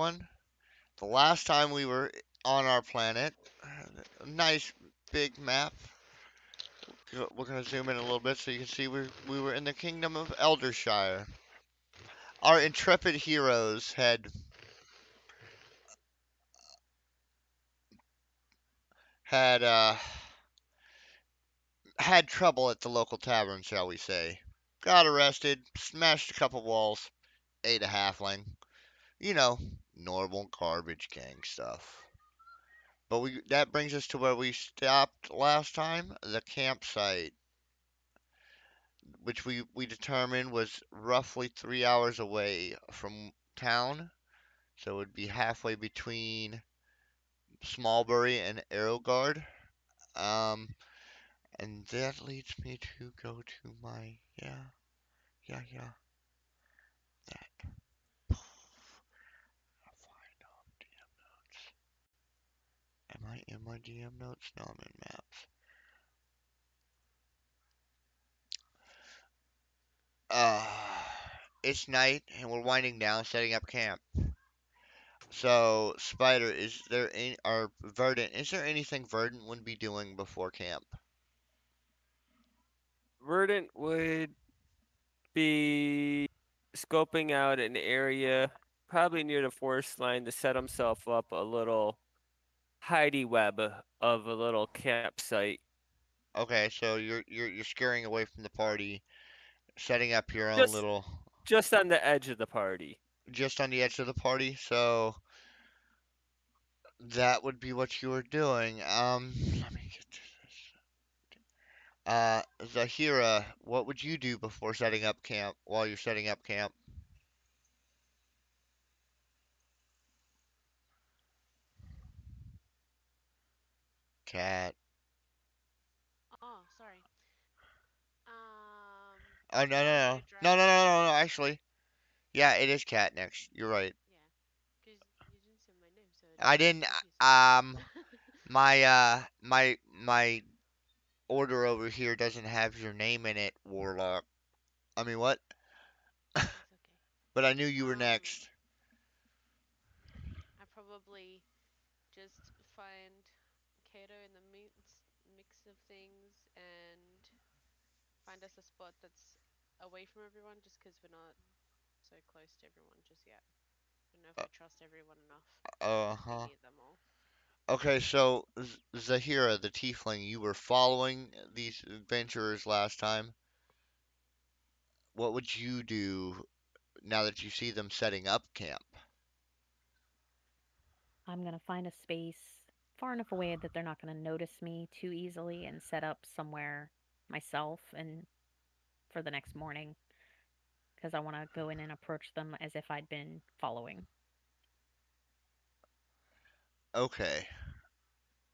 one. The last time we were on our planet, a nice big map. We're gonna zoom in a little bit so you can see we were in the kingdom of Eldershire. Our intrepid heroes had had trouble at the local tavern, shall we say. Got arrested, smashed a couple walls, ate a halfling. You know, normal garbage gang stuff. But that brings us to where we stopped last time, the campsite, which we determined was roughly 3 hours away from town. So it would be halfway between Smallbury and Arrowguard. Um, and that leads me to go to my yeah that. Find DM notes. Am I in my DM notes? No, I'm in maps. Uh, it's night and we're winding down, setting up camp. So, Spider, is there any, or Verdant, is there anything Verdant would be doing before camp? Verdant would be scoping out an area, probably near the forest line, to set himself up a little hidey web of a little campsite. Okay, so you're scurrying away from the party, setting up your own Just little, just on the edge of the party. just on the edge of the party. So that would be what you were doing. Let me get to this. Zahira, what would you do before setting up camp? While you're setting up camp? Cat. Oh, sorry. Um, Oh no no I'm no gonna no no drag. no no no. Actually, yeah, it is cat next. You're right. Yeah, because you didn't say my name, so I it didn't. confused me. Um, my order over here doesn't have your name in it, Warlock. I mean what? It's okay. But I knew you were Um, next. I probably just find Kato in the mix of things and find us a spot that's away from everyone, just because we're not so close to everyone just yet. I don't know if Uh we trust everyone enough to be huh. near them all. Okay, so Zahira, the tiefling, you were following these adventurers last time. What would you do now that you see them setting up camp? I'm going to find a space far enough away that they're not going to notice me too easily and set up somewhere myself and for the next morning because I want to go in and approach them as if I'd been following. Okay.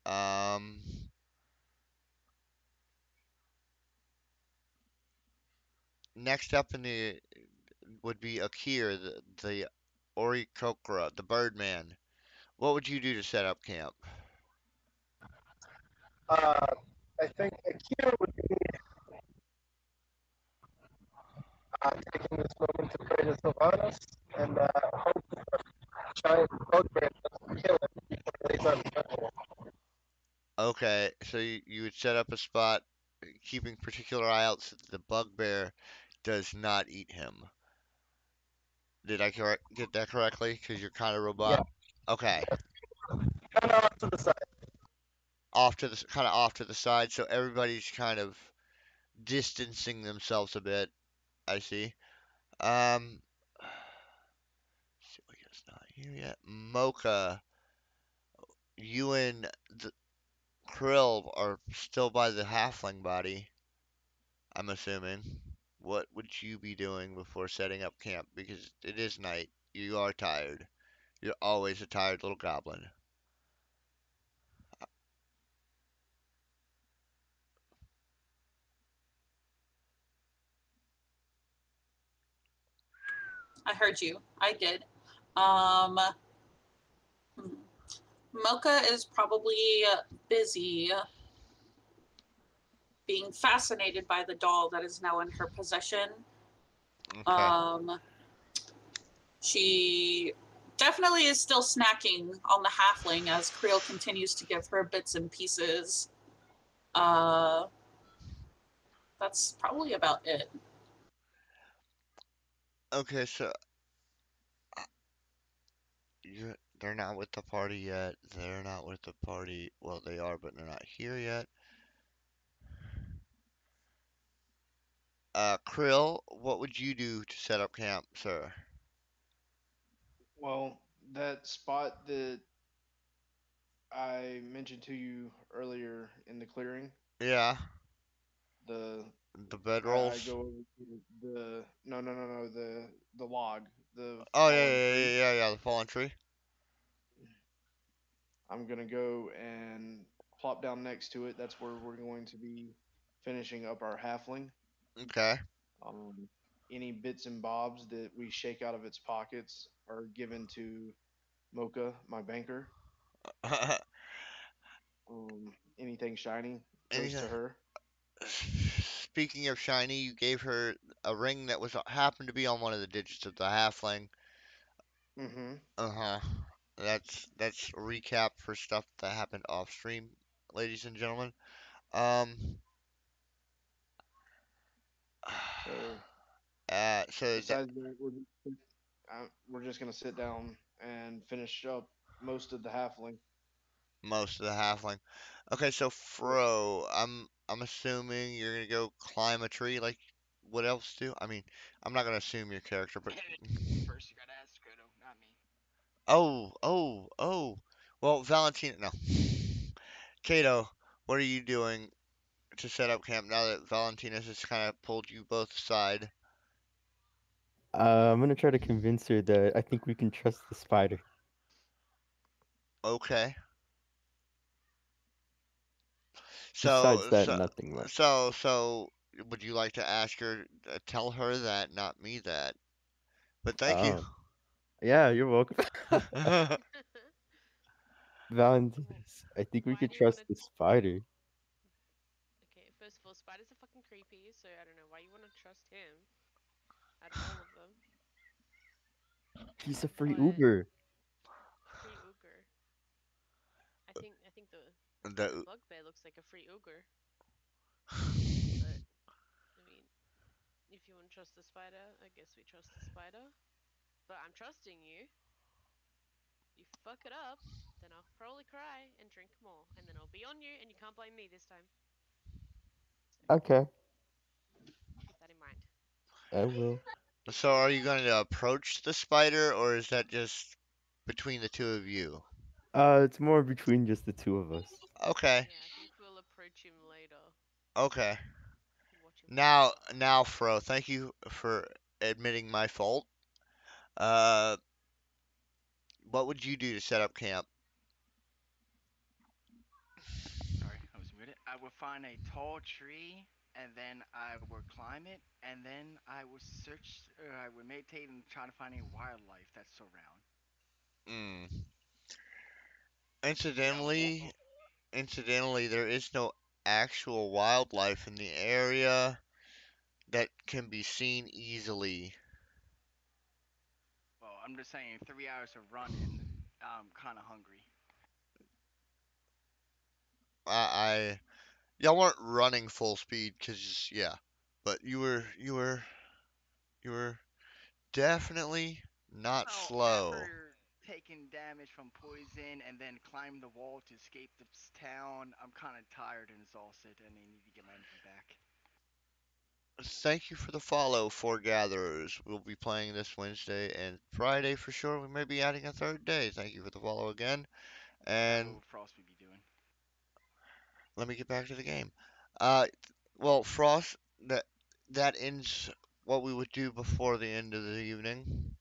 Um, Next up in the would be Akir, the Orikokra, the Birdman. What would you do to set up camp? Uh, I think Akira would be taking this moment to pray to Sylvanas and hope the giant bugbear doesn't kill him before he lays on his bed. Okay, so you would set up a spot, keeping particular eye out so that the bugbear does not eat him. Did I get that correctly? Because you're kind of Yeah, robot. Okay, kind of off to the side. kind of off to the side, so everybody's kind of distancing themselves a bit. I see. Um, Celia's not here yet. Mocha, you and the Krill are still by the halfling body. I'm assuming. What would you be doing before setting up camp? Because it is night. You are tired. You're always a tired little goblin. I heard you. I did. Um, hmm. Mocha is probably busy being fascinated by the doll that is now in her possession. Okay. Um, she Definitely is still snacking on the halfling as Creel continues to give her bits and pieces. Uh, that's probably about it. Okay, so they're not with the party yet. They're not with the party. Well, they are, but they're not here yet. Krill, what would you do to set up camp, sir? Well, that spot that I mentioned to you earlier in the clearing, Yeah, the the I bedrolls. go over to the no the log, the Oh yeah, fallen yeah, tree. yeah, yeah, yeah, the fallen tree. I'm gonna go and plop down next to it. That's where we're going to be finishing up our halfling. Okay. Um, any bits and bobs that we shake out of its pockets are given to Mocha, my banker. Anything shiny goes to Anything. her. Speaking of shiny, you gave her a ring that was happened to be on one of the digits of the halfling. Mm-hmm. Uh-huh. That's a recap for stuff that happened off stream, ladies and gentlemen. Um. So So is that besides that, we're just gonna sit down and finish up most of the halfling. most of the halfling? Okay, so Yep. Fro, I'm assuming you're gonna go climb a tree like what else do? I mean, I'm not gonna assume your character, but First, you gotta ask Kodo, not me. oh. Well, Valentina, no. Kato, what are you doing to set up camp now that Valentina's has kind of pulled you both aside? I'm gonna try to convince her that I think we can trust the spider. Okay. So, Besides that, so, nothing much. so, would you like to ask her, tell her that, not me that? But thank you. Oh, yeah, you're welcome. Valentine's, I think we Why could do you want trust to? the spider. Okay, first of all, spiders are fucking creepy, so I don't know why you want to trust him out of all of them. He's a free But Uber. free ogre. I think the The, bugbear looks like a free ogre. But I mean, if you want to trust the spider, I guess we trust the spider. But I'm trusting you. You fuck it up, then I'll probably cry and drink more, and then I'll be on you, and you can't blame me this time. So Okay, keep that in mind. I will. so are you going to approach the spider, or is that just between the two of you? It's more between just the two of us. Okay, Yeah, I think we'll approach him later. okay. Watch him from Now, afar. now, Fro, thank you for admitting my fault. Uh, what would you do to set up camp? Sorry, I was muted. I would find a tall tree, and then I would climb it, and then I would search, I would meditate and try to find any wildlife that's around. Mm. Yeah. Incidentally, incidentally, there is no actual wildlife in the area that can be seen easily. Well, I'm just saying, 3 hours of running, I'm kind of hungry. I y'all weren't running full speed, 'cause yeah, but you were definitely not Well, slow. after taking damage from poison and then climb the wall to escape this town, I'm kind of tired and exhausted, and I need to get my energy back. Thank you for the follow, Foregatherers. We'll be playing this Wednesday and Friday for sure. We may be adding a third day. Thank you for the follow again. Yeah, And what would Frosty be doing? let me get back to the game. Uh, well, Frost, that ends what we would do before the end of the evening.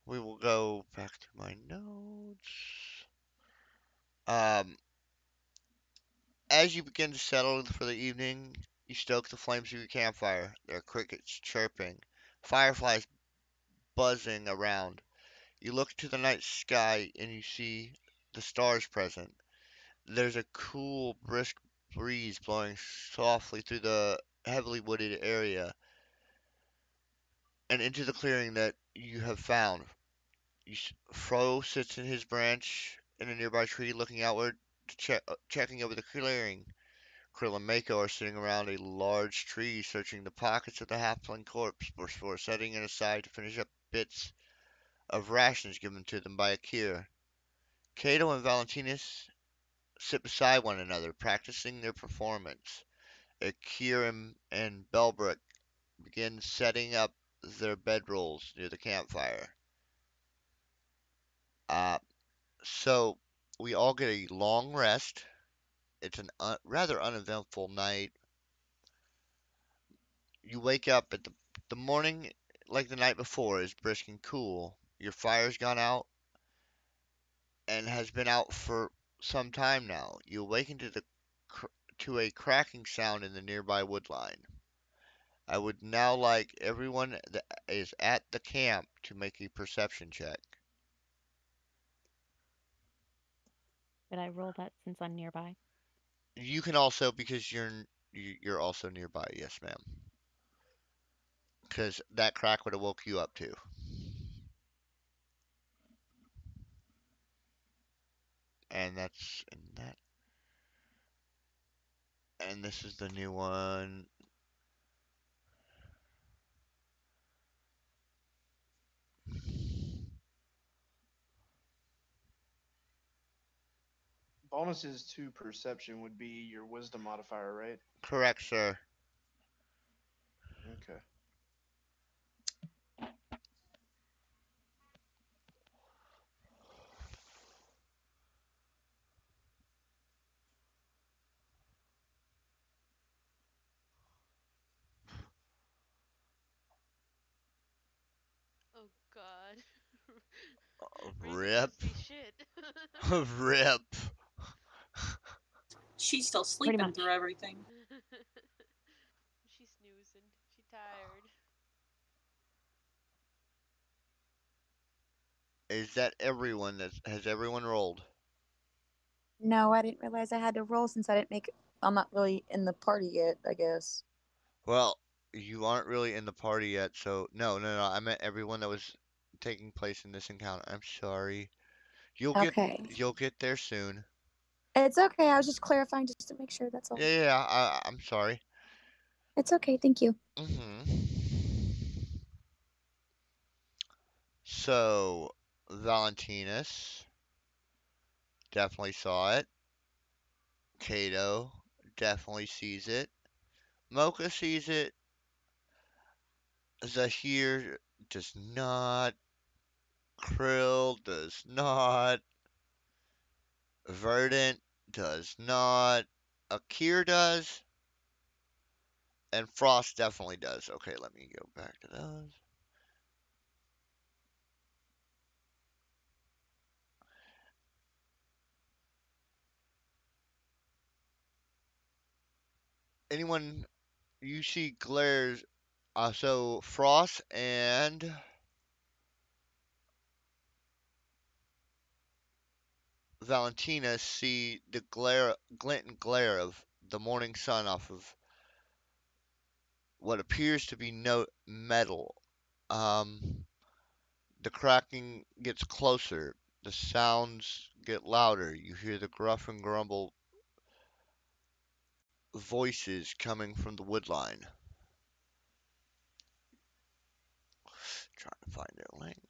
We will go back to my notes. Um, as you begin to settle for the evening, you stoke the flames of your campfire. There are crickets chirping, fireflies buzzing around. You look to the night sky and you see the stars present. There's a cool, brisk breeze blowing softly through the heavily wooded area and into the clearing that you have found. Fro sits in his branch in a nearby tree, looking outward, checking over the clearing. Krill and Mako are sitting around a large tree, searching the pockets of the halfling corpse before setting it aside to finish up bits of rations given to them by Akir. Cato and Valentinus sit beside one another, practicing their performance. Akir and Belbrick begin setting up their bedrolls near the campfire. Uh, so we all get a long rest. It's an rather uneventful night. You wake up at the morning like the night before is brisk and cool. Your fire's gone out and has been out for some time now. You awaken to a cracking sound in the nearby woodline. I would now like everyone that is at the camp to make a perception check. Did I roll that since I'm nearby? You can also, because you're also nearby, yes, ma'am. Because that crack would have woke you up too. And and this is the new one. Bonuses to perception would be your wisdom modifier, right? Correct, sir. Okay. Oh God. Raven Rip. can't see shit. Rip. She's still Pretty sleeping through much. everything. She's snoozing. She tired. Is that everyone? Has everyone rolled? No, I didn't realize I had to roll since I didn't make. I'm not really in the party yet, I guess. Well, you aren't really in the party yet, so no. I meant everyone that was taking place in this encounter. I'm sorry. You'll get Okay. you'll get there soon. It's okay. I was just clarifying just to make sure. That's all. Yeah, I'm sorry. It's okay. Thank you. So, Valentinus definitely saw it. Cato definitely sees it. Mocha sees it. Zahir does not. Krill does not. Verdant does not. Akir does. And Frost definitely does. Okay, let me go back to those. Anyone you see glares? So Frost and Valentina see the glint and glare of the morning sun off of what appears to be no metal. Um, the cracking gets closer. The sounds get louder. You hear the gruff and grumble voices coming from the woodline. Trying to find their language.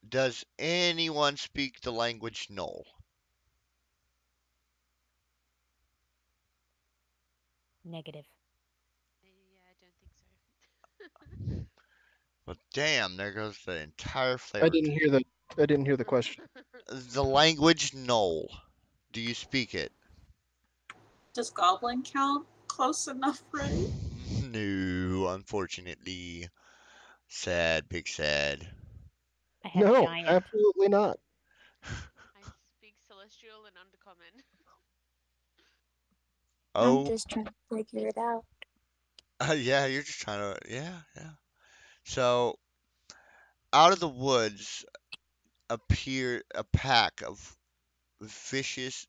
Does anyone speak the language Knoll? Negative. Yeah, I don't think so. Well, damn, there goes the entire I flavor. didn't hear the. I didn't hear the question. The language Knoll. Do you speak it? Does Goblin count close enough, right? No, unfortunately. Sad, big sad. I have No, giant. absolutely not. I speak celestial and undercommon. I'm Oh, just trying to figure it out. yeah, you're just trying to, yeah. So, out of the woods appear a pack of vicious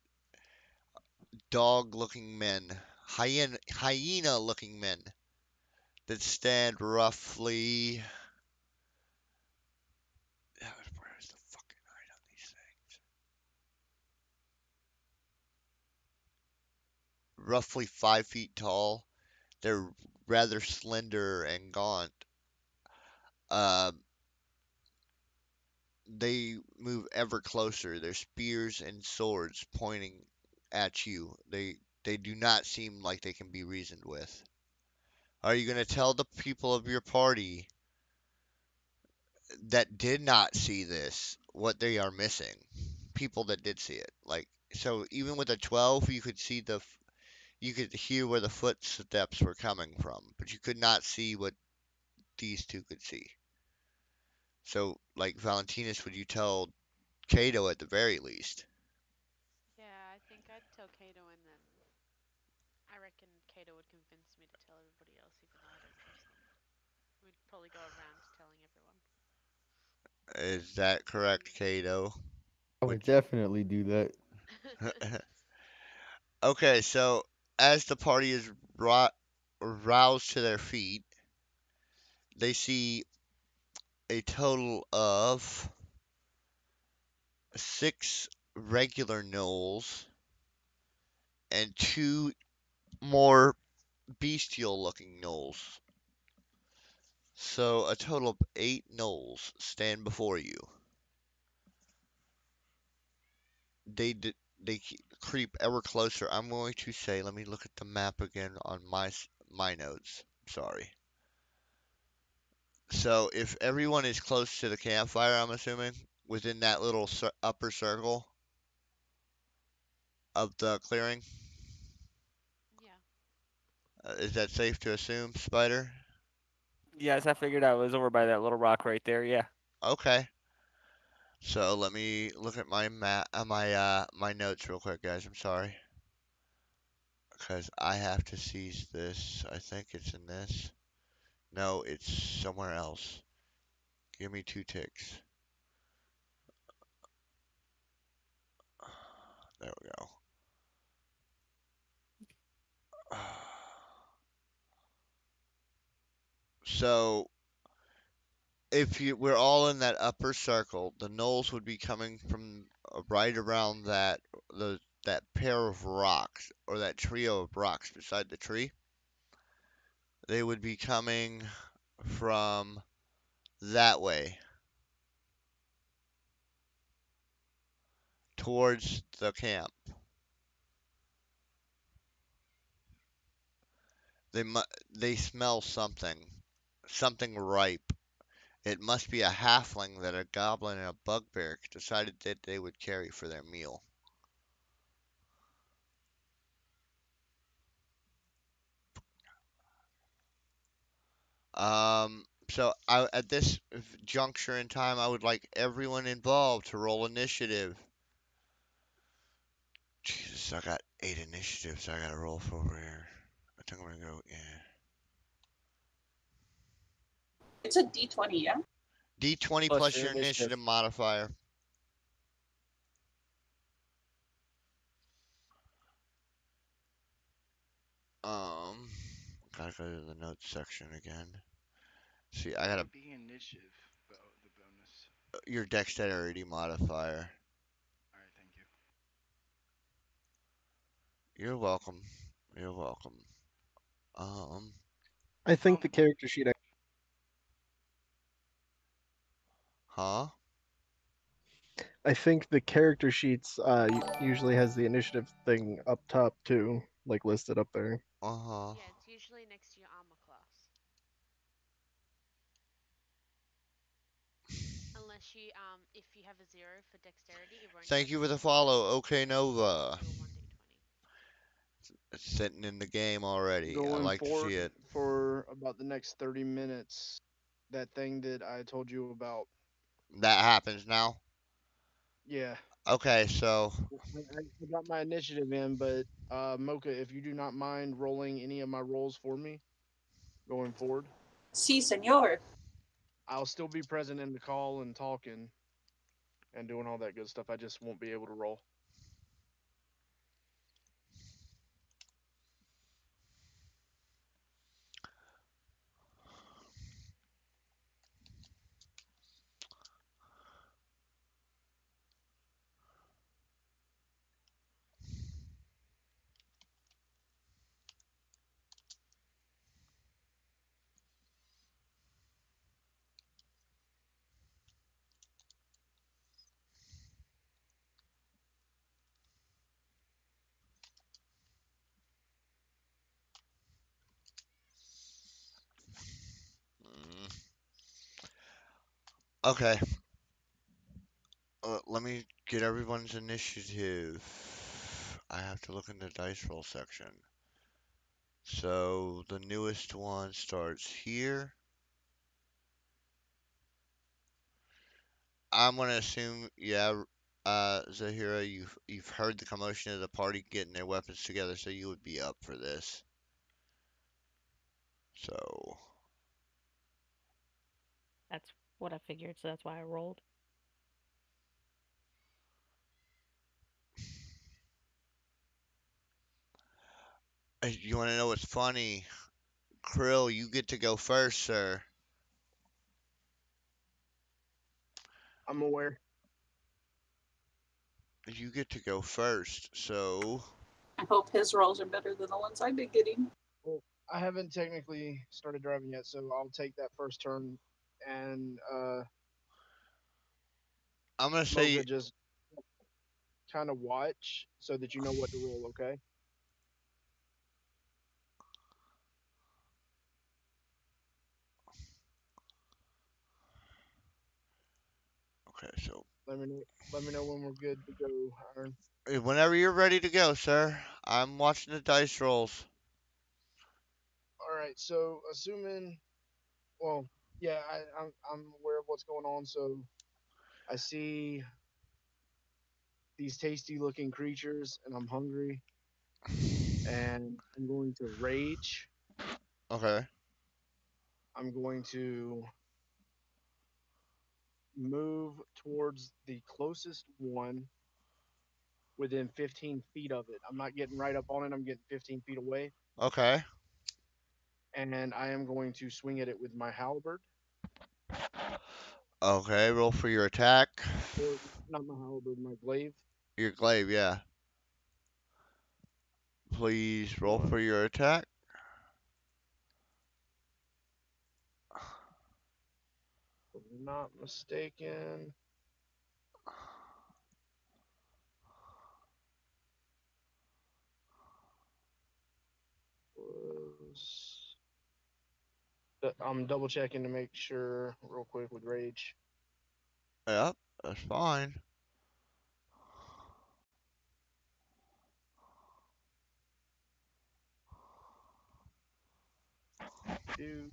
dog-looking men, hyena-looking men that stand roughly roughly 5 feet tall. They're rather slender and gaunt. Uh, they move ever closer, their spears and swords pointing at you. They do not seem like they can be reasoned with. Are you going to tell the people of your party that did not see this what they are missing? People that did see it. Like so even with a 12 you could see you could hear where the footsteps were coming from, but you could not see what these two could see. So like Valentinus, would you tell Cato at the very least? Yeah, I think I'd tell Kato, and then I reckon Kato would convince me to tell everybody else, even though I don't trust them. We'd probably go around telling everyone. Is that correct, Cato? I Would would definitely do that. Okay, so as the party is roused to their feet, they see a total of 6 regular gnolls and 2 more bestial looking gnolls. So a total of 8 gnolls stand before you. They creep ever closer. I'm going to say, let me look at the map again on my notes. Sorry. So if everyone is close to the campfire, I'm assuming within that little upper circle of the clearing, Yeah. is that safe to assume, Spider? Yes, I figured I was over by that little rock right there. Yeah. Okay. So let me look at my my notes real quick, guys. I'm sorry, because I have to seize this. I think it's in this. No, it's somewhere else. Give me 2 ticks. There we go. So if we're all in that upper circle, the gnolls would be coming from right around that pair of rocks or that trio of rocks beside the tree. They would be coming from that way towards the camp. They smell something ripe. It must be a halfling that a goblin and a bugbear decided that they would carry for their meal. At this juncture in time, I would like everyone involved to roll initiative. Jesus, I got 8 initiatives I gotta roll for over here. I think I'm gonna go, yeah. It's a D20, yeah? D20 Plus plus your your initiative. initiative modifier. Um, gotta go to the notes section again. See, I What gotta would be initiative, the bonus? your dexterity modifier. All right, thank you. You're welcome. You're welcome. Um, I think the Um, character sheet. huh? I think the character sheets usually has the initiative thing up top too, like listed up there. Uh-huh. Yeah, it's usually next to your armor class. Unless you, if you have a 0 for dexterity, it won't Thank show you the for the initiative. follow. Okay, It'll just Nova. do a 1d20. It's sitting in the game already. I Going like to see forward it. for about the next 30 minutes, that thing that I told you about. That happens now. Yeah, Okay, so I got my initiative in, but Mocha, if you do not mind rolling any of my rolls for me going forward, Si, senor. I'll still be present in the call and talking and doing all that good stuff. I just won't be able to roll. Okay, let me get everyone's initiative. I have to look in the dice roll section. So the newest one starts here. I'm gonna assume, yeah, Zahira, you've heard the commotion of the party getting their weapons together, so you would be up for this. So, That's what I figured, so that's why I rolled. you want to know what's funny? Krill, you get to go first, sir. I'm aware. You get to go first. So, I hope his rolls are better than the ones I've been getting. Well, I haven't technically started driving yet, so I'll take that first turn, and I'm gonna Mocha say, just kind of watch so that you know what to roll. Okay. okay, so Let me know. Let me know when we're good to go, Iron. whenever you're ready to go, sir. I'm watching the dice rolls. All right. So assuming, well, yeah, I'm aware of what's going on. So I see these tasty looking creatures, and I'm hungry, and I'm going to rage. Okay, I'm going to move towards the closest one within 15 feet of it. I'm not getting right up on it. I'm getting 15 feet away, okay, and I am going to swing at it with my halberd, okay. Roll for your attack. or not my halberd, my glaive. Your glaive, yeah. Please roll Uh, for your attack. if I'm not mistaken, was I'm double checking to make sure real quick with rage. Yep, that's fine. Dude,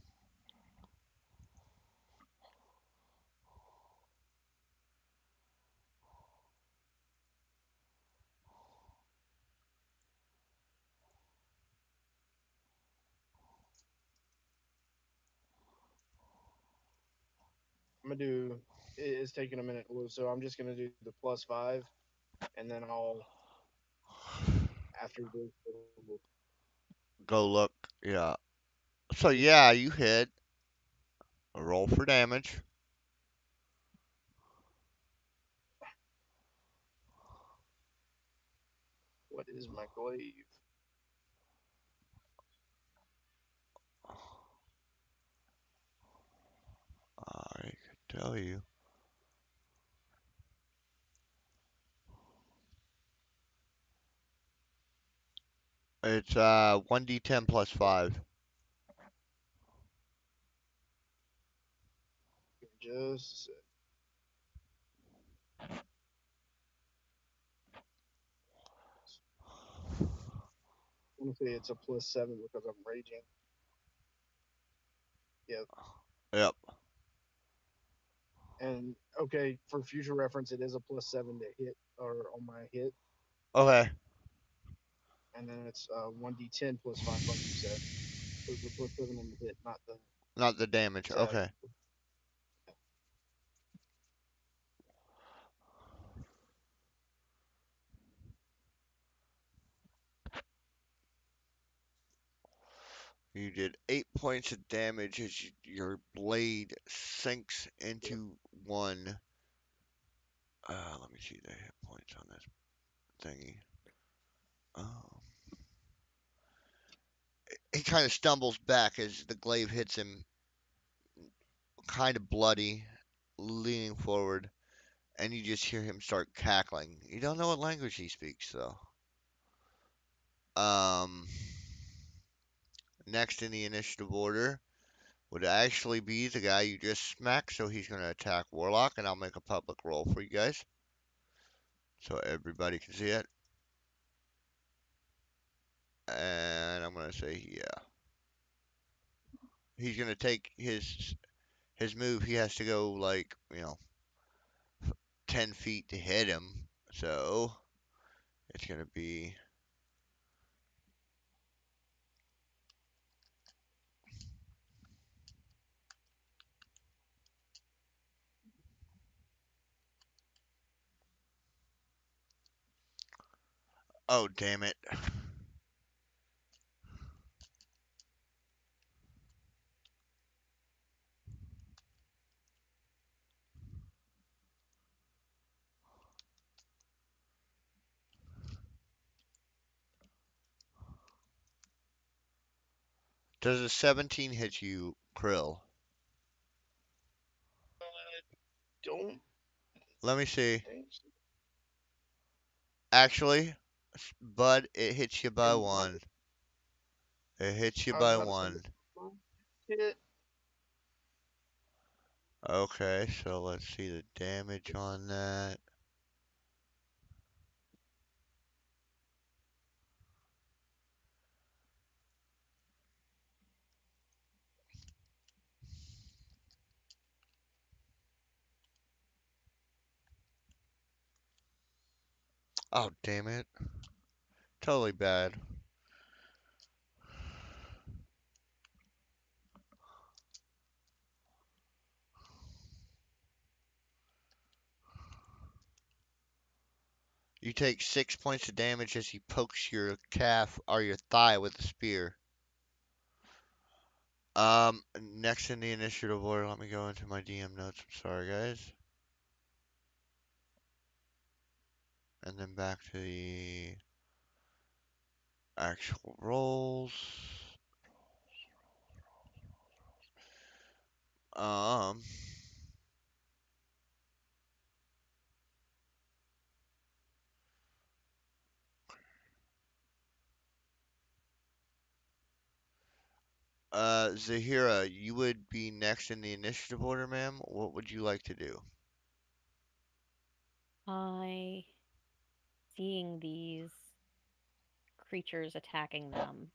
I'm gonna do. It's taking a minute to load, so I'm just gonna do the +5, and then I'll after this. Go look. Yeah. So yeah, you hit. Roll for damage. What is my glaive? I could tell you. It's 1d10 plus 5. Just I want to say it's a +7 because I'm raging. Yep. Yep. And okay, for future reference, it is a +7 to hit or on my hit, Okay. and then it's 1d10 +5, like you said. So it's a +7 on the hit, not the Not the damage. attack. Okay. You did 8 points of damage as your blade sinks Yep. into one. Let me see the hit points on this thingy. Um, he kind of stumbles back as the glaive hits him, kind of bloody, leaning forward, and you just hear him start cackling. You don't know what language he speaks, though. Um, Next in the initiative order would actually be the guy you just smacked, so he's gonna attack Warlock, and I'll make a public roll for you guys, so everybody can see it. And I'm gonna say, yeah, he's gonna take his move. He has to go like 10 feet to hit him, so it's gonna be. Oh, damn it. Does a 17 hit you, Krill? Don't Let me see. think so. Actually, Bud, it hits you by It might. one. It hits you I was by about to say one. hit. Okay, so let's see the damage on that. Oh, damn it. Totally bad. You take 6 points of damage as he pokes your calf or your thigh with a spear. Next in the initiative order, let me go into my DM notes. I'm sorry, guys. And then back to the actual rolls. Um, Zahira, you would be next in the initiative order, ma'am. What would you like to do? I, seeing these creatures attacking them,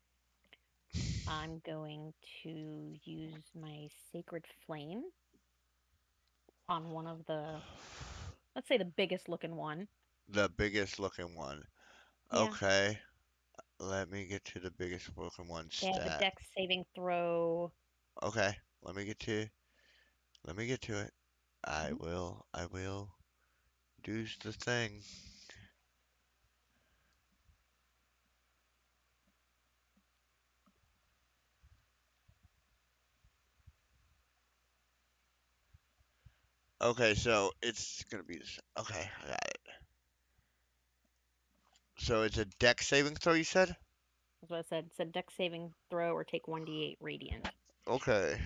I'm going to use my sacred flame on one of the, let's say the biggest looking one. The biggest looking one. Yeah, Okay, let me get to the biggest looking one they have a stat. dex saving throw. Okay, let me get to it. I Mhm. will, I will do the thing. Okay, so it's gonna be this. Okay, I got it. So it's a deck saving throw, you said? That's what I said. It said dex saving throw or take 1d8 radiant. Okay,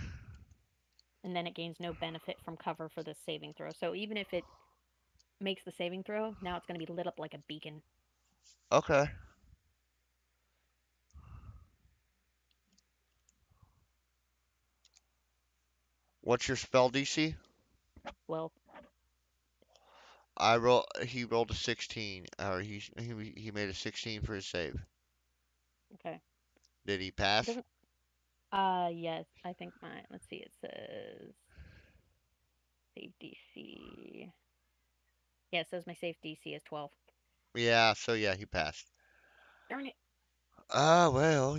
And then it gains no benefit from cover for this saving throw. So even if it makes the saving throw, now it's going to be lit up like a beacon. okay. What's your spell DC? Well, He rolled a 16, or he made a 16 for his save. okay. Did he It pass? doesn't. Yes. I think my. Let's see. It says save DC. Yeah, it says my safe DC is 12. Yeah, so yeah, he passed. Darn it. Well.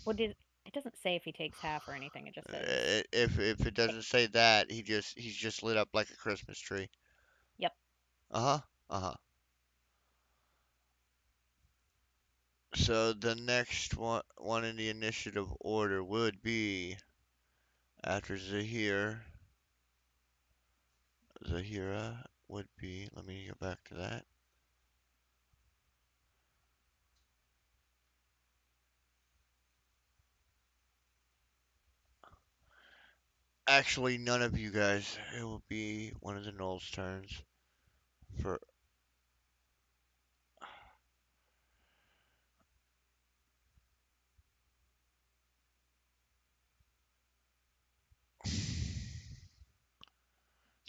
What did. It doesn't say if he takes half or anything. It just says. If it doesn't say that, he's just lit up like a Christmas tree. Yep. Uh-huh. Uh-huh. So the next one in the initiative order would be after Zahira would be, let me go back to that. Actually, none of you guys. It will be one of the Knowles' turns for.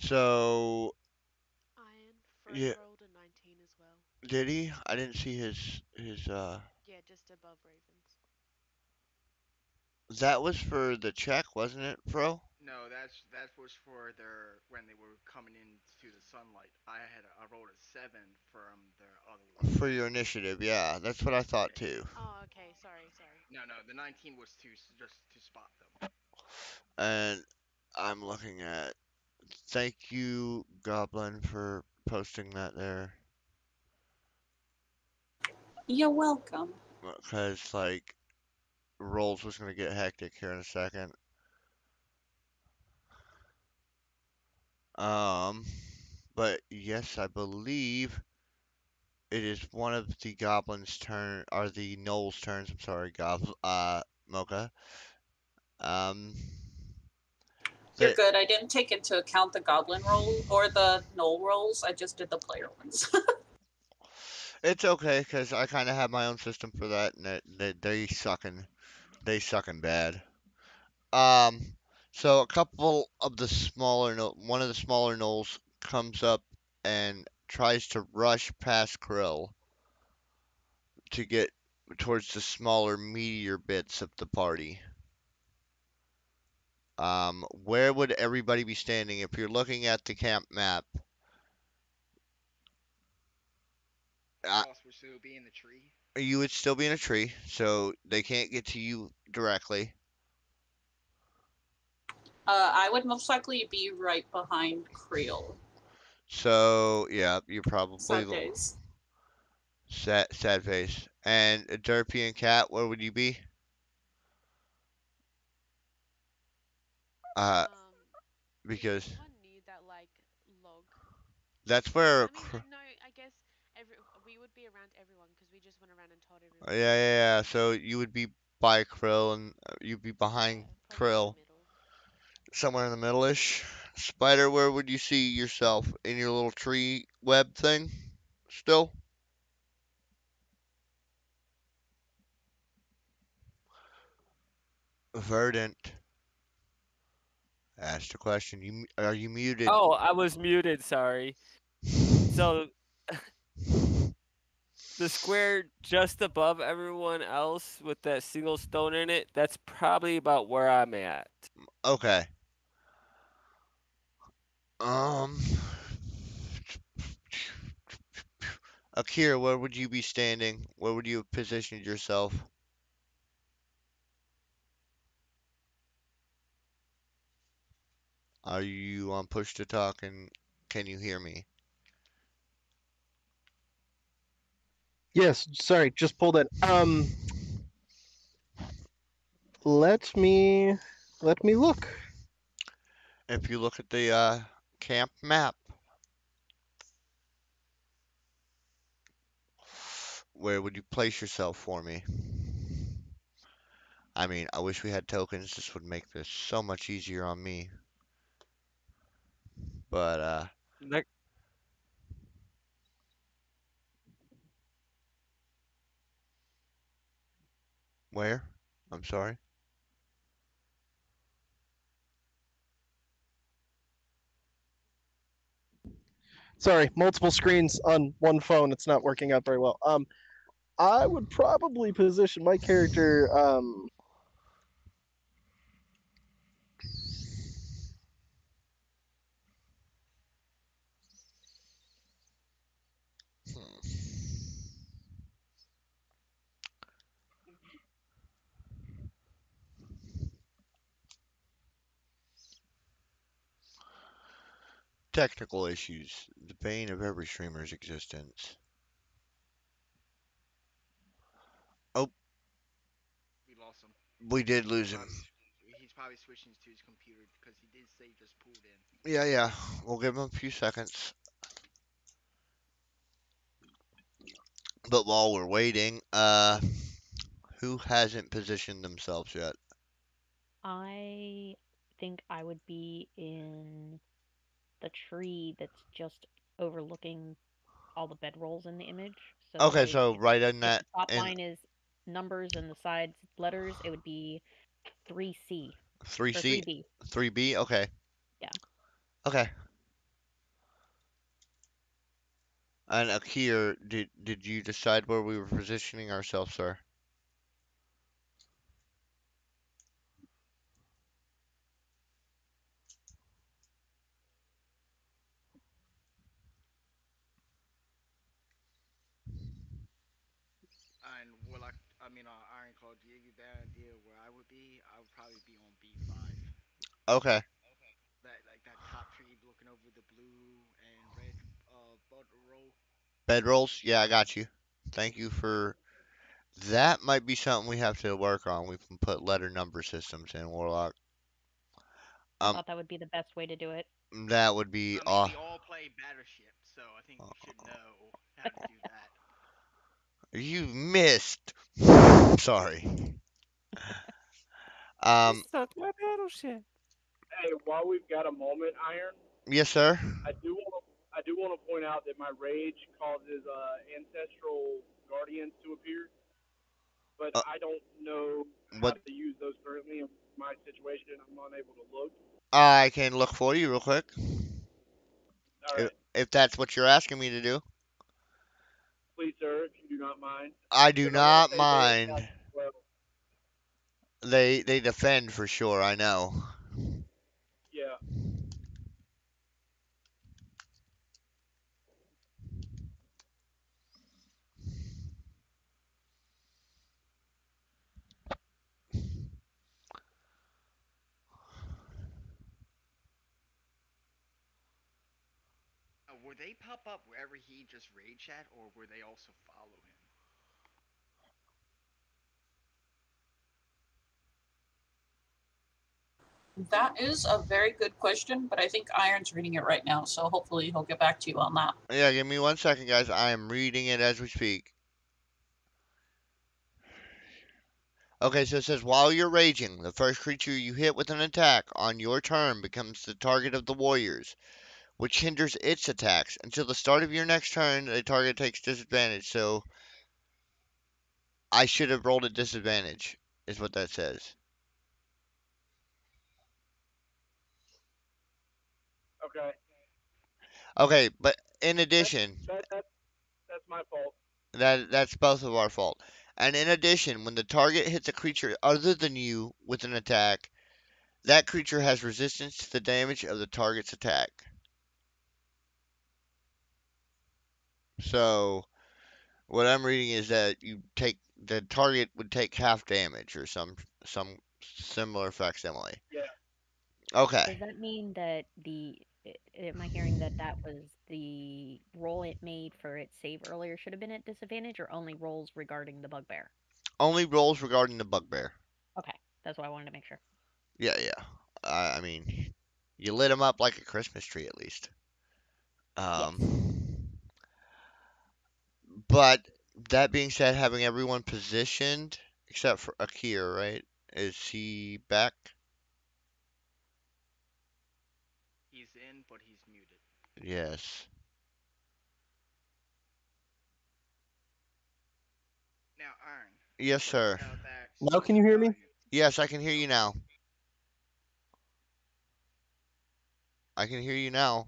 So Iron. Fro yeah, rolled a 19 as well. did he? I didn't see his. Yeah, just above Ravens. That was for the check, wasn't it, bro? No, that was for their when they were coming into the sunlight. I rolled a 7 from their other one. For your initiative, yeah, that's what I thought Yeah. too. Oh, okay. Sorry, sorry. No, the 19 was to just to spot them. And I'm looking at. Thank you, Goblin, for posting that there. You're welcome. Because like rolls was gonna get hectic here in a second. Um, but yes, I believe it is one of the goblins' turn, or the gnolls' turns. I'm sorry, Mocha. Um, You're that good. I didn't take into account the goblin roll or the knoll rolls. I just did the player ones. it's okay because I kind of have my own system for that, and they sucking bad. Um, so a couple of the one of the smaller gnolls comes up and tries to rush past Krill to get towards the smaller, meatier bits of the party. Where would everybody be standing if you're looking at the camp map? Uh, Frost will still be in the tree. you would still be in a tree, so they can't get to you directly. I would most likely be right behind Creel. So yeah, you're probably Sad days. sad face. And Derpy and Cat, where would you be? Uh, Um, is because anyone near that like log? that's where. I mean, no. I guess we would be around everyone because we just went around and told Yeah, everyone. yeah, yeah. So you would be by Krill, and you'd be behind Yeah, probably in the Krill, middle. somewhere in the middle-ish. Spider, where would you see yourself in your little tree web thing? Still verdant. Asked a question. Are you muted? Oh, I was muted, sorry. So the square just above everyone else with that single stone in it, that's probably about where I'm at. Okay. Um. Akira, where would you be standing? Where would you have positioned yourself? Are you on push to talk and can you hear me? Yes, sorry, just pulled in. Let me let me look. If you look at the camp map, where would you place yourself for me? I mean, I wish we had tokens. This would make this so much easier on me. But Like, where? I'm sorry. Sorry, multiple screens on one phone. It's not working out very well. I would probably position my character. Hmm. Technical issues, the bane of every streamer's existence. Oh, We lost him. we did He's lose him. probably he's probably switching to his computer because he did say he just pulled in. Yeah, yeah. We'll give him a few seconds. But while we're waiting, who hasn't positioned themselves yet? I think I would be in the tree that's just overlooking all the bedrolls in the image. So Okay, if so if right in if that the top in line is numbers and the sides letters, it would be 3C or 3C, 3B. 3B. Okay, Yeah. okay. And Akir, did you decide where we were positioning ourselves, sir? And Warlock, I mean, Iron Claw, to give you a better idea where I would be, I would probably be on B5. Okay. That like that top tree looking over the blue and red butter roll. Bedrolls? Yeah, I got you. Thank you Yep. for that. Might be something we have to work on. We can put letter number systems in Warlock. I Um, thought that would be the best way to do it. that would be I mean, we all play Battleship, so I think we should know how to do that. you missed. Sorry. You Um, suck my battleship. Hey, while we've got a moment, Iron, yes, sir. I do want to point out that my rage causes ancestral guardians to appear, but Uh, I don't know how what? to use those currently in my situation. I'm unable to look. I can look for you real quick. All If, right, if that's what you're asking me to do. please, sir, if you do not mind, I do because I want to not say they attack mind. as well. They defend for sure. I know. Yeah. Would they pop up wherever he just rage at, or would they also follow him? That is a very good question, but I think Iron's reading it right now, so hopefully he'll get back to you on that. Yeah, give me 1 second, guys. I am reading it as we speak. Okay, so it says while you're raging, the first creature you hit with an attack on your turn becomes the target of the warriors, which hinders its attacks. Until the start of your next turn, the target takes disadvantage. So I should have rolled a disadvantage, is what that says. Okay. Okay, but in That addition, that's my fault. that's both of our fault. And in addition, when the target hits a creature other than you with an attack, that creature has resistance to the damage of the target's attack. So what I'm reading is that the target would take half damage or some similar facsimile. Yeah. Okay. Does that mean that am I hearing that that was the roll it made for its save earlier should have been at disadvantage, or only rolls regarding the bugbear? Only rolls regarding the bugbear. Okay, that's what I wanted to make sure. Yeah, yeah. I mean, you lit him up like a Christmas tree at least. Yes. But that being said, having everyone positioned except for Akir, right? Is he back? He's in, but he's muted. Yes. Now, Iron, Yes, you pointed sir. out that Now can you hear me? Guardians. Yes, I can hear you now. I can hear you now.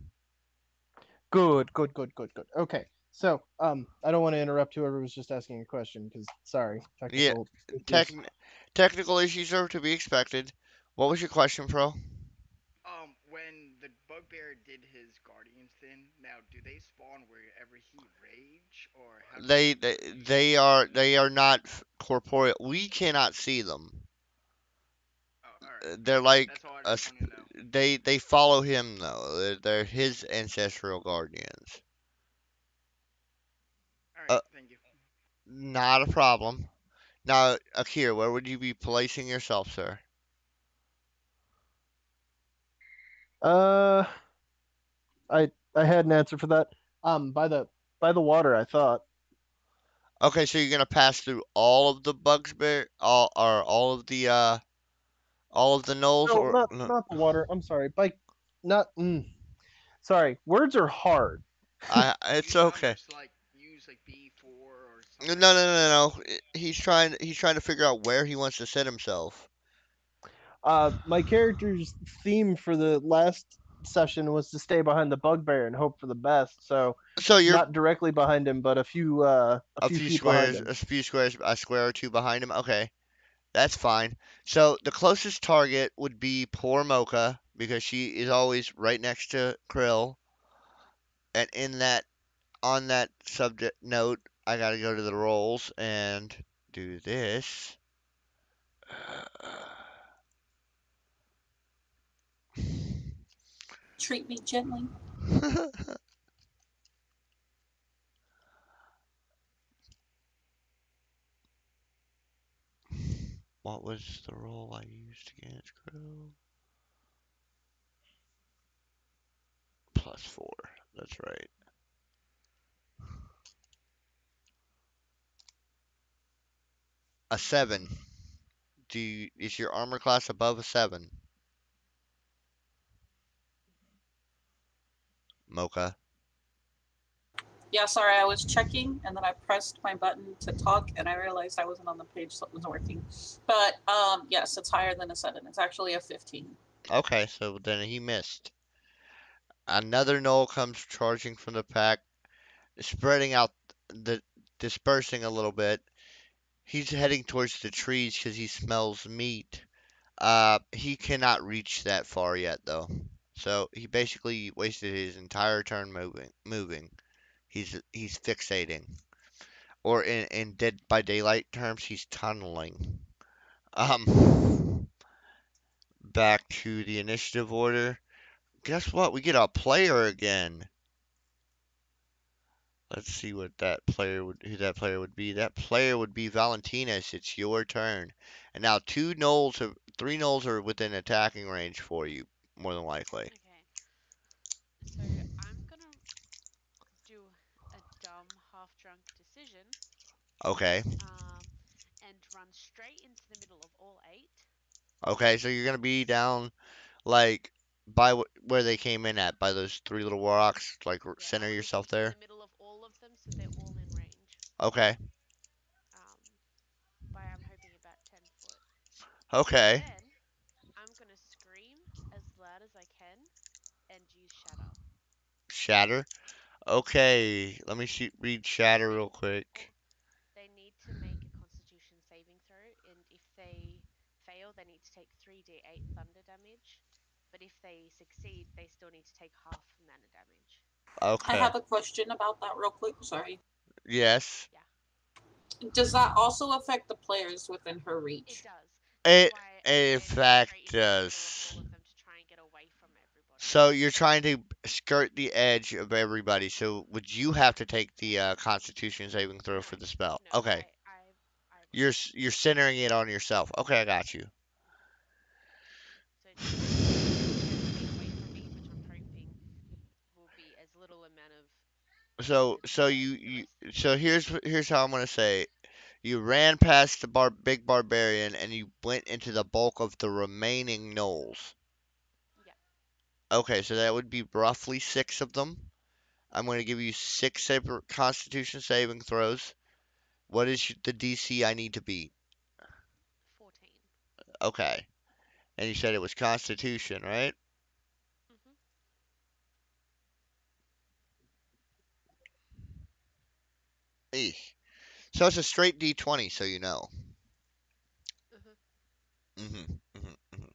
Good, good, good, good, good. Okay. So, I don't want to interrupt whoever was just asking a question because sorry, Yeah, technical issues. techn technical issues are to be expected. What was your question, Pro? When the bugbear did his guardians thing, now do they spawn wherever he rage, or how does They that they, work? they are not corporeal. We cannot see them. Oh, all right. They're like That's all I a, just wanted to know. they follow him though. They're his ancestral guardians. All right, Uh, thank you. not a problem. Now, Akira, where would you be placing yourself, sir? Uh, I had an answer for that. By the water, I thought. Okay, so you're gonna pass through all of the Bugsbear, all of the knolls, No, or no, not the water. I'm sorry. By not. Sorry, words are hard. it's You not okay. just like use like B4 or No, something no, like no, that? no, no. He's trying to figure out where he wants to set himself. My character's theme for the last session was to stay behind the bugbear and hope for the best. So So you're not directly behind him, but a few feet behind him. a few squares, a square or two behind him. Okay, that's fine. So the closest target would be poor Mocha because she is always right next to Krill. And in that, on that subject note, I gotta go to the rolls and do this. Treat me gently. What was the roll I used against Krill? +4. That's right. A 7. Is your armor class above a 7? Mocha. Yeah, sorry, I was checking and then I pressed my button to talk and I realized I wasn't on the page, so it wasn't working. But yes, it's higher than a 7. It's actually a 15. Okay, so then he missed. Another knoll comes charging from the pack, spreading out the dispersing a little bit. He's heading towards the trees because he smells meat. He cannot reach that far yet though. So he basically wasted his entire turn moving. He's fixating. Or in Dead by Daylight terms, he's tunneling. Back to the initiative order. Guess what? We get a player again. Let's see what that player would who that player would be. That player would be Valentinas. It's your turn. And now three gnolls are within attacking range for you, more than likely. Okay. So I'm gonna do a dumb, half-drunk decision, Okay. um, and run straight into the middle of all 8. Okay, so you're gonna be down like by where they came in at, by those three little rocks, like Yeah, I center want to get yourself into the there. middle of all of them so they're all in range. Okay. Um, by I'm hoping about 10 foot. Okay. Then I'm gonna scream as loud as I can and use shatter. Shatter. Okay. Let me read Shatter They real quick. they need to make a Constitution saving throw, and if they fail, they need to take 3d8 thunder damage. But if they succeed, they still need to take half mana damage. I Okay. have a question about that real quick. Sorry. Yes. Yeah, Does that also affect the players within her it reach? does. That's It why I in ran fact straight into the middle of all does. of them to try and get away from everybody. So you're trying to skirt the edge of everybody. So would you have to take the Constitution saving throw No, for the spell? no, Okay. I wouldn't. You're centering it on yourself. Okay, I got you. So it's just to get them 10 feet away from me, which I'm hoping will be as little amount of So distance so as the you rest. so here's how I'm gonna say it. You ran past the big barbarian and you went into the bulk of the remaining gnolls. Yeah, Okay, so that would be roughly 6 of them. I'm going to give you 6 separate Constitution saving throws. What is the DC I need to beat? 14. Okay. And you said it was Constitution, right? Mhm. Eesh. So it's a straight D20, so you know. Mhm. Mhm. Mhm. Mhm.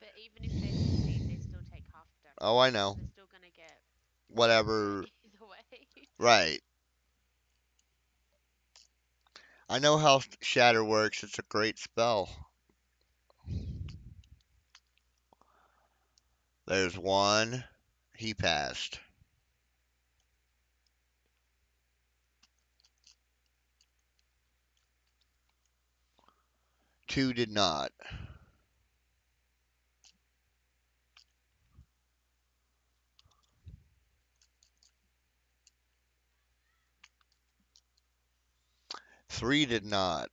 But even if they succeed, they still take half Oh, damage, I so know. they're still gonna get hurt Whatever. either way. Right. I know how Shatter works. It's a great spell. There's one. He passed. 2 did not. 3 did not.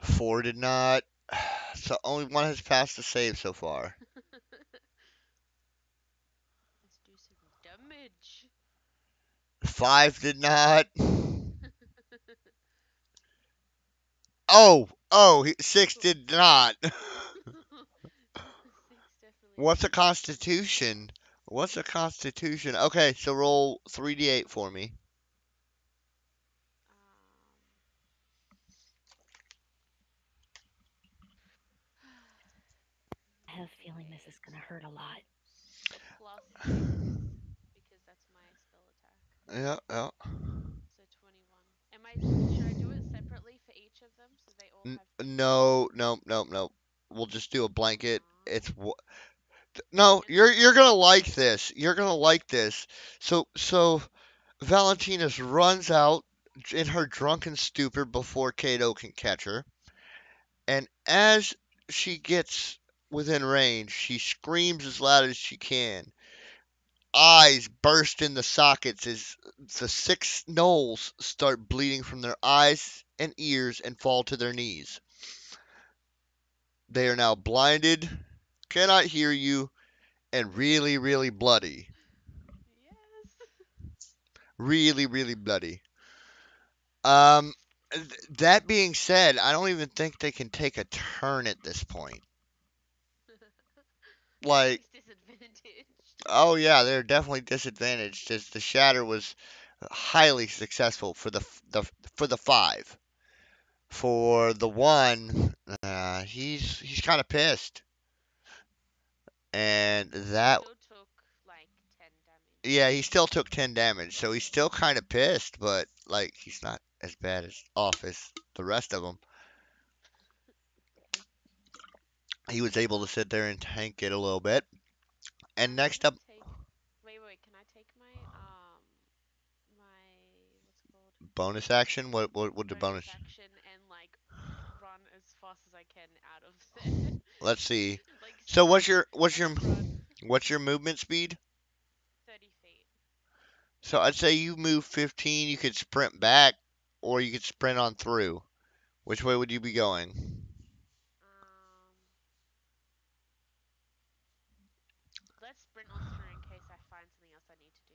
4 did not. So only one has passed the save so far. Let's do some 5 did not. Oh, 6 did not. 6 definitely What's a didn't. constitution? What's a constitution? Okay, so roll 3d8 for me. I have a feeling this is gonna hurt a lot. So +6 because that's my spell attack. Yeah, yeah. So 21. Am I should I do it separately for each of them so they all have No, no, no, no. We'll just do a blanket. It's Aw. no. And then You're gonna like this. You're gonna like this. So Valentinus runs out in her drunken stupor before Cato can catch her, and as she gets within range, she screams as loud as she can. Eyes burst in the sockets as the 6 gnolls start bleeding from their eyes and ears and fall to their knees. They are now blinded, cannot hear you, and really, really bloody. yes. Really, really bloody. Um, that being said, I don't even think they can take a turn at this point. They're at Like, least disadvantaged. oh yeah, they're definitely disadvantaged as the shatter was highly successful for the 5. For the 1, he's kind of pissed, and He that still took like 10 damage. yeah, he still took 10 damage, so he's still kind of pissed, but like he's not as bad as off as the rest of them. He was able to sit there and tank it a little bit. And I'm next gonna up, take wait, can I take my what's it called? bonus action. What would the Bonus bonus? action and like run as fast as I can out of there. Let's see. Like So sprint, what's your just run what's your movement speed? 30 feet. So I'd say you move 15. You could sprint back, or you could sprint on through. Which way would you be going? Um, let's sprint on through in case I find something else I need to do.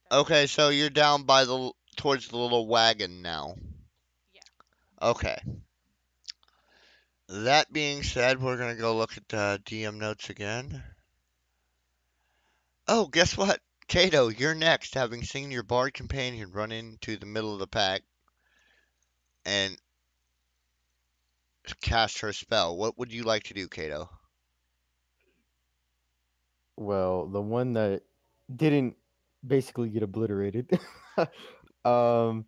That's Okay, fine. so you're down by the towards the little wagon now. Yeah. Okay. That being said, we're gonna go look at the DM notes again. Oh, guess what? Kato, you're next, having seen your bard companion run into the middle of the pack and cast her spell. What would you like to do, Kato? Well, the one that didn't basically get obliterated. um,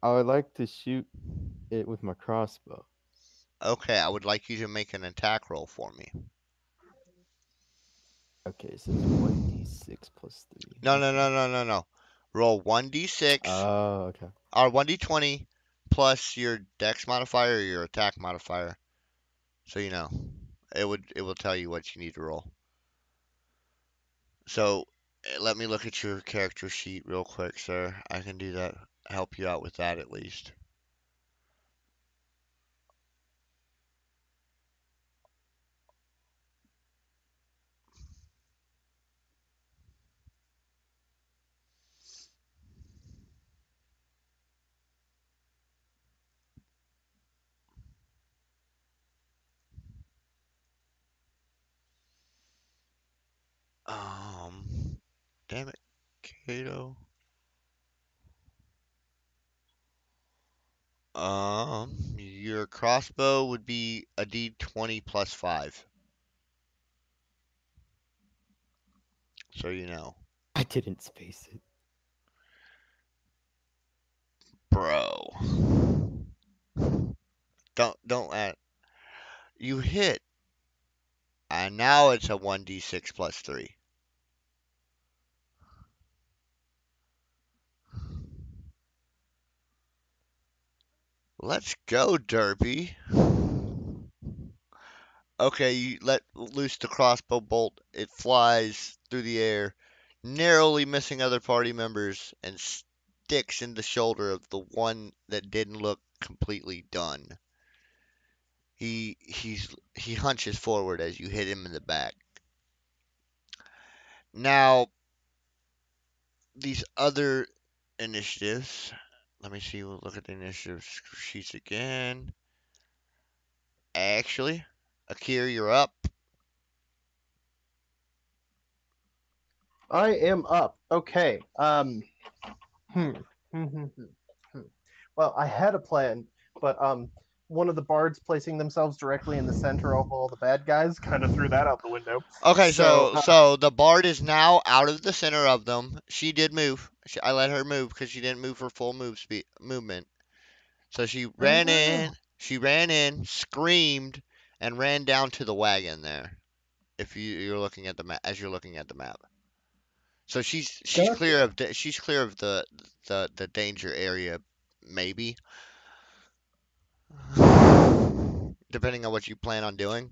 I would like to shoot it with my crossbow. Okay, I would like you to make an attack roll for me. Okay, it says 1d6 plus 3. No, no, Okay. no, no, no, no. Roll 1d6 Oh, okay. or 1d20 plus your dex modifier or your attack modifier. So you know. It will tell you what you need to roll. So let me look at your character sheet real quick, sir. I can do that. Help you out with that at least. Damn it, Kato. Your crossbow would be a D20 plus 5. So you know. I didn't space it. Bro. Don't let you hit. And now it's a 1d6 plus 3. Let's go, Derpy. Okay, you let loose the crossbow bolt. It flies through the air, narrowly missing other party members, and sticks in the shoulder of the one that didn't look completely done. He hunches forward as you hit him in the back. Now, these other initiatives. Let me see. We'll look at the initiatives sheets again. Actually, Akira, you're up. I am up. Okay. Hmm. Hmm, hmm, hmm, hmm. Well, I had a plan, but one of the bards placing themselves directly in the center of all the bad guys kind of threw that out the window. Okay, So, so the bard is now out of the center of them. She did move. I let her move because she didn't move her full movement. So she ran oh, in. She ran in, screamed, and ran down to the wagon there. If you're looking at the map, as you're looking at the map, so she's clear gotcha. of she's clear of the danger area, maybe, depending on what you plan on doing.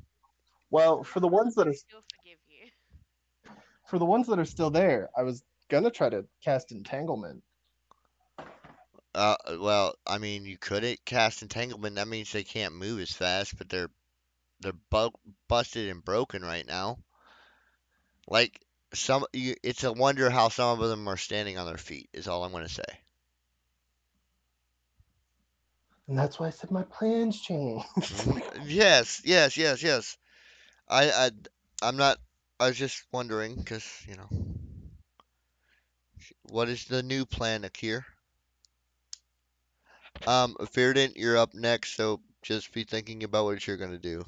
Well, She'll forgive you. for the ones that are still there, I was gonna try to cast entanglement. Well, I mean, you couldn't cast entanglement. That means they can't move as fast, but they're busted and broken right now. Like it's a wonder how some of them are standing on their feet. Is all I'm gonna say. And that's why I said my plans changed. Yes, yes, yes, yes. I I'm not. I was just wondering because what is the new plan, Akir? Feardent, you're up next, so just be thinking about what you're gonna do.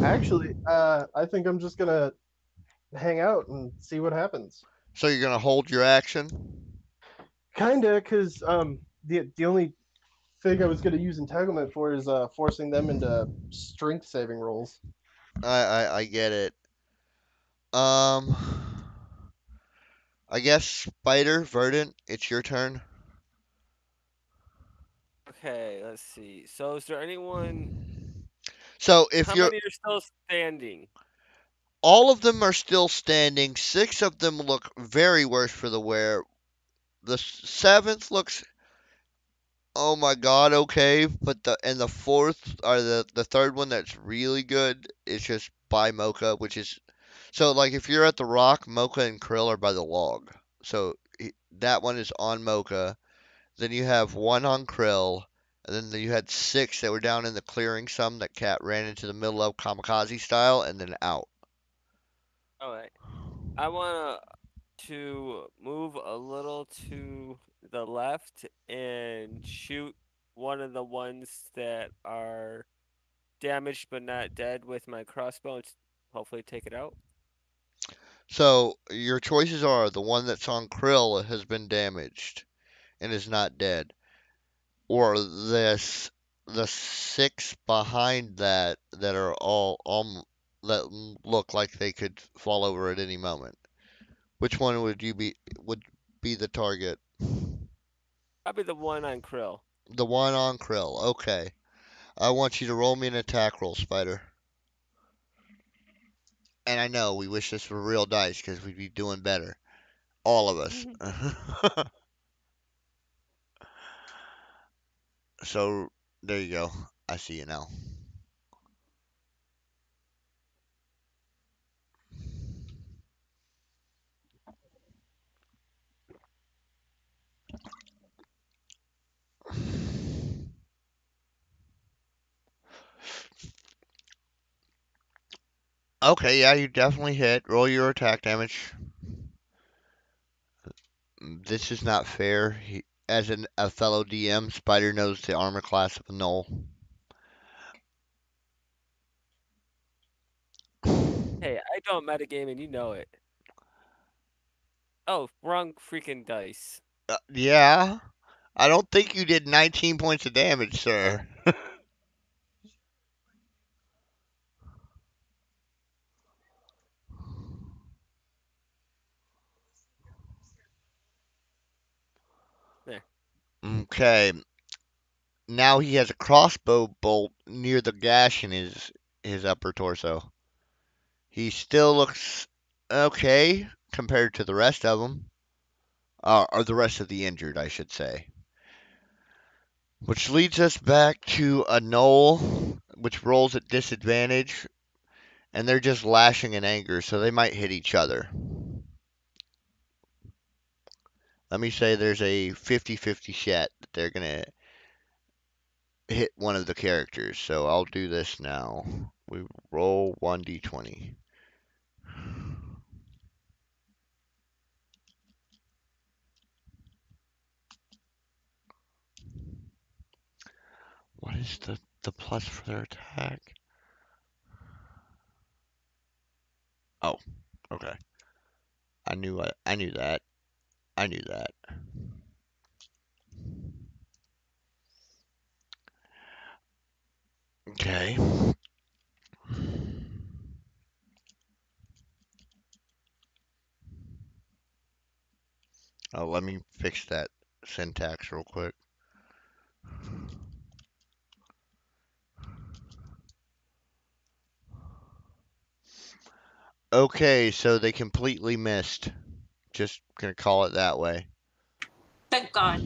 Actually, I think I'm just gonna hang out and see what happens. So you're gonna hold your action? Kinda, because the only thing I was gonna use entanglement for is forcing them into strength saving rolls. I get it. Um, I guess Spider, Verdant, it's your turn. Okay, let's see. So is there anyone? So if How you're many are still standing? all of them are still standing, six of them look very worse for the wear. The seventh looks, oh my god, okay, but the fourth or the third one that's really good is just by Mocha, which is so like if you're at the rock, Mocha and Krill are by the log. So that one is on Mocha. Then you have one on Krill, and then you had six that were down in the clearing. Some that Cat ran into the middle of kamikaze style and then out. All right. I want to move a little to the left and shoot one of the ones that are damaged but not dead with my crossbow and hopefully take it out. So your choices are the one that's on Krill has been damaged and is not dead, or the six behind that are all that look like they could fall over at any moment. Which one would be the target? Probably the one on Krill. The one on Krill. Okay. I want you to roll me an attack roll, Spider. And I know we wish this were real dice because we'd be doing better. All of us. So there you go. I see you now. Okay, yeah, you definitely hit. Roll your attack damage. This is not fair. As a fellow DM, Spider knows the armor class of a Knoll. Hey, I don't metagame and you know it. Oh, wrong freaking dice. Yeah, I don't think you did 19 points of damage, sir. There. Okay, now he has a crossbow bolt near the gash in his upper torso. He still looks okay compared to the rest of them, or the rest of the injured, I should say. Which leads us back to a Knoll, which rolls at disadvantage. and they're just lashing in anger, so they might hit each other. Let me say there's a 50-50 shot that they're gonna hit one of the characters. So I'll do this now. We roll 1d20. What is the plus for their attack? Oh, okay. I knew that. I knew that. Okay. Oh, let me fix that syntax real quick. Okay, so they completely missed. Just gonna call it that way. Thank God.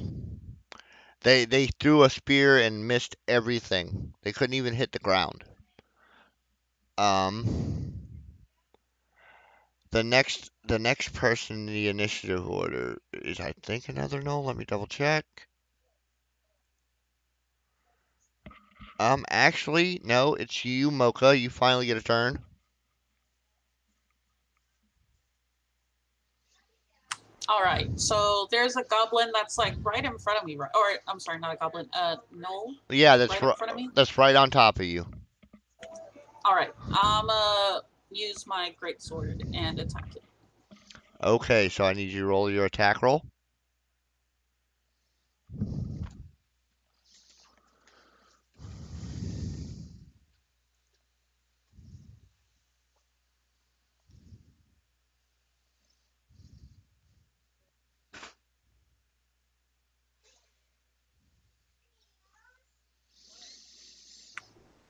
They threw a spear and missed everything. They couldn't even hit the ground. Um, the next person in the initiative order is, I think, another no. Let me double check. Actually, no, it's you, Mocha. You finally get a turn. All right. So there's a goblin that's like right in front of me, right? Or I'm sorry, not a goblin. No, Yeah, right in front of me. that's right on top of you. All right. I'm use my great sword and attack it. Okay, so I need you to roll your attack roll.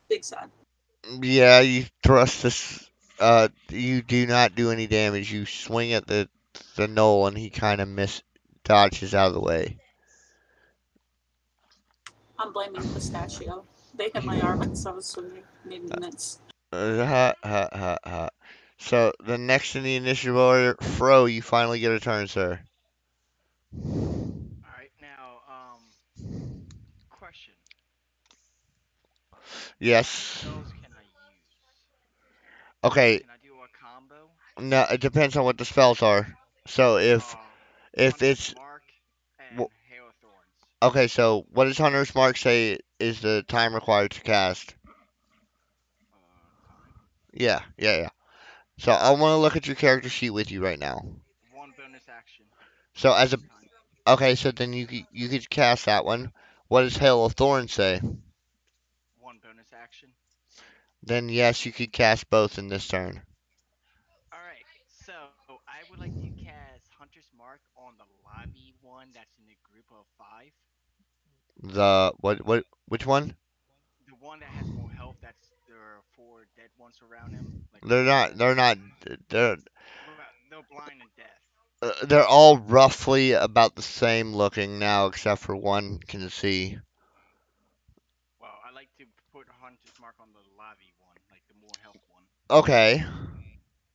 Big sad. Yeah, you thrust this. You do not do any damage. You swing at the knoll, and he kind of dodges out of the way. I'm blaming pistachio. They hit my arm as I was swinging, made me miss. Ha ha ha ha. So the next in the initiative order, Fro, you finally get a turn, sir. All right, now, question: what Yes. spells can I use? Okay. Can I do a combo? No, it depends on what the spells are. So Uh, if Hunter's it's Mark and w- Hail of Thorns. okay, so what does Hunter's Mark say is the time required to cast? Time. Yeah. So I want to look at your character sheet with you right now. One bonus action So as a each time. okay, so then you could cast that one. What does Hail of Thorns say? One bonus action. Then yes, you could cast both in this turn. All right, so I would like to cast Hunter's Mark on the lobby one that's in the group of five. The which one? The one that has more health, that's there are four dead ones around him, like They're not. all They're not. They're well, they're blind and deaf. they're all roughly about the same looking now, except for one can see. Well, I like to put Hunter's Mark on the lobby one, like the more health one. Okay.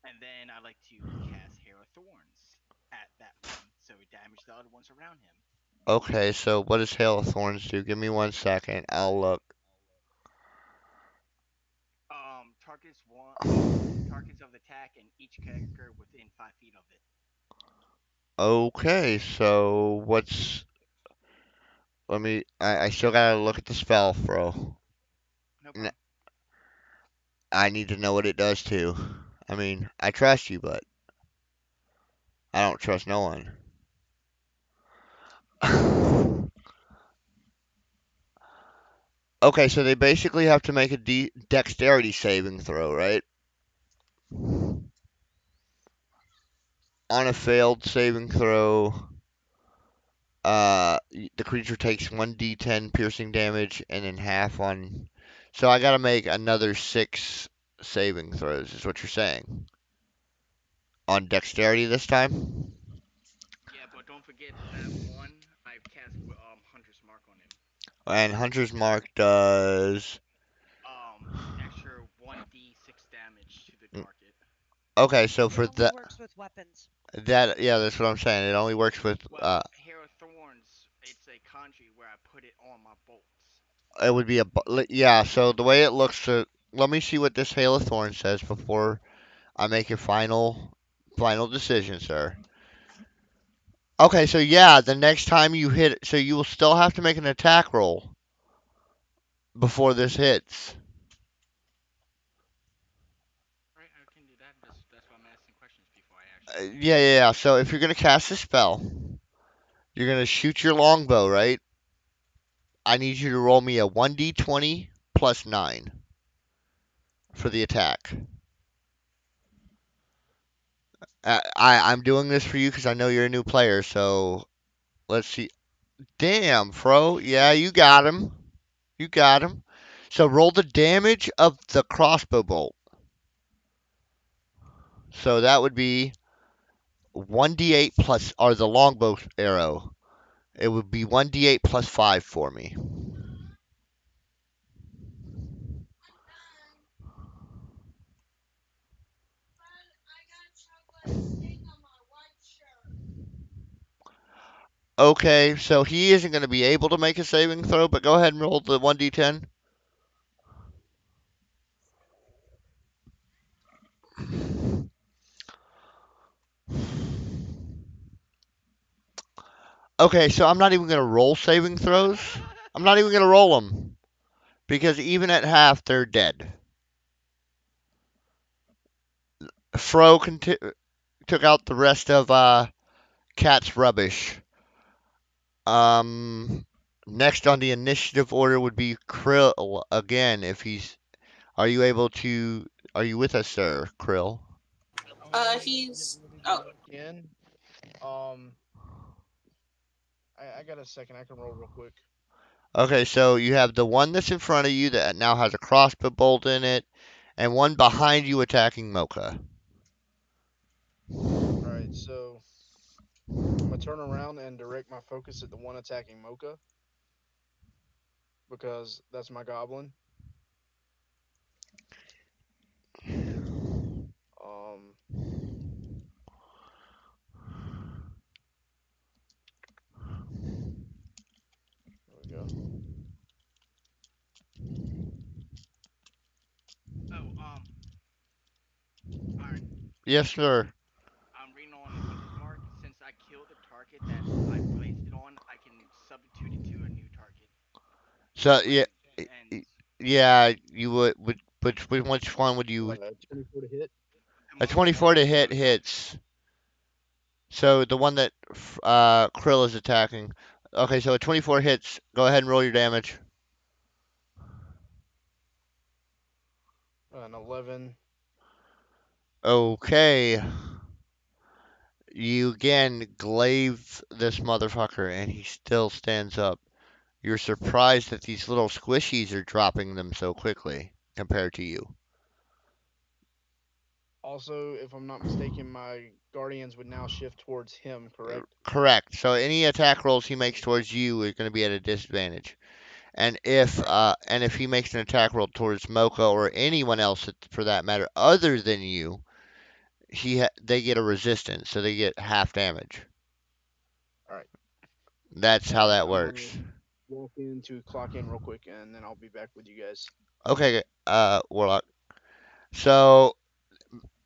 And then I like to cast Hair of Thorns at that one, so it damage the other ones around him. Okay. So what does Hail of Thorns do? Give me 1 second. I'll look. Targets of the attack and each character within 5 feet of it. Okay. So what's? Let me. I still gotta look at the spell, bro. No N- problem. I need to know what it does too. I mean, I trust you, but I don't trust no one. Okay, so they basically have to make a dexterity saving throw, right? On a failed saving throw, the creature takes 1d10 piercing damage and then half on. So I gotta make another 6 saving throws, is what you're saying. On dexterity this time? Yeah, but don't forget that one I've cast Hunter's Mark on him. And Hunter's Mark does. Extra 1d6 damage to Okay, so It for only the works with weapons. that yeah, that's what I'm saying. It only works with Well, Hair of Thorns, it's a kanji where I put it on my bolts. it would be yeah. So the way it looks, let me see what this Hail of Thorns says before I make a final decision, sir. Okay, so yeah, the next time you hit, so you will still have to make an attack roll before this hits. Right, I can do that. That's why I'm asking questions before I actually do Yeah, yeah, yeah. So if you're gonna cast a spell, you're gonna shoot your longbow, right? I need you to roll me a 1d20 plus 9 for the attack. I'm doing this for you because I know you're a new player, so let's see. Damn, Fro. Yeah, you got him. You got him. So roll the damage of the crossbow bolt. So that would be 1d8 plus, or the longbow arrow. It would be 1d8 plus 5 for me. Okay, so he isn't going to be able to make a saving throw, but go ahead and roll the 1d10. Okay, so I'm not even going to roll saving throws. I'm not even going to roll them because even at half, they're dead. Fro took out the rest of Cat's rubbish. Um, Next on the initiative order would be Krill again. If he's, are you able to? Are you with us, sir, Krill? I'm going to He's. get Oh, ready again. Um, I got a second. I can roll real quick. Okay, so you have the one that's in front of you that now has a crossbow bolt in it, and one behind you attacking Mocha. All right, so I'm gonna turn around and direct my focus at the one attacking Mocha because that's my goblin. Um, there we go. Oh, Iron. Yes, sir. I'm reading on Hunter's Mark. Since I killed the target that I placed it on, I can substitute it to a new target So when yeah, it ends. yeah, you would. Which one would you? 24 to hit. A Mocha 24 to is hit on top. hits. So the one that Krill is attacking. Okay, so a 24 hits. Go ahead and roll your damage. An 11. Okay. You again glaive this motherfucker, and he still stands up. You're surprised that these little squishies are dropping them so quickly compared to you. Also, if I'm not mistaken, my guardians would now shift towards him, correct? Correct. So any attack rolls he makes towards you are going to be at a disadvantage. All right. And if he makes an attack roll towards Mocha or anyone else for that matter other than you, they get a resistance, so they get half damage. All right. That's how that I'm gonna works. walk in to clock in real quick, and then I'll be back with you guys. Okay, Warlock. So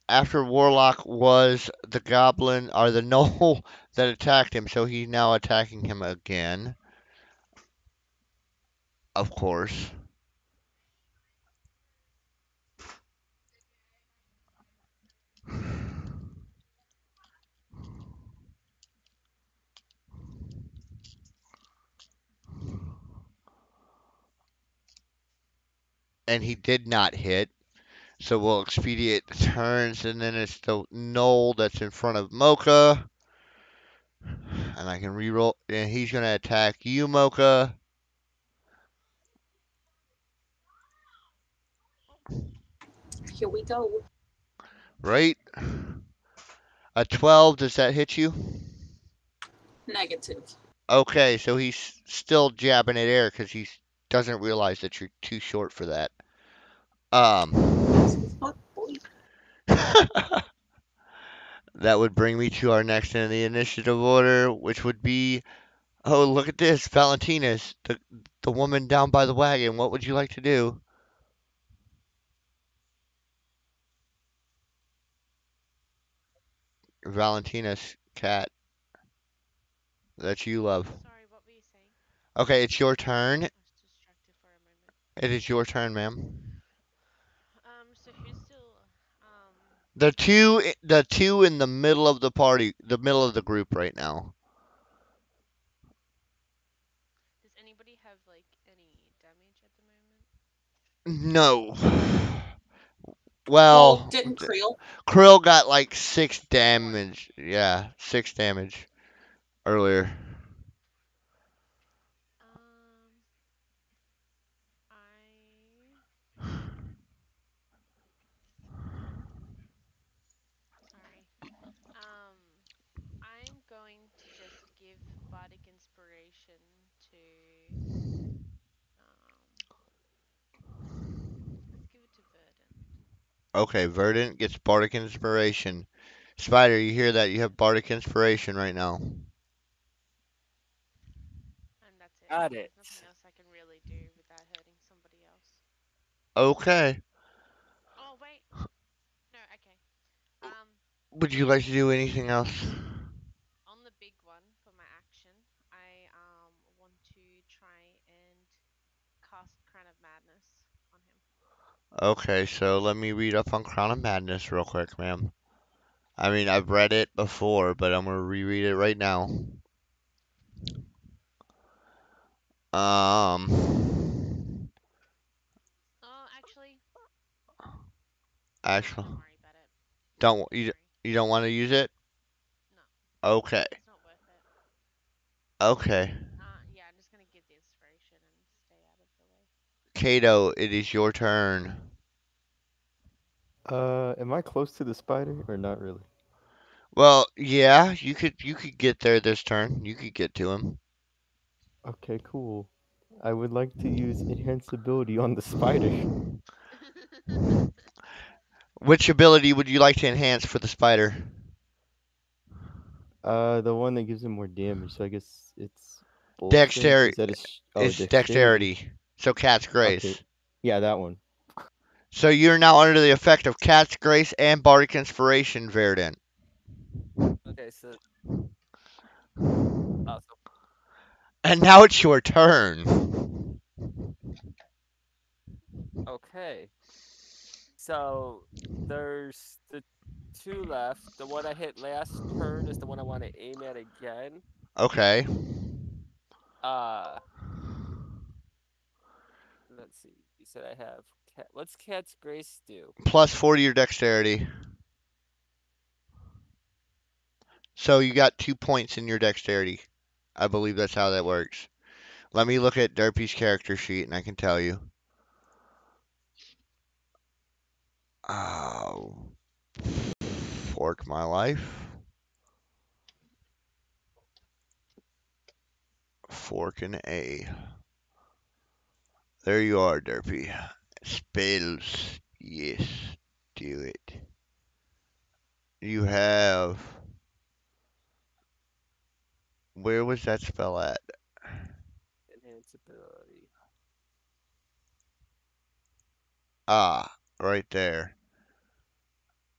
after Warlock was the goblin or the gnoll that attacked him, so he's now attacking him again, of course. And he did not hit. So we'll expedite the turns, and then it's the gnoll that's in front of Mocha. And I can reroll, and he's going to attack you, Mocha. here we go. Right? A 12, does that hit you? Negative. Okay, so he's still jabbing at air because he doesn't realize that you're too short for that. Easy Um, fuck, boy. That would bring me to our next in the initiative order, which would be, oh, look at this, Valentina's, the woman down by the wagon. What would you like to do? Valentina's cat that you love. Sorry, what were you saying? Okay, it's your turn. I was distracted for a moment. It is your turn, ma'am. So who's still The two in the middle of the party, the middle of the group right now. does anybody have like any damage at the moment? No. Well, Well, didn't Creel? Krill got like six One. damage. Yeah, six damage earlier. Um, I sorry. Um, I'm going to just give bardic inspiration to um. Let's give it to Verdant, Okay, Verdant gets Bardic Inspiration. Spider, you hear that? You have Bardic Inspiration right now. and that's it. Got it. There's nothing else I can really do without hurting somebody else. Okay. Oh wait, no, okay. Would you like to do anything else? On the big one for my action, I want to try and cast Crown of Madness on him. Okay, so let me read up on Crown of Madness real quick, ma'am. I mean, I've read it before, but I'm gonna reread it right now. Um, Oh, actually, no, actually, don't worry about it. don't Don't you worry. you don't want to use it? No, Okay, it's not worth it. okay. Yeah, I'm just gonna give the inspiration and stay out of the way. Kato, it is your turn. Am I close to the spider or not really? Well, yeah, you could get there this turn. You could get to him. Okay, cool. I would like to use enhance ability on the spider. Which ability would you like to enhance for the spider? The one that gives him more damage. So I guess it's bull strength. Dexterity. Is that a oh It's dexterity? dexterity. So Cat's Okay, Grace. yeah, that one. So you're now under the effect of Cat's Grace and Bardic Inspiration, Verdant. Okay, so so And now it's your turn. okay. So there's the two left. The one I hit last turn is the one I want to aim at again. Okay. Uh, let's see. You said I have cat. What's Cat's Grace do? +4 to your dexterity. So you got 2 points in your dexterity. I believe that's how that works. Let me look at Derpy's character sheet and I can tell you. Oh, fork my life. Fork and A. There you are, Derpy. Spells. Yes. Do it. You have. Where was that spell at? Enhance ability. Ah, right there.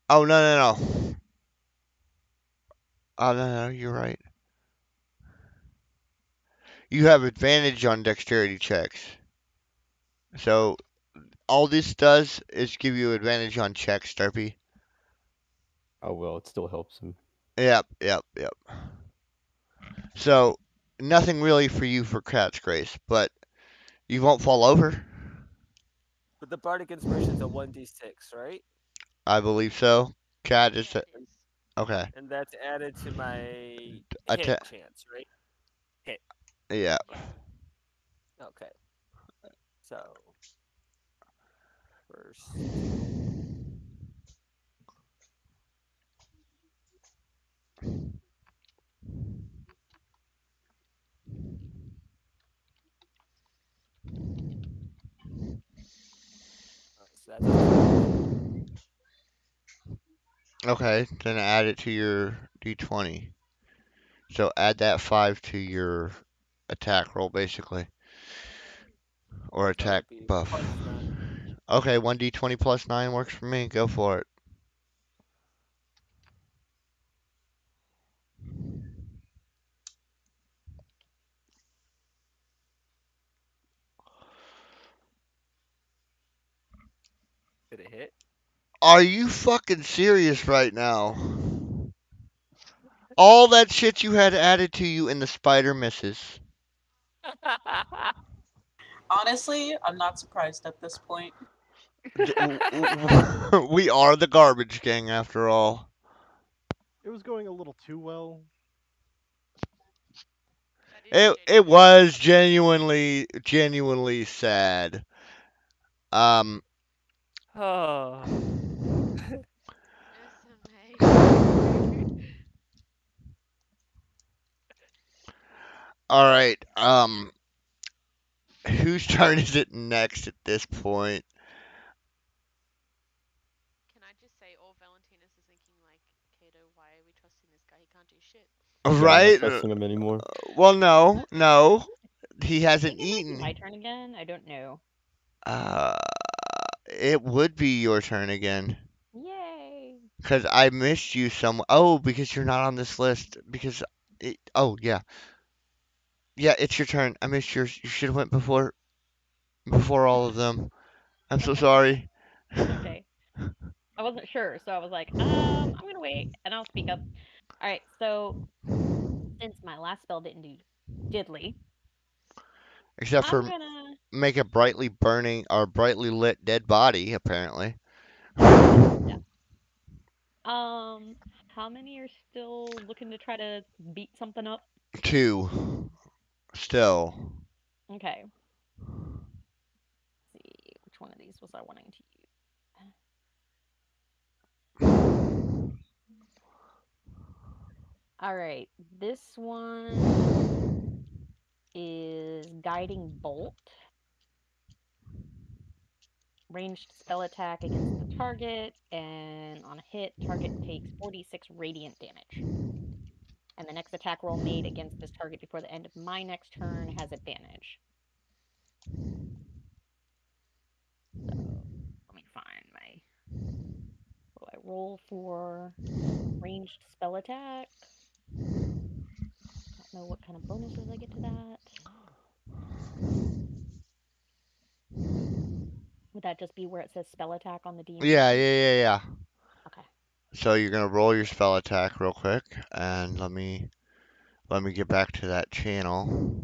Oh, no, no, no. Oh, no, no, you're right. You have advantage on dexterity checks. So, all this does is give you advantage on checks, Derpy. Oh well, it still helps him. Yep, yep, yep. So, nothing really for you for Cat's Grace, but you won't fall over? But the Bardic Inspiration is a 1d6, right? I believe so. Cat is Yeah, it is. okay. And that's added to my hit Atta chance, right? Hit. yeah. Yeah. Okay. So first, so that's a 5. Okay, then add it to your d20. So add that 5 to your attack roll, basically, or So attack it'd be buff. +9. Okay, 1d20 plus 9 works for me. Go for it. Did it hit? Are you fucking serious right now? All that shit you had added to you and the spider misses. Honestly, I'm not surprised at this point. We are the garbage gang after all. It was going a little too well. That is It genuinely was sad. genuinely sad. Um Oh. It's amazing. all right. Whose turn is it next at this point? Can I just say, all Valentinus is thinking like, Kato, why are we trusting this guy? He can't do shit. Yeah, I'm not Right? trusting him anymore. Well, no, no. He I hasn't think it might be eaten. my turn again. I don't know. Uh, it would be your turn again. Yay! Because I missed you some. Oh, because you're not on this list. Because oh yeah, yeah, it's your turn. I missed yours. You should have went before all of them. I'm so sorry. It's okay. I wasn't sure, so I was like, I'm gonna wait and I'll speak up. All right, so since my last spell didn't do diddly, Except I'm for gonna. make a brightly burning or brightly lit dead body, apparently. Yeah. How many are still looking to try to beat something up? Two. Still. Okay. Let's see, which one of these was I wanting to use? All right, this one is Guiding Bolt. Ranged spell attack against the target, and on a hit, target takes 46 radiant damage. And the next attack roll made against this target before the end of my next turn has advantage. So let me find my. What do I roll for ranged spell attack? Don't know what kind of bonuses I get to that. Would that just be where it says spell attack on the D&D Yeah, sheet? yeah. Okay. So you're gonna roll your spell attack real quick, and let me get back to that channel.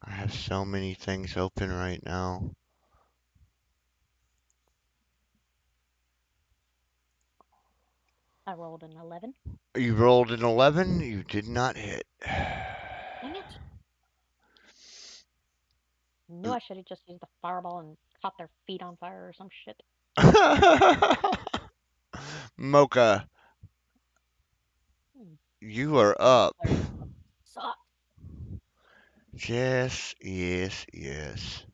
I have so many things open right now. I rolled an 11. You rolled an 11. You did not hit. Dang it. Knew I should have just used the fireball and caught their feet on fire or some shit. Mocha, Hmm. you are These up. clerics suck. Yes, yes, yes.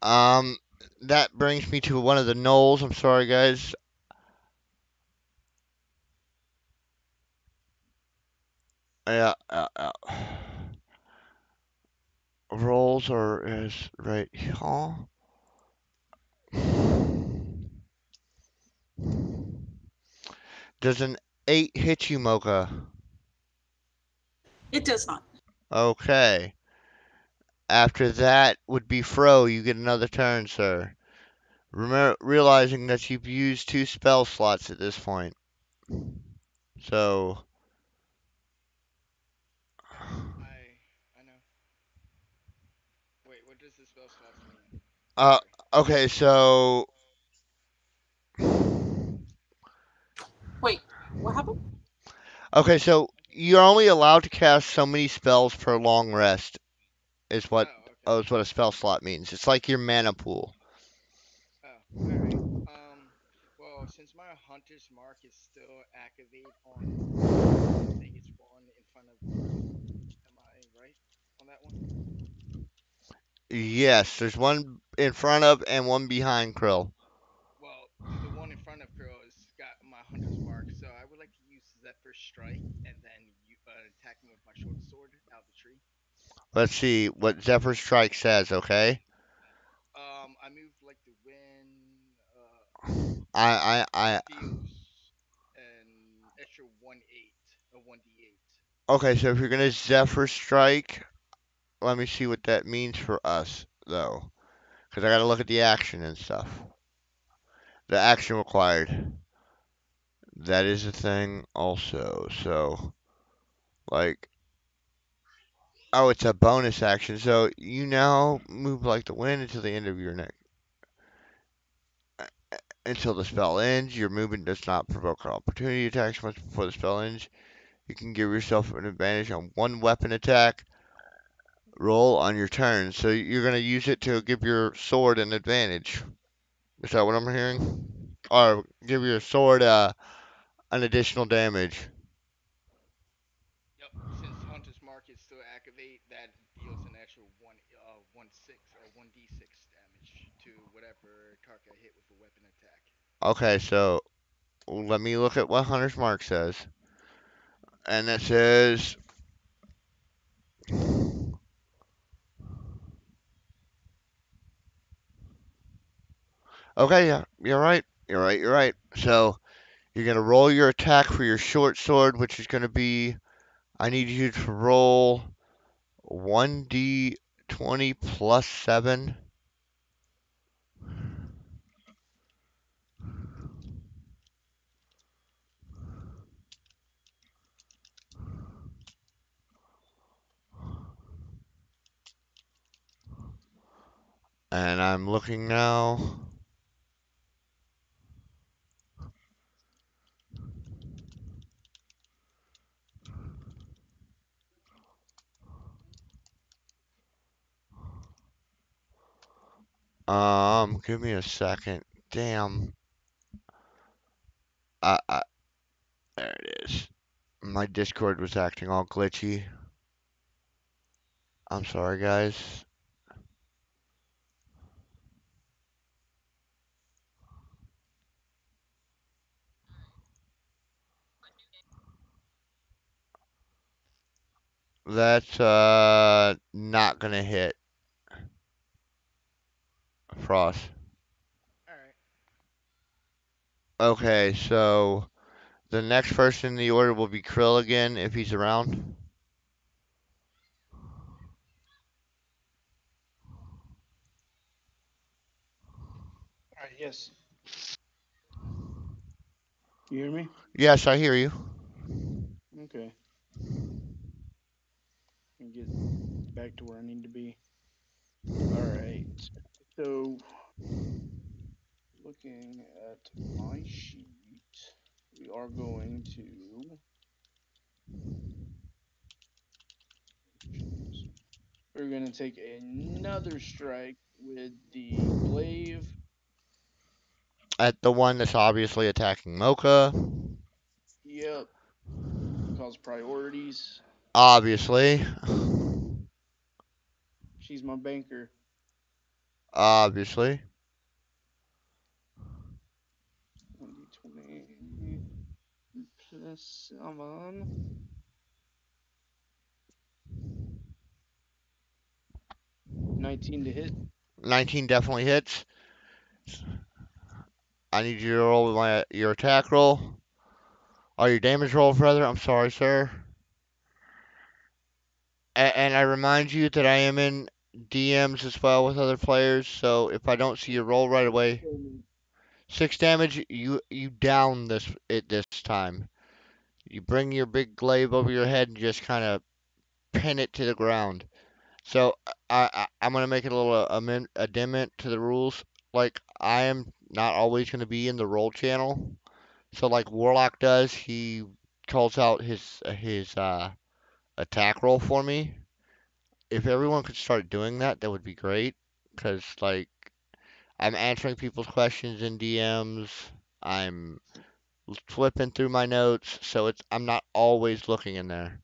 Um, that brings me to one of the knolls. I'm sorry, guys. Yeah, rolls are is right here. Does an 8 hit you, Mocha? It does not. Okay. After that would be Fro. You get another turn, sir. Remember, realizing that you've used 2 spell slots at this point. So, I know. Wait, what does the spell slots mean? uh, Sorry. okay, so, Wait, what happened? you're only allowed to cast so many spells per long rest. Is what Oh, okay. is what a spell slot means. It's like your mana pool. since my hunter's mark is still activate on Krill, I would say it's one in front of Krill. Am I right on that one? Yes, there's one in front of and one behind Krill. Well, the one in front of Krill has got my hunter's mark, so I would like to use Zephyr Strike and then you attack him with my short sword out the tree. Let's see what Zephyr Strike says, okay? I moved like the wind. I It deals an extra 1/8, a 1d8. Okay, so if you're gonna Zephyr Strike, let me see what that means for us, though. Because I gotta look at the action and stuff. The action required. That is a thing also. So, like, oh, it's a bonus action. So you now move like the wind until the end of your neck. Until the spell ends, your movement does not provoke an opportunity attack much before the spell ends. You can give yourself an advantage on one weapon attack roll on your turn. So you're gonna use it to give your sword an advantage. Is that what I'm hearing? Or give your sword an additional damage. Yep. Since hunter's mark is still activate, that deals an extra 1d6 damage to whatever target I hit with a weapon attack. Okay, so let me look at what Hunter's Mark says. And it says, okay, yeah, you're right. You're right. You're right. So you're going to roll your attack for your short sword, which is going to be, I need you to roll 1d20 plus 7. And I'm looking now. Give me a second. Damn. I, there it is. My Discord was acting all glitchy. I'm sorry, guys. That's not gonna hit Frost. All right. Okay, so the next person in the order will be Krill again if he's around. All right, yes. You hear me? Yes, I hear you. Okay. Let me get back to where I need to be. All right. So, looking at my sheet, we are going to choose. We're going to take another strike with the glaive. At the one that's obviously attacking Mocha. Yep, because priorities. Obviously. She's my banker. Obviously. 1d20 plus 7. 19 to hit. 19 definitely hits. I need you to roll your attack roll. Or your damage roll, rather. I'm sorry, sir. And I remind you that I am in DMs as well with other players, so if I don't see your roll right away, 6 damage. You down this time. You bring your big glaive over your head and just kind of pin it to the ground. So I'm gonna make it a little amendment to the rules. Like I am not always gonna be in the roll channel. So like Warlock does, he calls out his attack roll for me. If everyone could start doing that, that would be great. Cause like I'm answering people's questions in DMs. I'm flipping through my notes, so I'm not always looking in there.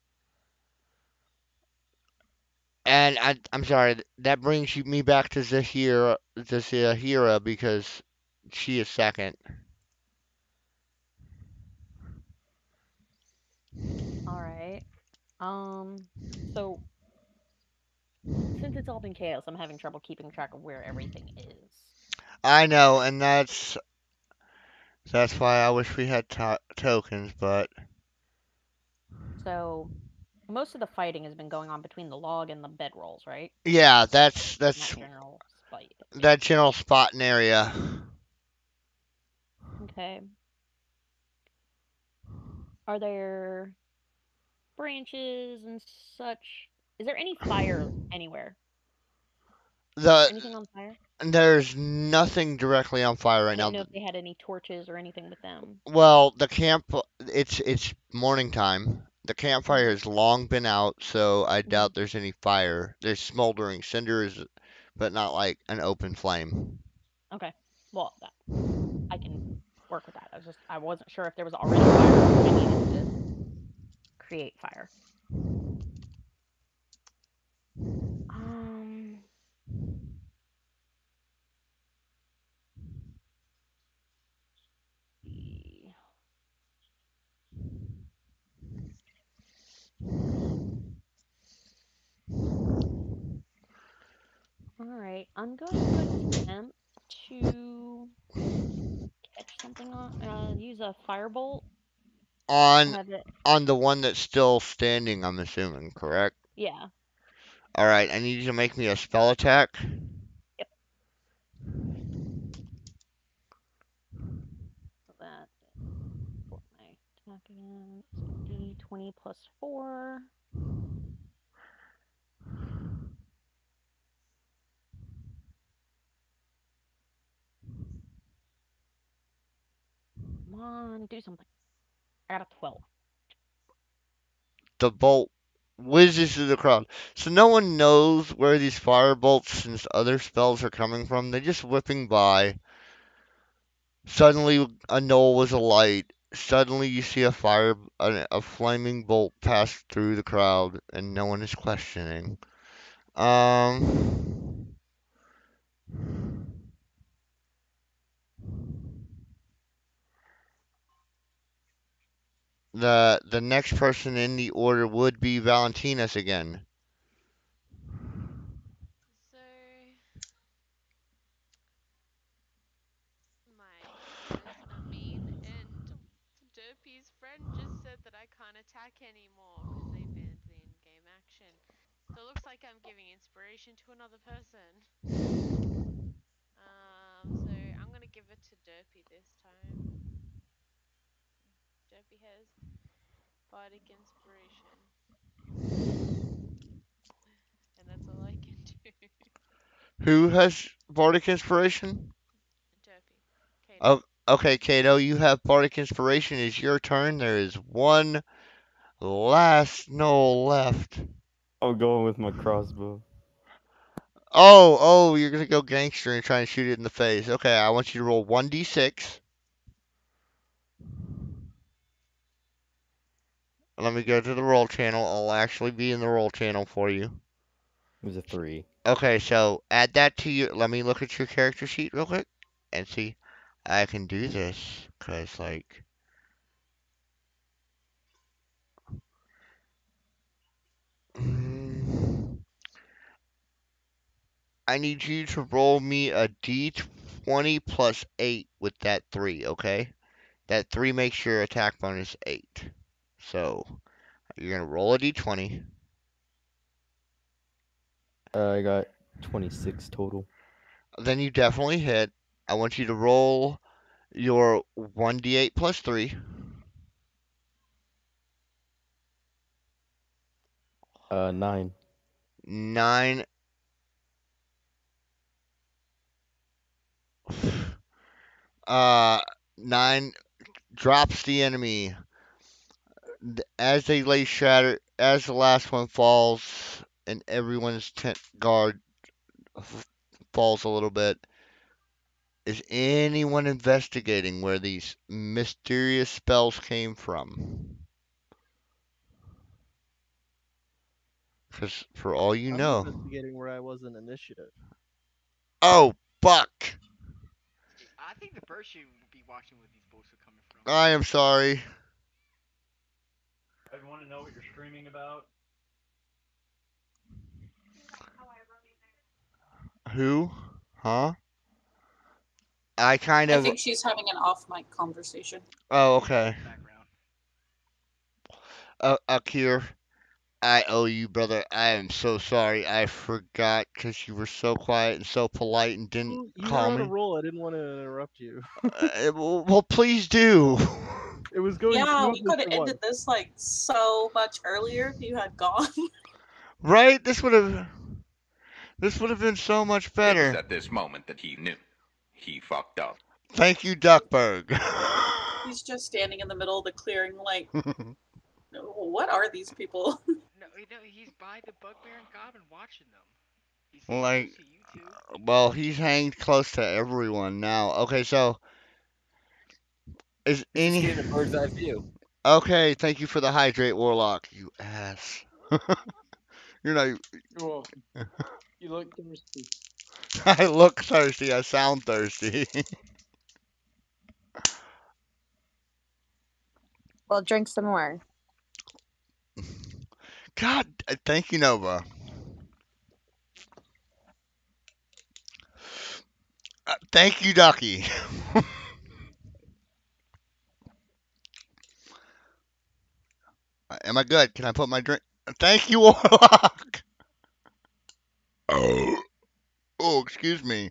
And I'm sorry, that brings me back to Zahira because she is second. All right. Um, so since it's all been chaos, I'm having trouble keeping track of where everything is. I know, and that's why I wish we had tokens, but So most of the fighting has been going on between the log and the bedrolls, right? yeah, In that general that space. general spotting area. Okay. Are there branches and such? Is there any fire anywhere? Is there The anything on fire? There's nothing directly on fire I right didn't now. know if they had any torches or anything with them. Well, the camp, it's morning time. The campfire Mhm. has long been out, so I Mhm. doubt there's any fire. There's smoldering cinders, but not like an open flame. Okay. Well, I can work with that. I wasn't sure if there was already fire or if I needed to create fire. Um. See. All right. I'm going to attempt to catch something on. Use a firebolt. On Have it. on the one that's still standing, I'm assuming, correct? Yeah. All right, I need you to make me a spell attack. Yep. So that for my attack again. So D20 plus 4. Come on, do something. I got a 12. The bolt whizzes through the crowd. So no one knows where these fire bolts and other spells are coming from. They're just whipping by. Suddenly, a knoll was alight. Suddenly, you see a flaming bolt pass through the crowd, and no one is questioning. Um, the next person in the order would be Valentina's again. So, my goodness, I mean, and Derpy's friend just said that I can't attack anymore because they banned the in-game action. So it looks like I'm giving inspiration to another person. So I'm gonna give it to Derpy this time. Derpy has bardic inspiration, and that's all I can do. Who has Bardic Inspiration? Derpy, Kato. Oh, okay, Kato, you have Bardic Inspiration. It's your turn. There is one last knoll left. I'm going with my crossbow. Oh, you're gonna go gangster and try and shoot it in the face. Okay, I want you to roll 1d6. Let me go to the roll channel. I'll actually be in the roll channel for you. It was a 3. Okay, so add that to your. Let me look at your character sheet real quick and see. I can do this because, like, mm, I need you to roll me a d20 plus 8 with that 3, okay? That 3 makes your attack bonus 8. So, you're gonna roll a d20. I got 26 total. Then you definitely hit. I want you to roll your 1d8 plus 3. 9. 9. Uh, 9 drops the enemy. As they lay shattered, as the last one falls, and everyone's tent guard falls a little bit, Is anyone investigating where these mysterious spells came from? Because for all you I'm know. investigating where I was in initiative. Oh, Buck! I think the bird should be watching where these boats are coming from. I am sorry. I want to know what you're screaming about. Who? Huh? I kind I of. think she's having an off mic conversation. Oh, Yeah, in okay. the background. Akir, I owe you, brother. I am so sorry. I forgot because you were so quiet and so polite and didn't You were call on a me. roll. I didn't want to interrupt you. Well, please do. It was going Yeah, we smoothly could have for ended once. this like so much earlier if you had gone. Right? This would have been so much It was better. at this moment that he knew. He fucked up. Thank you, Duckburg. He's just standing in the middle of the clearing, like, what are these people? No, he's by the bugbear and goblin watching them. He's staying close Like, to you two. well, he's hanging close to everyone now. Okay, so is He's just any? getting a bird's eye view. Okay, thank you for the hydrate, Warlock. You ass. You're not. You're welcome. You look thirsty. I look thirsty. I sound thirsty. Well, drink some more. God, thank you, Nova. Thank you, Ducky. Am I good? Can I put my drink? Thank you, Warlock. Oh, oh, excuse me.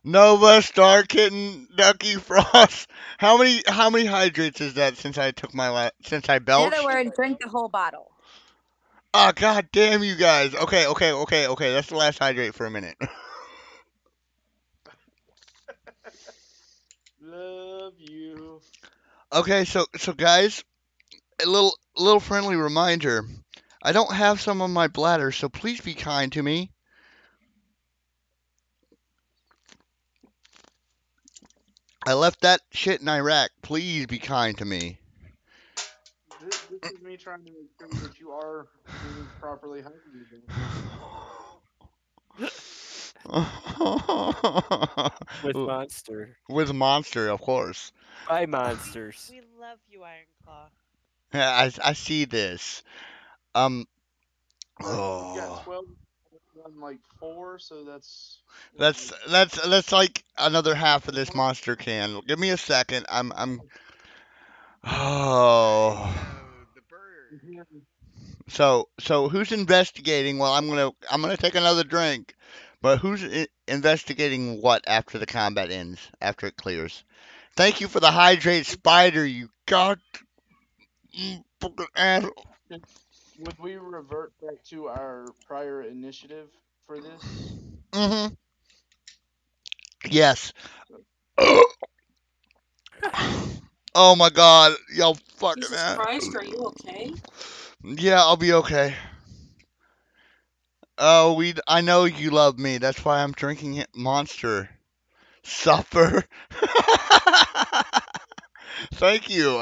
Nova, Star Kitten, Ducky, Frost. How many hydrates is that since I took my since I In other belched? words, drink the whole bottle. Oh, god damn you guys. Okay, okay, okay, okay. That's the last hydrate for a minute. Love you. Okay, so guys, a little friendly reminder. I don't have some on my bladder, so please be kind to me. I left that shit in Iraq. Please be kind to me. This is me trying to make sure that you are being properly hydrated down here. With Monster. With Monster, of course. By Monsters. We love you, Ironclaw. Yeah, I see this. Um. You got Oh. 12 on like 4, so that's what, That's like that's that's like another half of this 4? monster can. Give me a second. I'm. Alright, Oh. so the bird. Mhm. So who's investigating? Well, I'm gonna take another drink. But who's investigating what after the combat ends? After it clears? Thank you for the hydrate, spider. You god fucking ass. Would we revert back to our prior initiative for this? Mhm. Yes. Oh my god, y'all fucking Jesus ass. Christ, are you okay? Yeah, I'll be okay. Oh, I know you love me. That's why I'm drinking it Monster. Suffer. Thank you.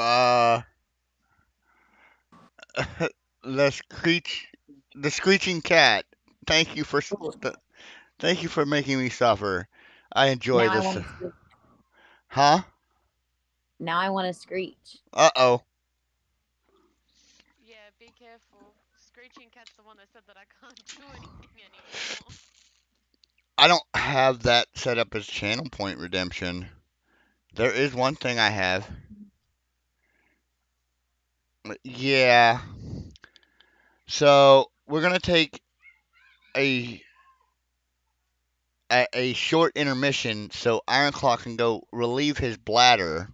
The screech, the screeching cat. Thank you for thank you for making me suffer. I enjoy Now I this. want to screech. Huh? Now I want to screech. Uh-oh. Yeah, be careful. Screeching Cat's the one that said that I can't do anything anymore. I don't have that set up as channel point redemption. There is one thing I have. Yeah. So we're gonna take a a short intermission so Ironclaw can go relieve his bladder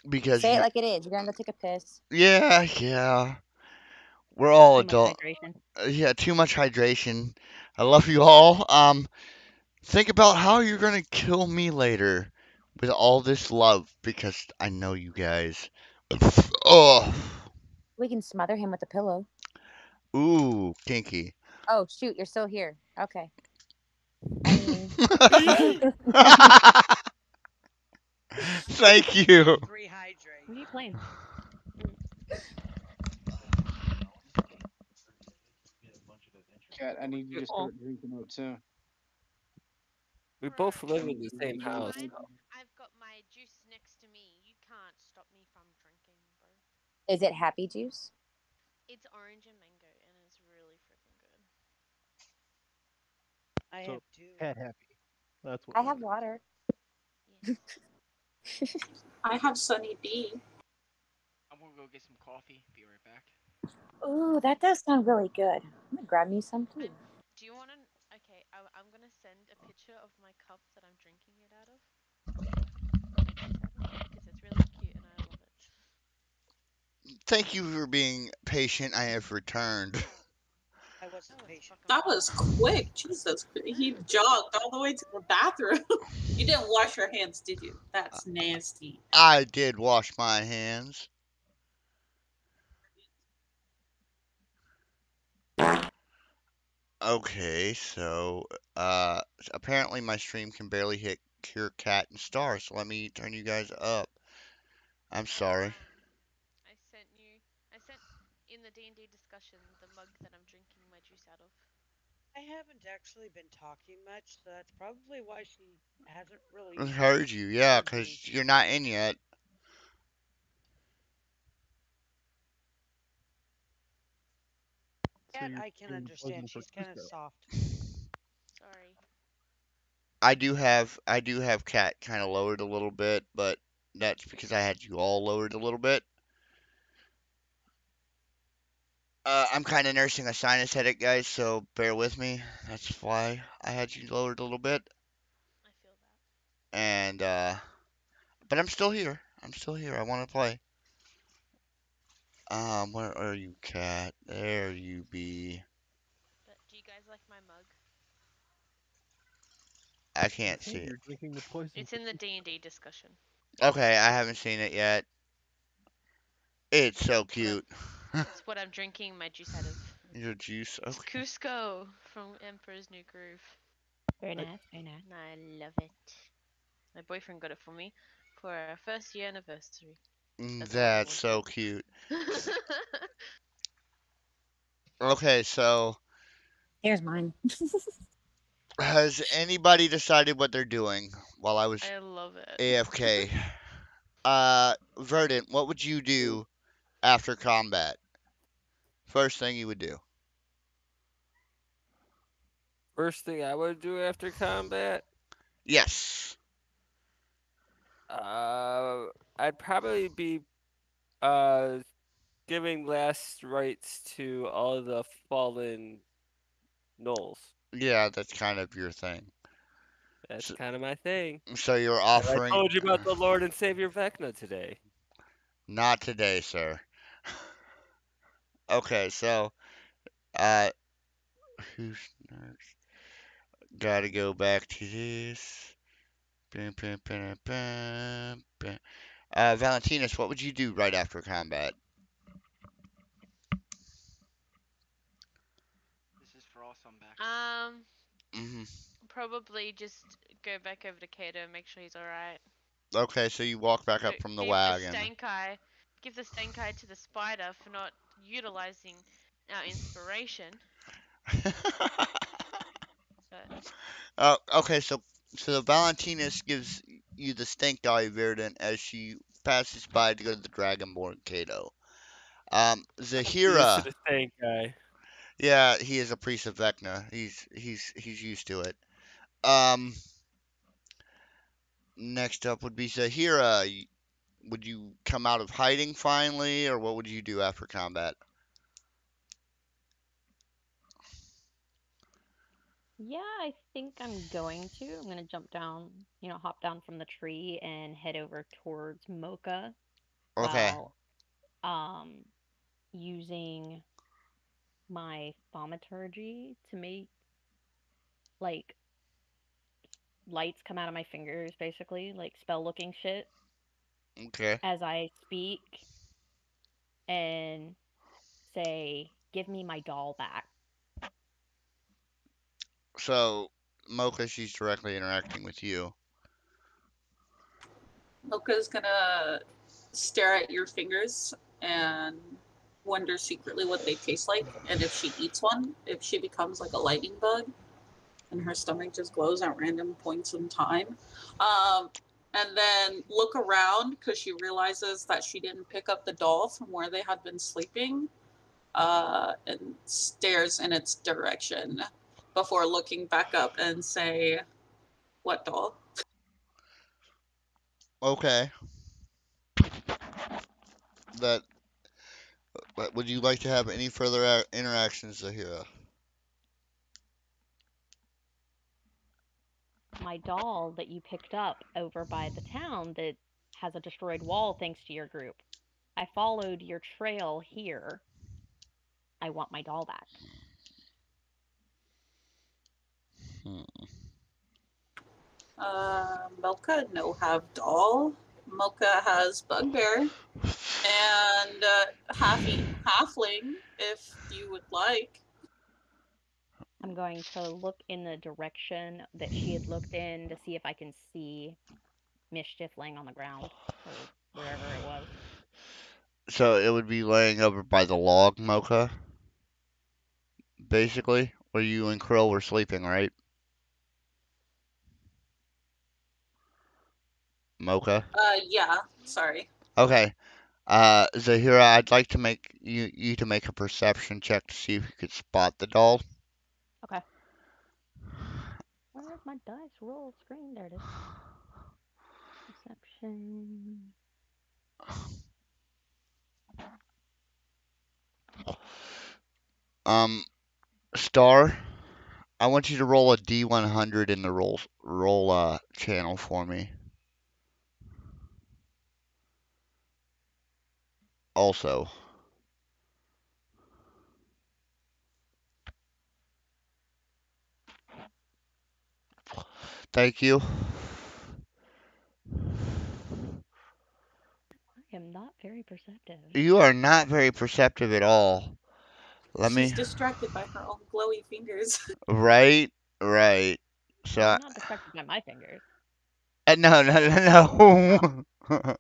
because Say it you. like it is. You're gonna go take a piss. Yeah, yeah. We're all Too much adult. hydration. Yeah, too much hydration. I love you all. Think about how you're gonna kill me later with all this love because I know you guys. Oh, We can smother him with a pillow. ooh, kinky. Oh shoot, you're still here. Okay. I mean, Thank you. What Rehydrate. are you playing? Cat, I need you to Oh, start drinking up too. we Bro, both live I in need the you same it's to house. fine. So. I've got my juice next to me. You can't stop me from drinking, bro. is it happy juice? It's orange and mango, and it's really freaking good. I So have two. cat happy. That's what I have matters. water. Yes. I have Sunny D. I'm gonna go get some coffee. Be right back. Ooh, that does sound really good. I'm gonna grab me some too. Do you want to? Okay, I'm gonna send a picture of my cup that I'm drinking it out of, my juice out of, because it's really cute and I love it. Thank you for being patient. I have returned. I That wasn't was patient. fucking That was fast. quick. Jesus. He jogged all the way to the bathroom. You didn't wash your hands, did you? That's nasty. I did wash my hands. Okay, so apparently my stream can barely hit Cure Cat and Star, so let me turn you guys up. I'm sorry. I sent you. I sent in the D&D discussion the mug that I'm drinking my juice out of. I haven't actually been talking much, so that's probably why she hasn't I really heard you, yeah, heard me. 'cause you're not in yet. So Yet you're I can doing the poison understand. for She's kind of Cusco. soft. Sorry. I do have Cat kind of lowered a little bit, but that's because I had you all lowered a little bit. I'm kind of nursing a sinus headache, guys, so bear with me. That's why I had you lowered a little bit. I feel that. And but I'm still here. I'm still here. I want to play. Where are you, Cat? There you be. But do you guys like my mug? I You can't see said it. you're drinking the poison It's for in the Cusco. D&D discussion. Okay, I haven't seen it yet. It's so It's what I'm. cute. It's what I'm drinking my juice out of. Your juice. It's Okay. Cusco from Emperor's New Groove. Very I, nice, very nice. And I love it. My boyfriend got it for me for our first year anniversary. That's all I That's wanted. so cute. Okay, so Here's mine. has anybody decided what they're doing while I was I love it. AFK? Verdant, what would you do after combat? First thing you would do. First thing I would do after combat, Yes. uh, I'd probably be uh giving last rites to all the fallen gnolls. Yeah, that's kind of your thing. That's So, kind of my thing. so you're Have I offering. told you about the Lord and Savior Vecna today? Not today, sir. Okay, so uh, who's next? Gotta go back to this. Bam, bam, bam, bam, bam. Valentinus, what would you do right after combat? This is for all backs. um, Hmm. Probably just go back over to Kato and make sure he's alright. Okay, so you walk back So up from the give the wagon. stank eye, give the stank eye to the spider for not utilizing our inspiration. But Okay, so the Valentinus gives you the stink eye, Verdant, as she passes by to go to the Dragonborn Cato. Used to Zahira, the same guy. yeah, he is a priest of Vecna. He's used to it. Um, Next up would be Zahira. Would you come out of hiding finally, or what would you do after combat? Yeah, I think I'm going to. I'm gonna jump down, hop down from the tree and head over towards Mocha Okay, while um using my thaumaturgy to make like lights come out of my fingers, basically, like spell looking shit okay. as I speak and say, "Give me my doll back." So Mocha, she's directly interacting with you. Mocha's gonna stare at your fingers and wonder secretly what they taste like, and if she eats one, if she becomes like a lightning bug, and her stomach just glows at random points in time. And then look around because she realizes that she didn't pick up the doll from where they had been sleeping, and stares in its direction before looking back up and say, "What doll?" Okay. That. Would you like to have any further interactions, Zahira? My doll that you picked up over by the town that has a destroyed wall thanks to your group. I followed your trail here. I want my doll back. Hmm. Mocha no have doll. Mocha has bugbear and halfling if you would like. I'm going to look in the direction that she had looked in to see if I can see mischief laying on the ground or wherever it was. So it would be laying over by the log, Mocha, basically, where you and Krill were sleeping, right? Mocha. Yeah, sorry. Okay. Zahira, I'd like to make you to make a perception check to see if you could spot the doll. Okay. Where's my dice roll screen? There it is. Perception. Star, I want you to roll a D100 in the roll channel for me. Also, thank you. I am not very perceptive. You are not very perceptive at all. Let She's me. distracted by her own glowy fingers. Right, right. So, I'm not distracted by my fingers. no, no, no, no.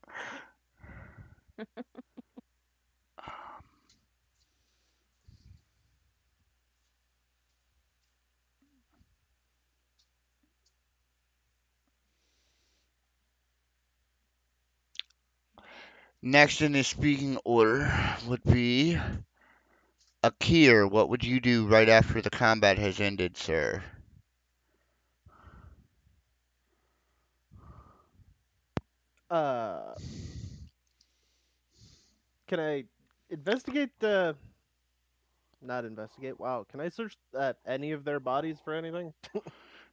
Next in the speaking order would be Akir. What would you do right after the combat has ended, sir? Uh, can I investigate the? Not investigate. Wow. Can I search any of their bodies for anything?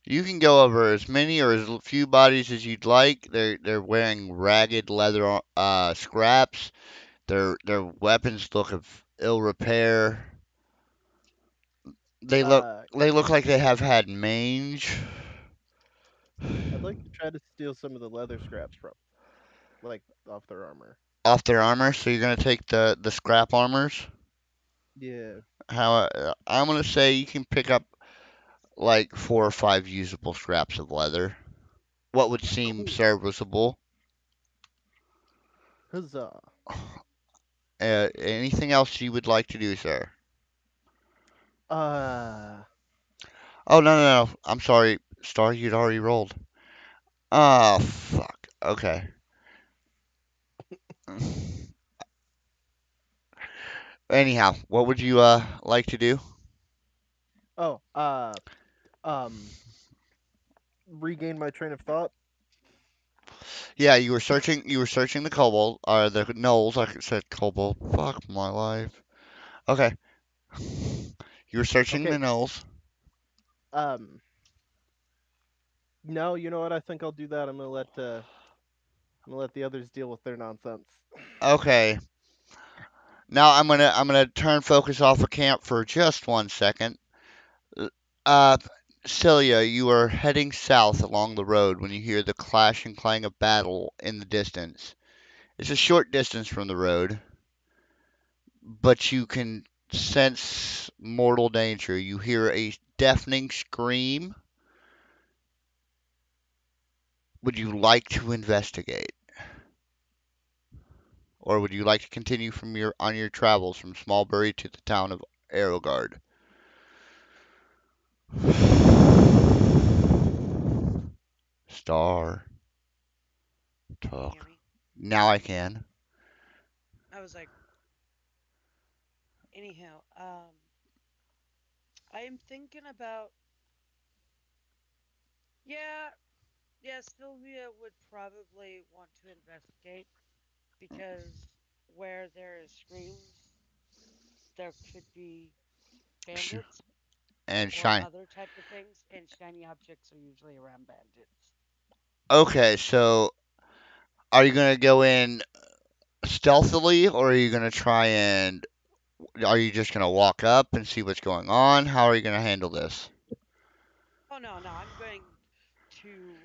You can go over as many or as few bodies as you'd like. They're wearing ragged leather scraps. Their weapons look of ill repair. They look Uh, they look like they have had mange I'd like to try to steal some of the leather scraps from, like, off their armor. off their armor. So you're gonna take the scrap armors. Yeah. I'm gonna say you can pick up like 4 or 5 usable scraps of leather. What would seem Cool. serviceable. Huzzah. Anything else you would like to do, sir? Uh, Oh, no, no, no. I'm sorry, Star. You'd already rolled. Oh, fuck. Okay. Anyhow, what would you like to do? oh, um, regain my train of thought. Yeah, you were searching the kobold, or the gnolls. Like I said, kobold. Fuck my life. Okay. You were searching Okay. the gnolls. Um, no, you know what? I think I'll do that. I'm gonna let the others deal with their nonsense. Okay. Now I'm gonna turn focus off of camp for just 1 second. Uh, Celia, you are heading south along the road when you hear the clash and clang of battle in the distance. It's a short distance from the road, but you can sense mortal danger. You hear a deafening scream, would you like to investigate, or would you like to continue from your on your travels from Smallbury to the town of Arrowguard? Star, Can you talk. hear me? Now I can. I was like, anyhow, I am thinking about, yeah, yeah, Sylvia would probably want to investigate because where there is screams, there could be Sh- bandits And or shine. other type of things, and shiny objects are usually around bandits. Okay, so are you gonna go in stealthily, or are you gonna try and are you just gonna walk up and see what's going on? How are you gonna handle this? Oh no, no, I'm going to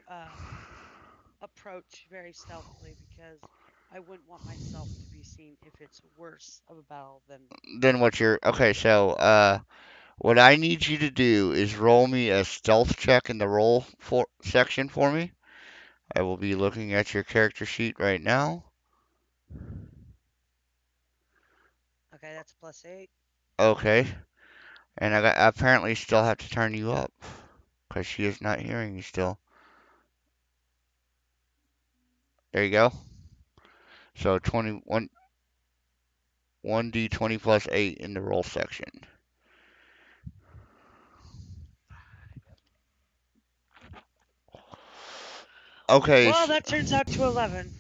approach very stealthily because I wouldn't want myself to be seen if it's worse of a battle than Then what you're okay, so what I need you to do is roll me a stealth check in the roll for section for me. I will be looking at your character sheet right now. okay, that's +8. Okay, and I apparently still have to turn you up because she is not hearing you still. There you go. So 21 1d20 plus 8 in the roll section. Okay, Well, that turns out to 11.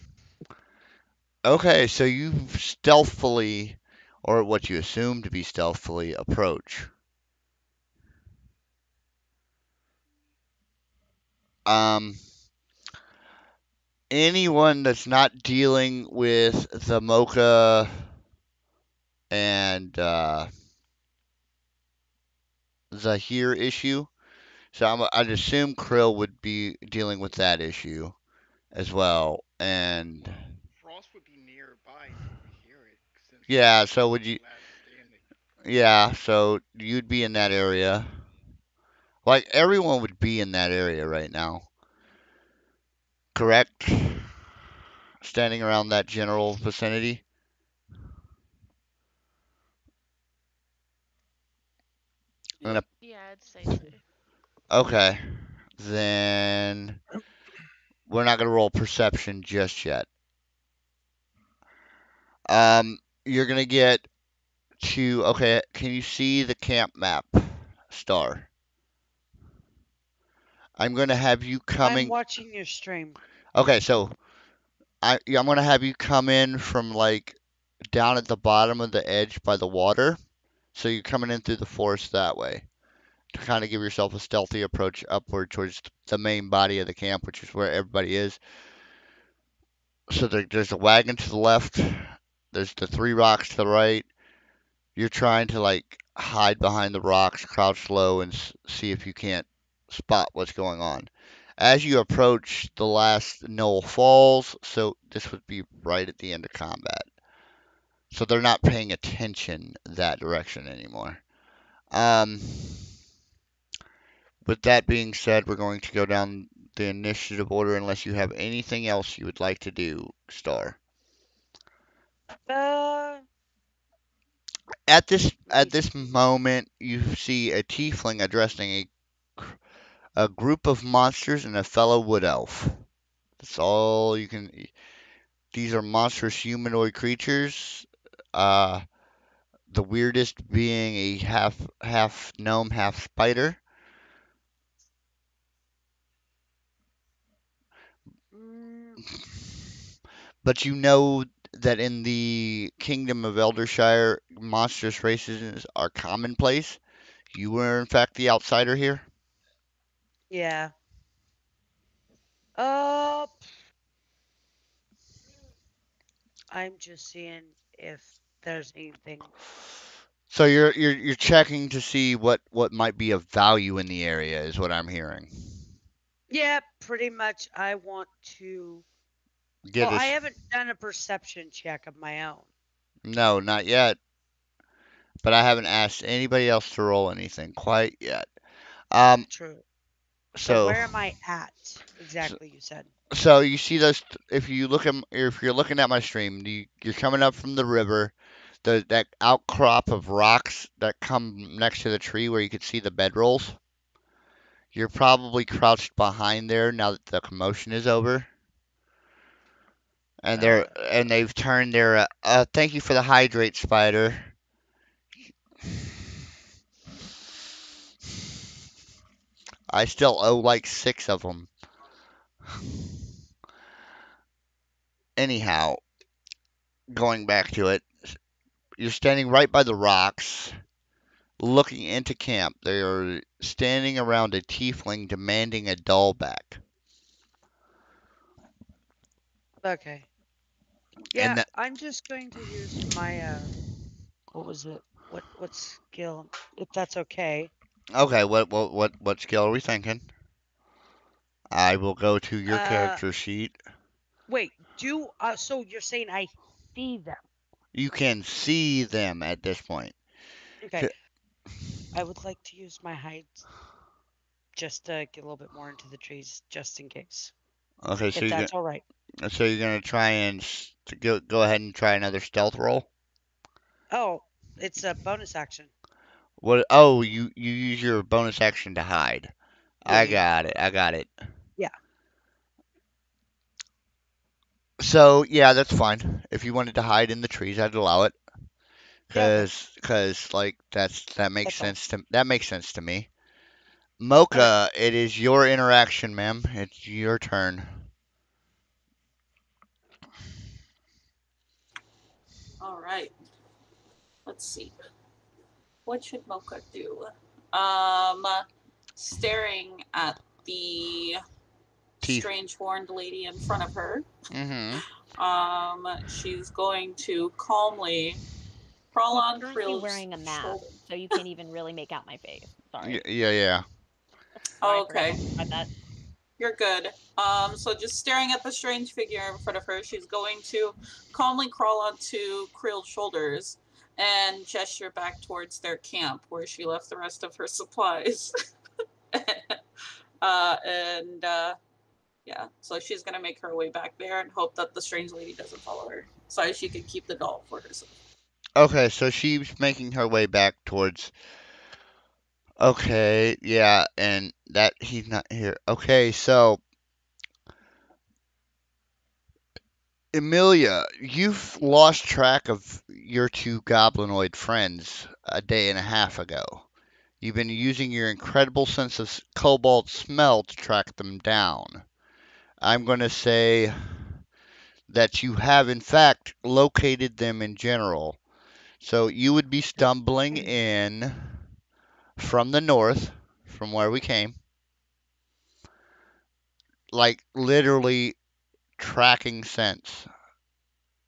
okay, so you stealthily, or what you assume to be stealthily, approach. Um, anyone that's not dealing with the Mocha and Zahir issue. So I'd assume Krill would be dealing with that issue as well. And Well, Frost would be nearby to overhear it since yeah, he's so would the you? last standing. Yeah, so you'd be in that area. Like everyone would be in that area right now, correct? Standing around that general vicinity. And Yep. Yeah, I'd say so. okay, then we're not gonna roll perception just yet. You're gonna get to okay. Can you see the camp map, Star? I'm gonna have you I'm coming. watching your stream. Okay, so yeah, I'm gonna have you come in from like down at the bottom of the edge by the water. So you're coming in through the forest that way to kind of give yourself a stealthy approach upward towards the main body of the camp, which is where everybody is. So there's a wagon to the left. There's the three rocks to the right. You're trying to like hide behind the rocks, crouch low, and see if you can't spot what's going on. As you approach the last knoll falls, so this would be right at the end of combat. So they're not paying attention that direction anymore. Um, with that being said, we're going to go down the initiative order unless you have anything else you would like to do, Star. Uh, Let At me this see. moment, you see a tiefling addressing a group of monsters and a fellow wood elf. That's all you can. These are monstrous humanoid creatures. Uh, the weirdest being a half gnome, half spider. Mm, But you know that in the kingdom of Eldershire, monstrous races are commonplace. You were in fact the outsider here. yeah. Uh, I'm just seeing if there's anything. So you're checking to see what might be of value in the area is what I'm hearing. Yeah, pretty much. I want to. Well, Get I us. haven't done a perception check of my own. No, not yet. But I haven't asked anybody else to roll anything quite yet. Um, True. So so where am I at so, exactly? You said. So you see those if you're looking at my stream, you're coming up from the river, that outcrop of rocks that come next to the tree where you could see the bedrolls. You're probably crouched behind there now that the commotion is over, and Okay. they've turned their thank you for the hydrate, spider. I still owe like six of them. Anyhow, going back to it, you're standing right by the rocks, looking into camp. They are standing around a tiefling demanding a doll back. Okay. And Yeah, I'm just going to use my what was it? What skill? If that's okay. okay, what skill are we thinking? I will go to your Uh, character sheet. wait. So you're saying I see them? You can see them at this point. Okay. I would like to use my hide just to get a little bit more into the trees, just in case. Okay, If that's all right. so you're gonna try and to go ahead and try another stealth roll. Oh, it's a bonus action. What? Oh, you use your bonus action to hide. Yeah, I yeah, yeah. got it. I got it. Yeah. So yeah, that's fine. If you wanted to hide in the trees, I'd allow it. Yeah, okay. Cause like That's all. that makes sense to me. Okay. Mocha, it is your interaction, ma'am. It's your turn. All right. Let's see. What should Mocha do? Um, Staring at the Teeth. strange horned lady in front of her. Mm-hmm. She's going to calmly crawl He's on currently Krill's wearing a mask, shoulder. so you can't even really make out my face. Sorry. Yeah. Sorry, I forgot Okay, to describe that. you're good. So just staring at the strange figure in front of her, she's going to calmly crawl onto Krill's shoulders and gesture back towards their camp where she left the rest of her supplies. And yeah, so she's gonna make her way back there and hope that the strange lady doesn't follow her, so she can keep the doll for herself. Okay, so she's making her way back towards. Okay, yeah, and that he's not here. Okay, so Emilia, you've lost track of your two goblinoid friends a day and a half ago. You've been using your incredible sense of cobalt smell to track them down. I'm going to say that you have, in fact, located them in general. So you would be stumbling in from the north, from where we came, like literally tracking scents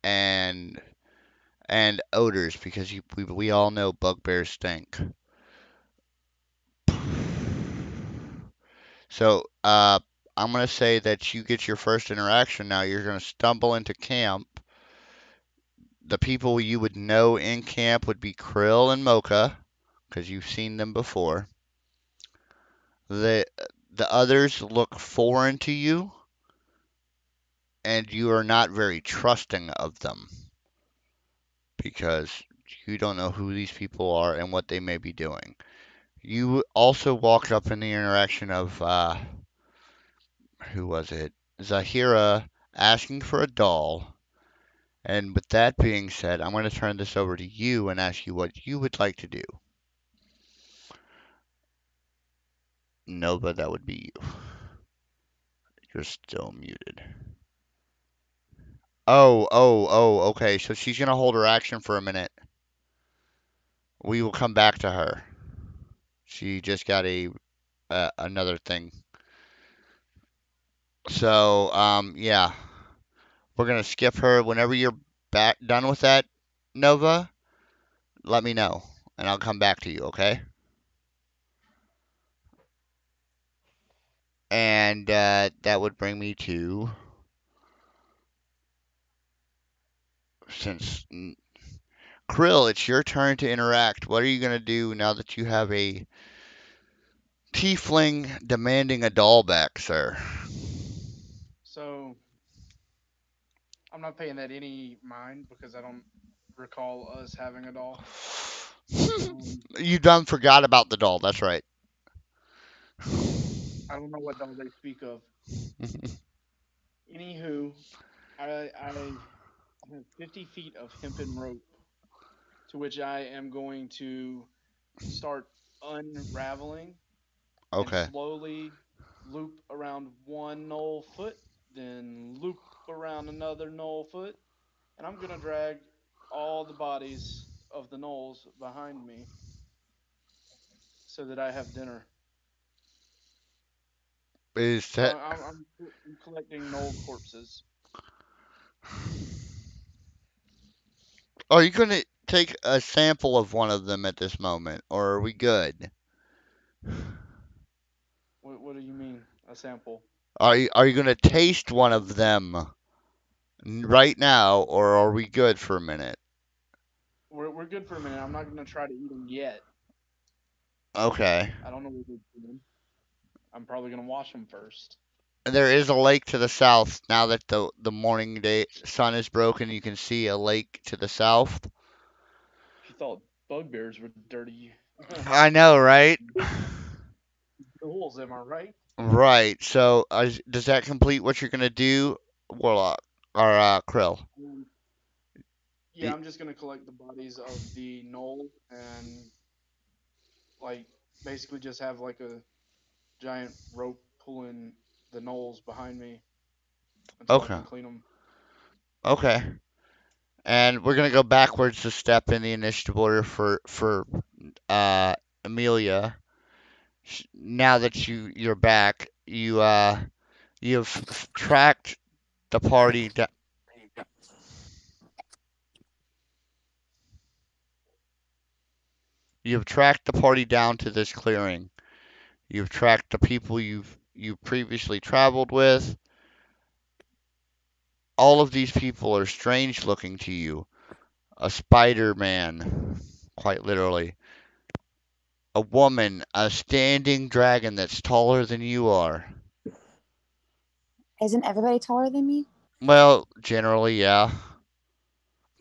and odors because we all know bugbears stink. So I'm gonna say that you get your first interaction now. You're gonna stumble into camp. The people you would know in camp would be Krill and Mocha because you've seen them before. The the others look foreign to you, and you are not very trusting of them because you don't know who these people are and what they may be doing. You also walked up in the interaction of who was it? Zahira asking for a doll. And with that being said, I'm going to turn this over to you and ask you what you would like to do. Nova, that would be you. You're still muted. Okay. So she's going to hold her action for a minute. We will come back to her. She just got a another thing. So, yeah. We're going to skip her. Whenever you're back done with that, Nova, let me know and I'll come back to you, okay? And that would bring me to since Krill, it's your turn to interact. What are you going to do now that you have a tiefling demanding a doll back, sir? So I'm not paying that any mind because I don't recall us having a doll. You done forgot about the doll. That's right. I don't know what doll they speak of. Anywho, I have 50 feet of hempen rope to which I am going to start unraveling and Okay. slowly loop around one knoll foot, then loop around another knoll foot, and I'm gonna drag all the bodies of the knolls behind me so that I have dinner. Is So that? I'm collecting knoll corpses. Are you gonna take a sample of one of them at this moment, or are we good? What do you mean a sample? Are you gonna taste one of them right now, or are we good for a minute? We're good for a minute. I'm not gonna try to eat them yet. Okay. I don't know what they're doing. I'm probably gonna wash them first. There is a lake to the south. Now that the morning day sun is broken, you can see a lake to the south. If you thought bugbears were dirty, I know, right? ghouls, am I right? Right. So, does that complete what you're gonna do, Warlock or Krill? Um, yeah, Y- I'm just gonna collect the bodies of the knoll and like basically just have like a giant rope pulling the knolls behind me until I Okay. can clean them. Okay. And we're gonna go backwards a step in the initiative order for Amelia. Now that you're back, you've tracked the party. You've tracked the party down to this clearing. You've tracked the people you previously traveled with. All of these people are strange looking to you. A Spider-Man, quite literally. A woman, a standing dragon that's taller than you are. Isn't everybody taller than me? Well, generally, yeah.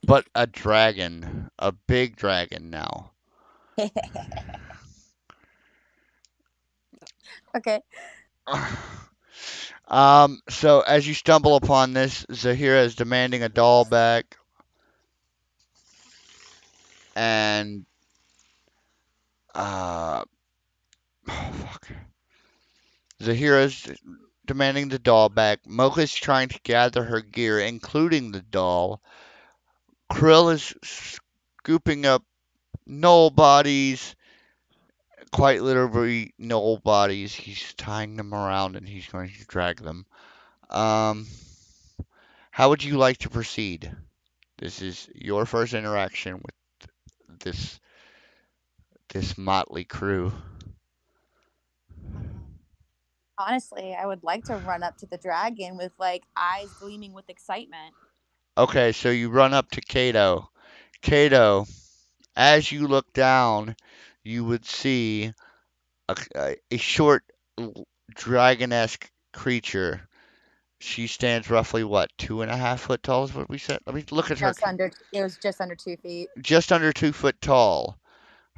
But a dragon, a big dragon now. Okay. So as you stumble upon this, Zahira is demanding a doll back, and oh, fuck. Zahira's demanding the doll back. Mocha's trying to gather her gear, including the doll. Krill is scooping up knoll bodies, quite literally knoll bodies. He's tying them around and he's going to drag them. Um, how would you like to proceed? This is your first interaction with this this motley crew. Honestly, I would like to run up to the dragon with like eyes gleaming with excitement. Okay, so you run up to Kato. Kato, as you look down, you would see a short dragon-esque creature. She stands roughly what, 2.5 foot tall is what we said? Let me look at her. Just under, it was just under 2 feet. Just under 2 foot tall.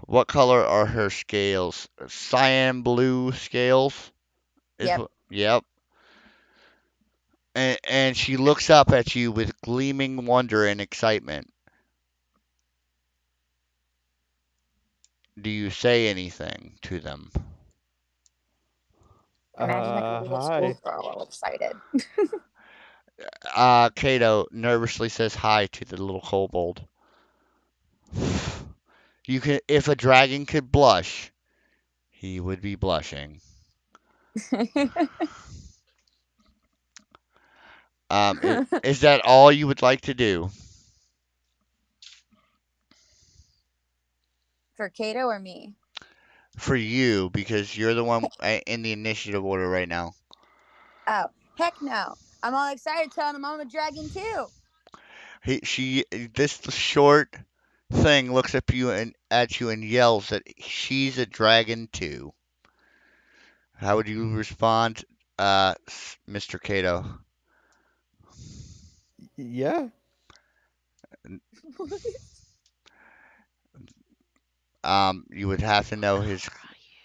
What color are her scales? Cyan blue scales is Yep. what. Yep. And she looks up at you with gleaming wonder and excitement. Do you say anything to them? Imagine like a little Hi. schoolgirl all excited. Kato nervously says hi to the little kobold. You can, if a dragon could blush, he would be blushing. Is that all you would like to do For Kato or me? for you? Because you're the one in the initiative order right now. Oh, heck no. I'm all excited telling him I'm a dragon too. This short thing looks at you and yells that she's a dragon too. How would you respond, Mr. Cato? Yeah. You would have to What know color his. are you?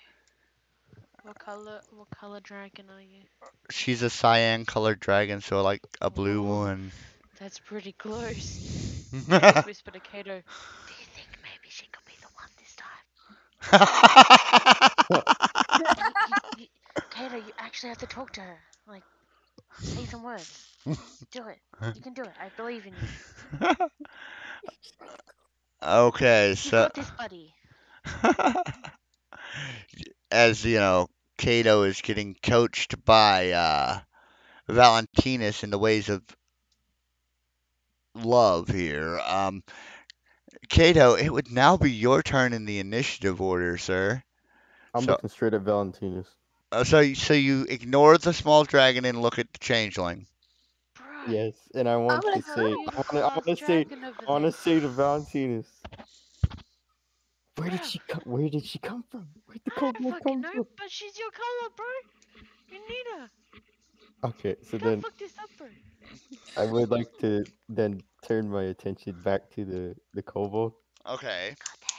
What color dragon are you? She's a cyan colored dragon, so like a blue Whoa, one. that's pretty close. I just whispered to Kato, do you think maybe she could be the one this time? You, Kato, you actually have to talk to her. Like, say some words. Do it. You can do it. I believe in you. Okay, You so got this, buddy. as you know, Kato is getting coached by Valentinus in the ways of love here. Kato, it would now be your turn in the initiative order, sir. I'm So, looking straight at Valentinus. so you ignore the small dragon and look at the changeling. Bro, Yes, and I I'm want gonna to there's a say, beautiful ass dragon over I want there. to say to Valentinus, Bro, Where did she come from? Where'd the I don't kobold fucking come know, from? but she's your color, bro. You need her. Okay, so Don't then fuck this up, bro. I would like to then turn my attention back to the kobold, Okay, Got this.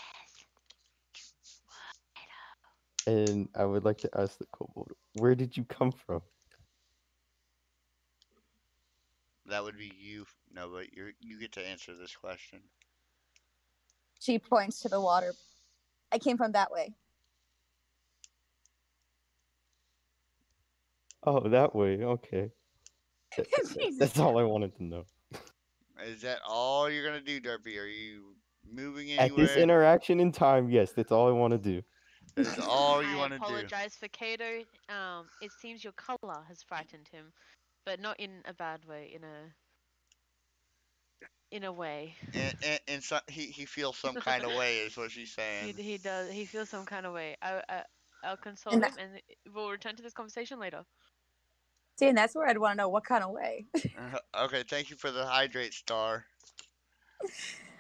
and I would like to ask the kobold, where did you come from? that would be you. No, but you get to answer this question. She points to the water. I came from that way. Oh, that way. Okay, Jesus. that's all I wanted to know. Is that all you're gonna do, Derpy? Are you moving At this anywhere? interaction in time, yes, that's all I want to do. That is all you I want to do. apologize for Kato. It seems your color has frightened him, but not in a bad way. In a way. And so, he feels some kind of way, is what she's he saying. he does. He feels some kind of way. I'll console And him, and we'll return to this conversation later. see, and that's where I'd want to know what kind of way. Okay, thank you for the hydrate star.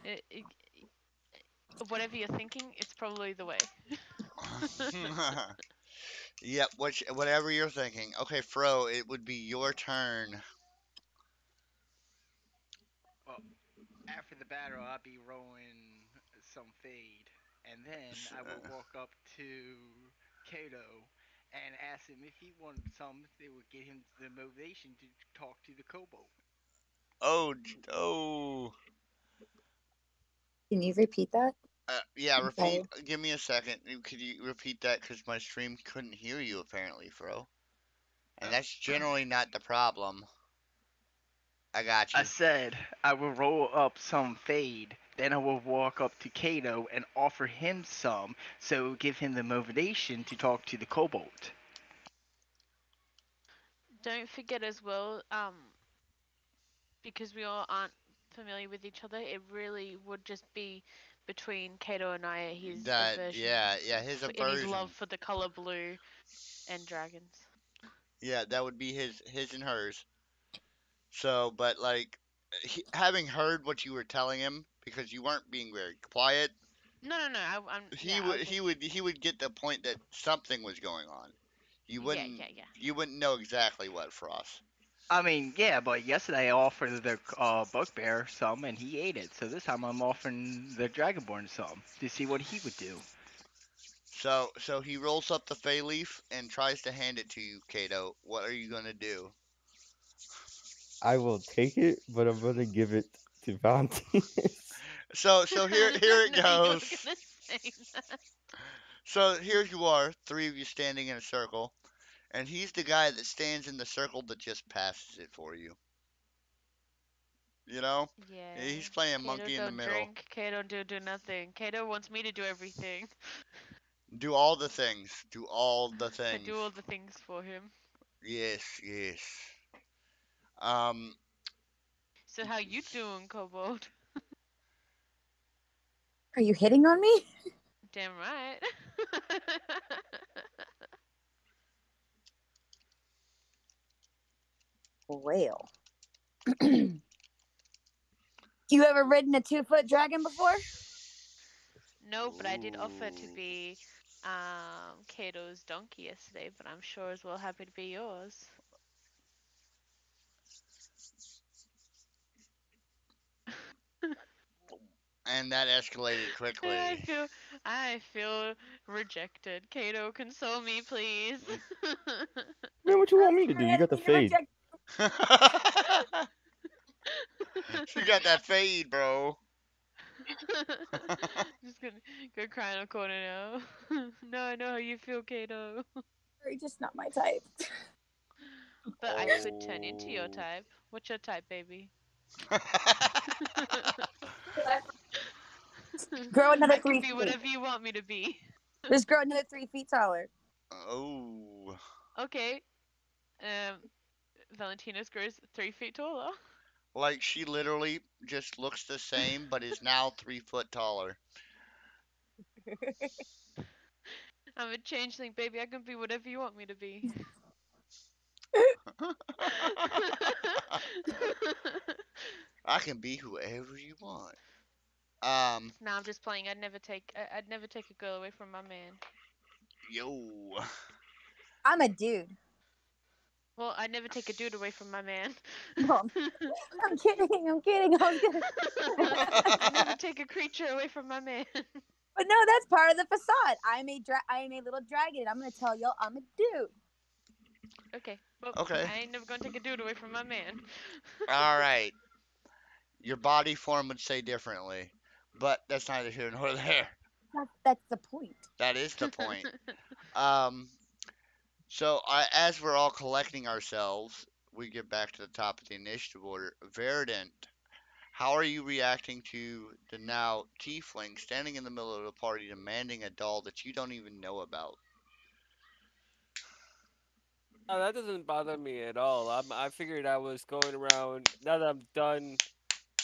It, it, whatever you're thinking, it's probably the way. Yep, whatever you're thinking. Okay, Fro, it would be your turn. Well, after the battle, I'll be rolling some fade, and then I will walk up to Kato and ask him if he wanted some. They would get him the motivation to talk to the kobold. Oh, oh. Can you repeat that? Yeah, I'm repeat. sorry. Give me a second. Could you repeat that? Because my stream couldn't hear you, apparently, Fro. And that's generally not the problem. I got I you. said I will roll up some fade, then I will walk up to Kato and offer him some, so give him the motivation to talk to the kobold. Don't forget as well, because we all aren't familiar with each other, it really would just be between Kato and I, his That, aversion yeah, his in his love aversion. for the color blue and dragons. Yeah, that would be his and hers. So, but like, having heard what you were telling him, because you weren't being very quiet, No, no, no. I'm yeah. he I would was he just would he would get the point that something was going on. You yeah, wouldn't yeah, yeah. you wouldn't know exactly what, Frost. I mean, yeah, but yesterday I offered the bugbear some and he ate it. So this time I'm offering the dragonborn some to see what he would do. So he rolls up the fey leaf and tries to hand it to you, Kato. What are you gonna do? I will take it, but I'm gonna give it to Valentinus. So here I it know you were goes. gonna say that. So here you are, three of you standing in a circle, and he's the guy that stands in the circle that just passes it for you. You know? Yeah. He's playing Kato monkey in the don't middle. drink. Kato do nothing. Kato wants me to do everything. Do all the things. Do all the I things. do all the things for him. Yes, yes. Um, So how you doing, Kobold? Are you hitting on me? Damn right. Whale. You ever ridden a 2-foot dragon before? No, but I did offer to ooh. be Kato's donkey yesterday, but I'm sure as well happy to be yours. And that escalated I quickly. feel I feel rejected. Kato, console me, please. Man, what you I want was me to do? getting You ready got to the get fade. rejected. She got that fade, bro. Just gonna go cry in a corner now. No, I know how you feel, Kato. You're just not my type. But I could turn into your Oh. type. What's your type, baby? Grow another I can 3 be feet. whatever you want me to be. Just grow another 3 feet taller. Oh. Okay. Um, Valentina's grows 3 feet taller. Like she literally just looks the same, but is now 3 foot taller. I'm a changeling, baby. I can be whatever you want me to be. I can be whoever you want. Um, Nah, I'm just playing. I'd never take a girl away from my man. yo. I'm a dude. Well, I'd never take a dude away from my man. No, I'm kidding. I'm kidding. I was gonna. I'd never take a creature away from my man. But no, that's part of the facade. I am a little dragon. I'm gonna tell y'all I'm a dude. Okay, well, Okay. I ain't never gonna take a dude away from my man. All right. Your body form would say differently, but that's neither here nor there. That's the point. That is the point. Um, as we're all collecting ourselves, we get back to the top of the initiative order. Verdant, how are you reacting to the now tiefling standing in the middle of the party demanding a doll that you don't even know about? Oh, that doesn't bother me at all. I figured I was going around now that I'm done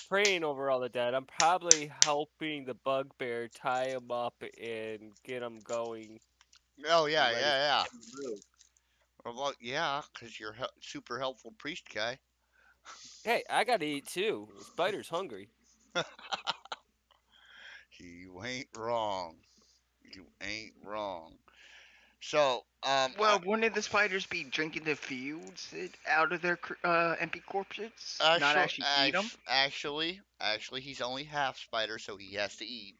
praying over all the dead. I'm probably helping the bugbear tie him up and get him going Oh yeah, and ready yeah, yeah. for him to move. Well, yeah, because you're super helpful priest guy. Hey, I gotta eat too. Spider's hungry. You ain't wrong. You ain't wrong. So, Well, wouldn't the spiders be drinking the fields out of their empty corpses, not actually, actually eat them? actually, he's only half spider, so he has to eat.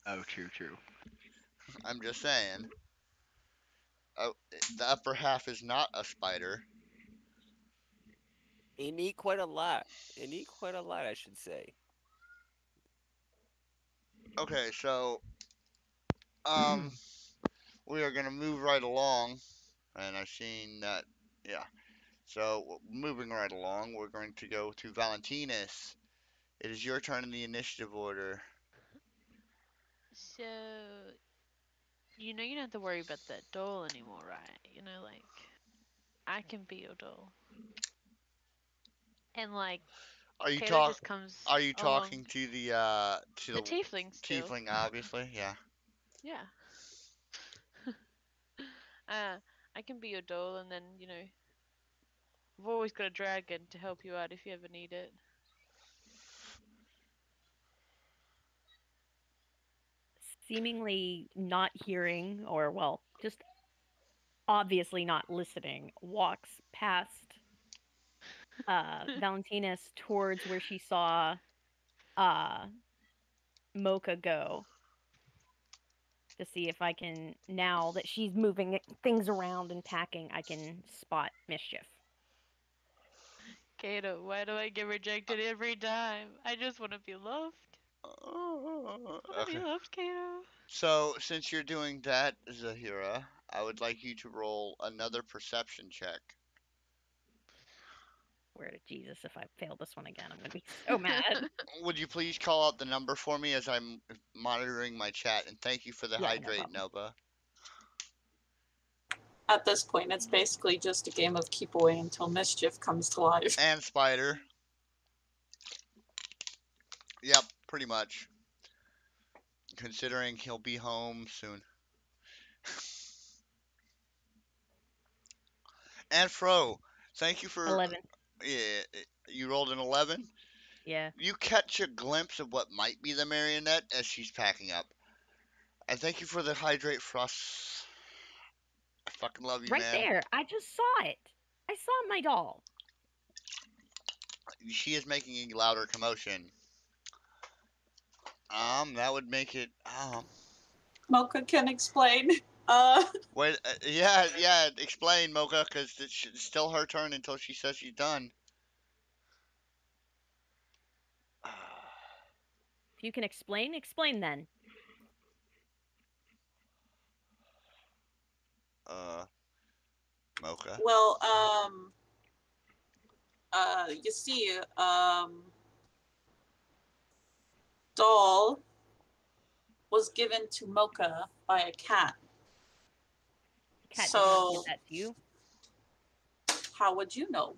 Oh, true, true. I'm just saying. Oh, the upper half is not a spider. And eat quite a lot. And eat quite a lot, I should say. Okay, so um, we are gonna move right along, and I've seen that. Yeah. So moving right along, we're going to go to Valentinus. It is your turn in the initiative order. So, you know you don't have to worry about that doll anymore, right? You know, like, I can be your doll. And, like, Are you Kato talk? just comes Are you along. talking to The the tiefling still. tiefling? Obviously, yeah. Yeah. uh, I can be your doll, and then, you know, I've always got a dragon to help you out if you ever need it. Seemingly not hearing, or well, just obviously not listening, walks past Valentinus towards where she saw uh Mocha go to see if I can, now that she's moving things around and packing, I can spot mischief. Kato, why do I get rejected every time? I just want to be loved. I want to be Okay. loved, Kato. So since you're doing that, Zahira, I would like you to roll another perception check. Where to Jesus, if I fail this one again, I'm gonna be so mad. Would you please call out the number for me as I'm monitoring my chat? And thank you for the Yeah, no hydrate, problem. Nova. At this point, it's basically just a game of keep away until mischief comes to life. And Spider. Yep, pretty much. Considering he'll be home soon. And Fro, thank you for. 11. Yeah, you rolled an 11. Yeah. You catch a glimpse of what might be the marionette as she's packing up. And thank you for the hydrate, Frost. I fucking love you, Right man. there. I just saw it. I saw my doll. She is making a louder commotion. That would make it. Mocha can explain. Uh, Wait. Yeah, yeah. Explain, Mocha, because it's still her turn until she says she's done. If you can explain, explain then. Uh, Mocha. well, you see, doll was given to Mocha by a cat. Cat did not give So that to you. how would you know?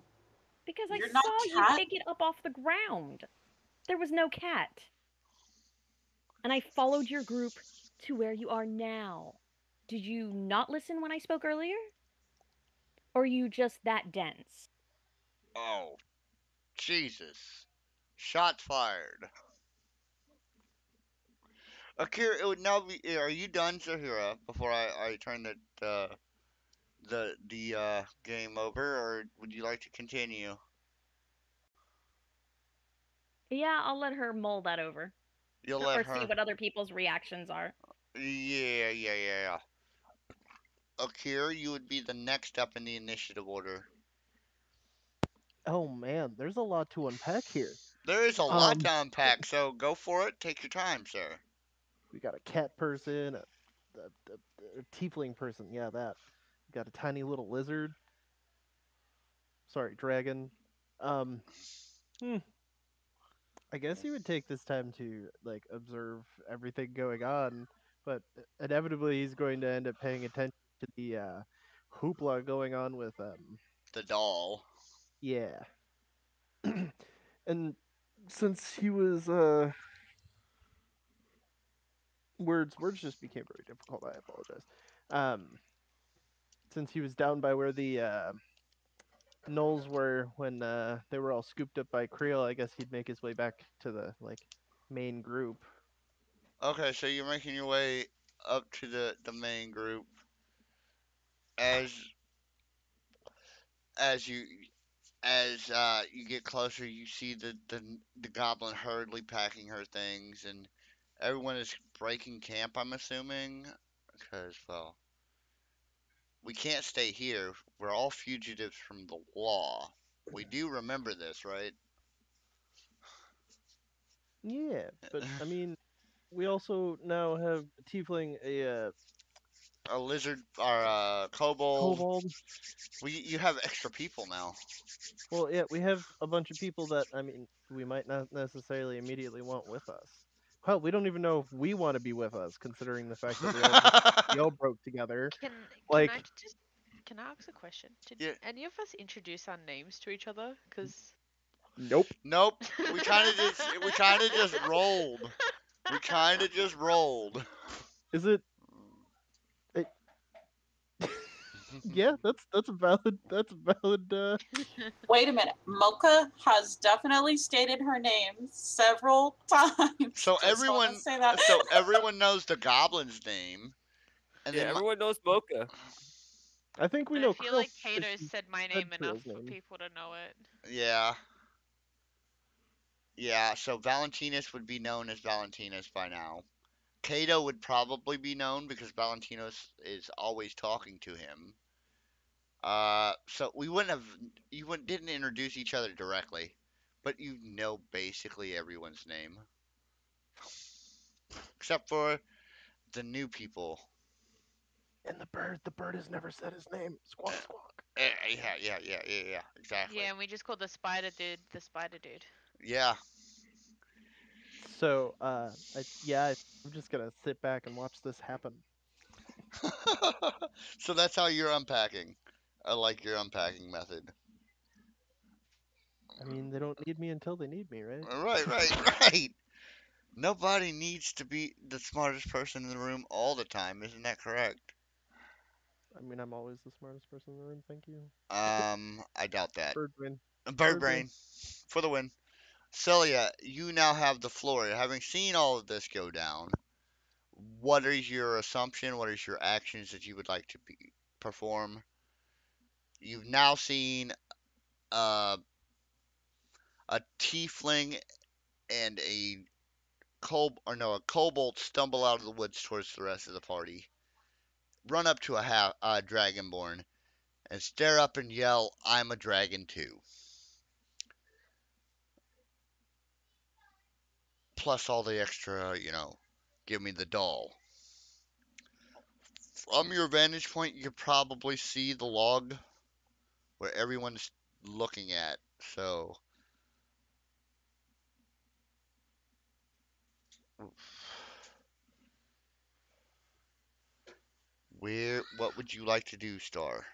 Because I You're not saw you cat. pick it up off the ground. There was no cat. And I followed your group to where you are now. Did you not listen when I spoke earlier? Or are you just that dense? Oh, Jesus. Shots fired. Akira, it would now be. Are you done, Zahira? Before I turn the game over, or would you like to continue? Yeah, I'll let her mull that over. You'll let Or see her. what other people's reactions are. Yeah, yeah, yeah, yeah. Akira, you would be the next up in the initiative order. Oh man, there's a lot to unpack here. There is a lot Um, to unpack, so go for it. Take your time, sir. we got a cat person, a tiefling person. Yeah, that. We got a tiny little lizard. Sorry, dragon. Um, hmm, I guess he would take this time to like observe everything going on, but inevitably he's going to end up paying attention to the hoopla going on with The doll. yeah. And since he was words just became very difficult. I apologize. Um, since he was down by where the gnolls were when they were all scooped up by Creel, I guess he'd make his way back to the like main group. Okay, so you're making your way up to the main group as as you you get closer, you see the goblin hurriedly packing her things, and everyone is breaking camp. I'm assuming, because well, we can't stay here. We're all fugitives from the law. We do remember this, right? Yeah, but I mean, we also now have a tiefling, a A lizard or a kobold. kobold. You have extra people now. Well, yeah, we have a bunch of people that I mean we might not necessarily immediately want with us. Hell, we don't even know if we want to be with us, considering the fact that we all broke together. Can I Like, just can I ask a question? Did Yeah. any of us introduce our names to each other? Cause nope. Nope. We kind of just rolled. We kind of just rolled. Is it? it yeah, that's a valid. That's a valid. Wait a minute. Mocha has definitely stated her name several times. So Just want to everyone, say that. so everyone knows the goblin's name, and Yeah, then everyone knows Mocha. I think we but I know feel Krill like Kato she said my said name enough Krill's for name. people to know it. yeah, yeah. So Valentinus would be known as Valentinus by now. Cato would probably be known because Valentinus is always talking to him. So we wouldn't have you wouldn't didn't introduce each other directly, but you know basically everyone's name except for the new people. And the bird has never said his name. Squawk squawk. Yeah, exactly. Yeah, and we just called the spider dude. Yeah. So, I'm just gonna sit back and watch this happen. So that's how you're unpacking. I like your unpacking method. I mean, they don't need me until they need me, right? Right. Nobody needs to be the smartest person in the room all the time, isn't that correct? I mean, I'm always the smartest person in the room. Thank you. I doubt that. Bird brain. Bird Bird brain. brain for the win. Celia, you now have the floor. Having seen all of this go down, what is your assumption? What is your actions that you would like to perform? You've now seen uh, a tiefling and a a kobold stumble out of the woods towards the rest of the party, run up to a dragonborn, and stare up and yell, "I'm a dragon too." Plus all the extra, give me the doll. From your vantage point, you can probably see the log where everyone's looking at. So, what would you like to do, Star?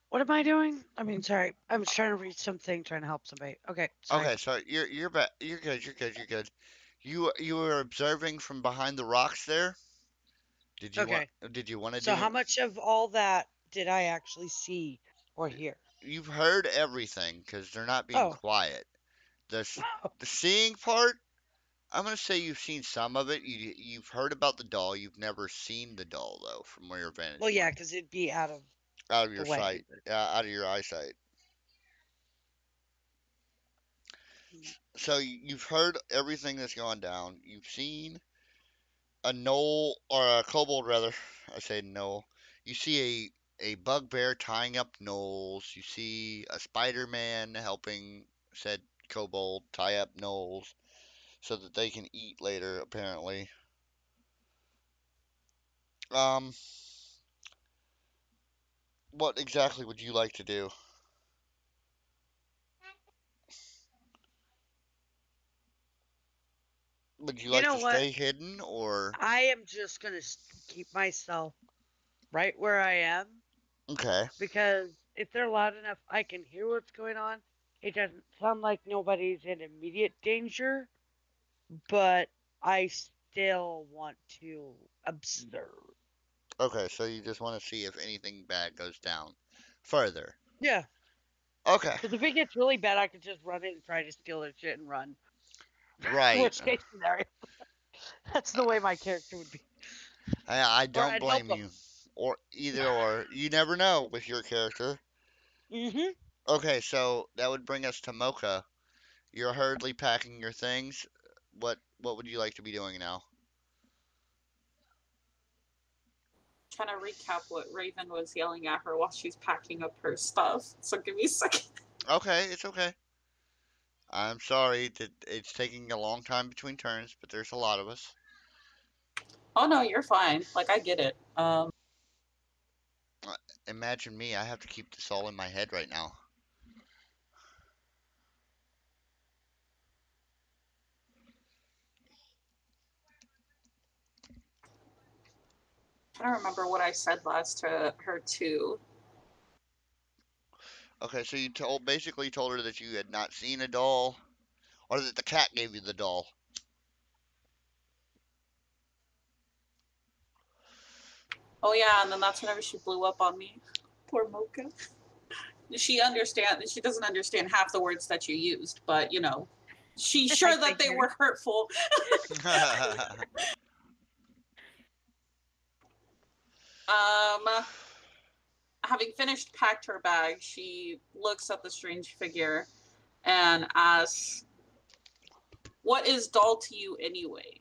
What am I doing? I mean, sorry. I was trying to read something, trying to help somebody. Okay, sorry. Okay, so you're back. You're good. You're good. You're good. You were observing from behind the rocks there. Okay. Did you want to So how do? much of all that did I actually see or hear? You've heard everything because they're not being Oh. quiet. The seeing part, I'm gonna say you've seen some of it. You've heard about the doll. You've never seen the doll though, from where your Well, vantage yeah, point, because it'd be out of out of the your way. sight, out of your eyesight. Mm. So you've heard everything that's gone down. You've seen a knoll or a kobold rather. I say knoll. You see a bugbear tying up knolls. You see a Spider-Man helping said kobold tie up knolls so that they can eat later. Apparently. Um, what exactly would you like to do? Would you You like know to what? stay hidden or? I am just gonna keep myself right where I am Okay. because if they're loud enough, I can hear what's going on. It doesn't sound like nobody's in immediate danger, but I still want to observe. Okay, so you just want to see if anything bad goes down further. Yeah, Okay. because if it gets really bad, I could just run in and try to steal their shit and run. Right. Worst case scenario. That's the way my character would be. I Or don't I'd help blame them. you. Or either or. You never know with your character. Mm-hmm. Okay, so that would bring us to Mocha. You're hurriedly packing your things. What would you like to be doing now? Trying to recap what Raven was yelling at her while she's packing up her stuff. So give me a second. Okay, it's okay. I'm sorry that it's taking a long time between turns, but there's a lot of us. Oh no, you're fine. Like I get it. Uh, Imagine me, I have to keep this all in my head right now. I don't remember what I said last to her too. Okay, so you basically told her that you had not seen a doll, or that the cat gave you the doll. Oh yeah, and then that's whenever she blew up on me. Poor Mocha. She doesn't understand half the words that you used, but she's I sure that they figured. were hurtful. Um Having finished packed her bag, she looks at the strange figure and asks, "What is doll to you anyway?"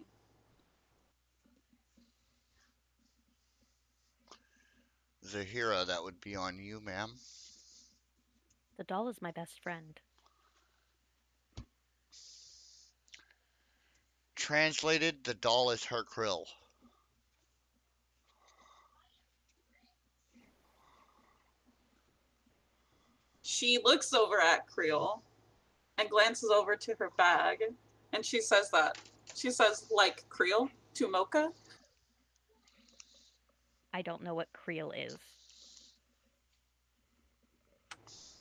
Zahira, that would be on you, ma'am. The doll is my best friend. Translated, the doll is her krill. She looks over at Creel and glances over to her bag, and she says that. She says, like Creel to Mocha. I don't know what Creel is.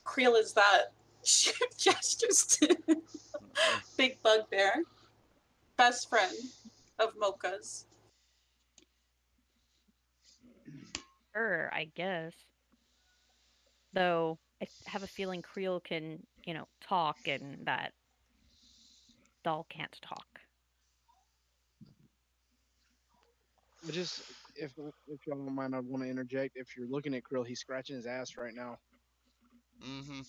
Creel is that. She gestures to Big Bugbear, best friend of Mocha's. Sure, I guess. Though I have a feeling Creel can, talk and that doll can't talk. I just, if y'all don't mind, I want to interject. If you're looking at Krill, he's scratching his ass right now. Mm-hmm.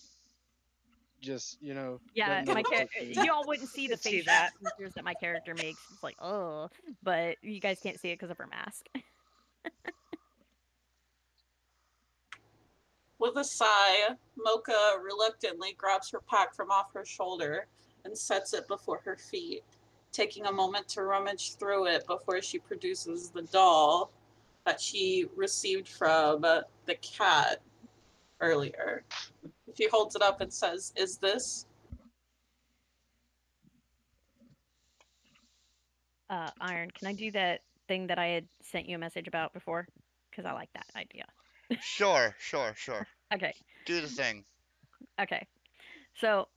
just Yeah, doesn't know my what to do. you all wouldn't see the Could see facial that. features that my character makes. It's like, oh, but you guys can't see it because of her mask. With a sigh, Mocha reluctantly grabs her pack from off her shoulder and sets it before her feet, taking a moment to rummage through it before she produces the doll that she received from the cat earlier. She holds it up and says, "Is this?" Iron, can I do that thing that I had sent you a message about before? Because I like that idea. Sure. Okay, Do the thing. okay. So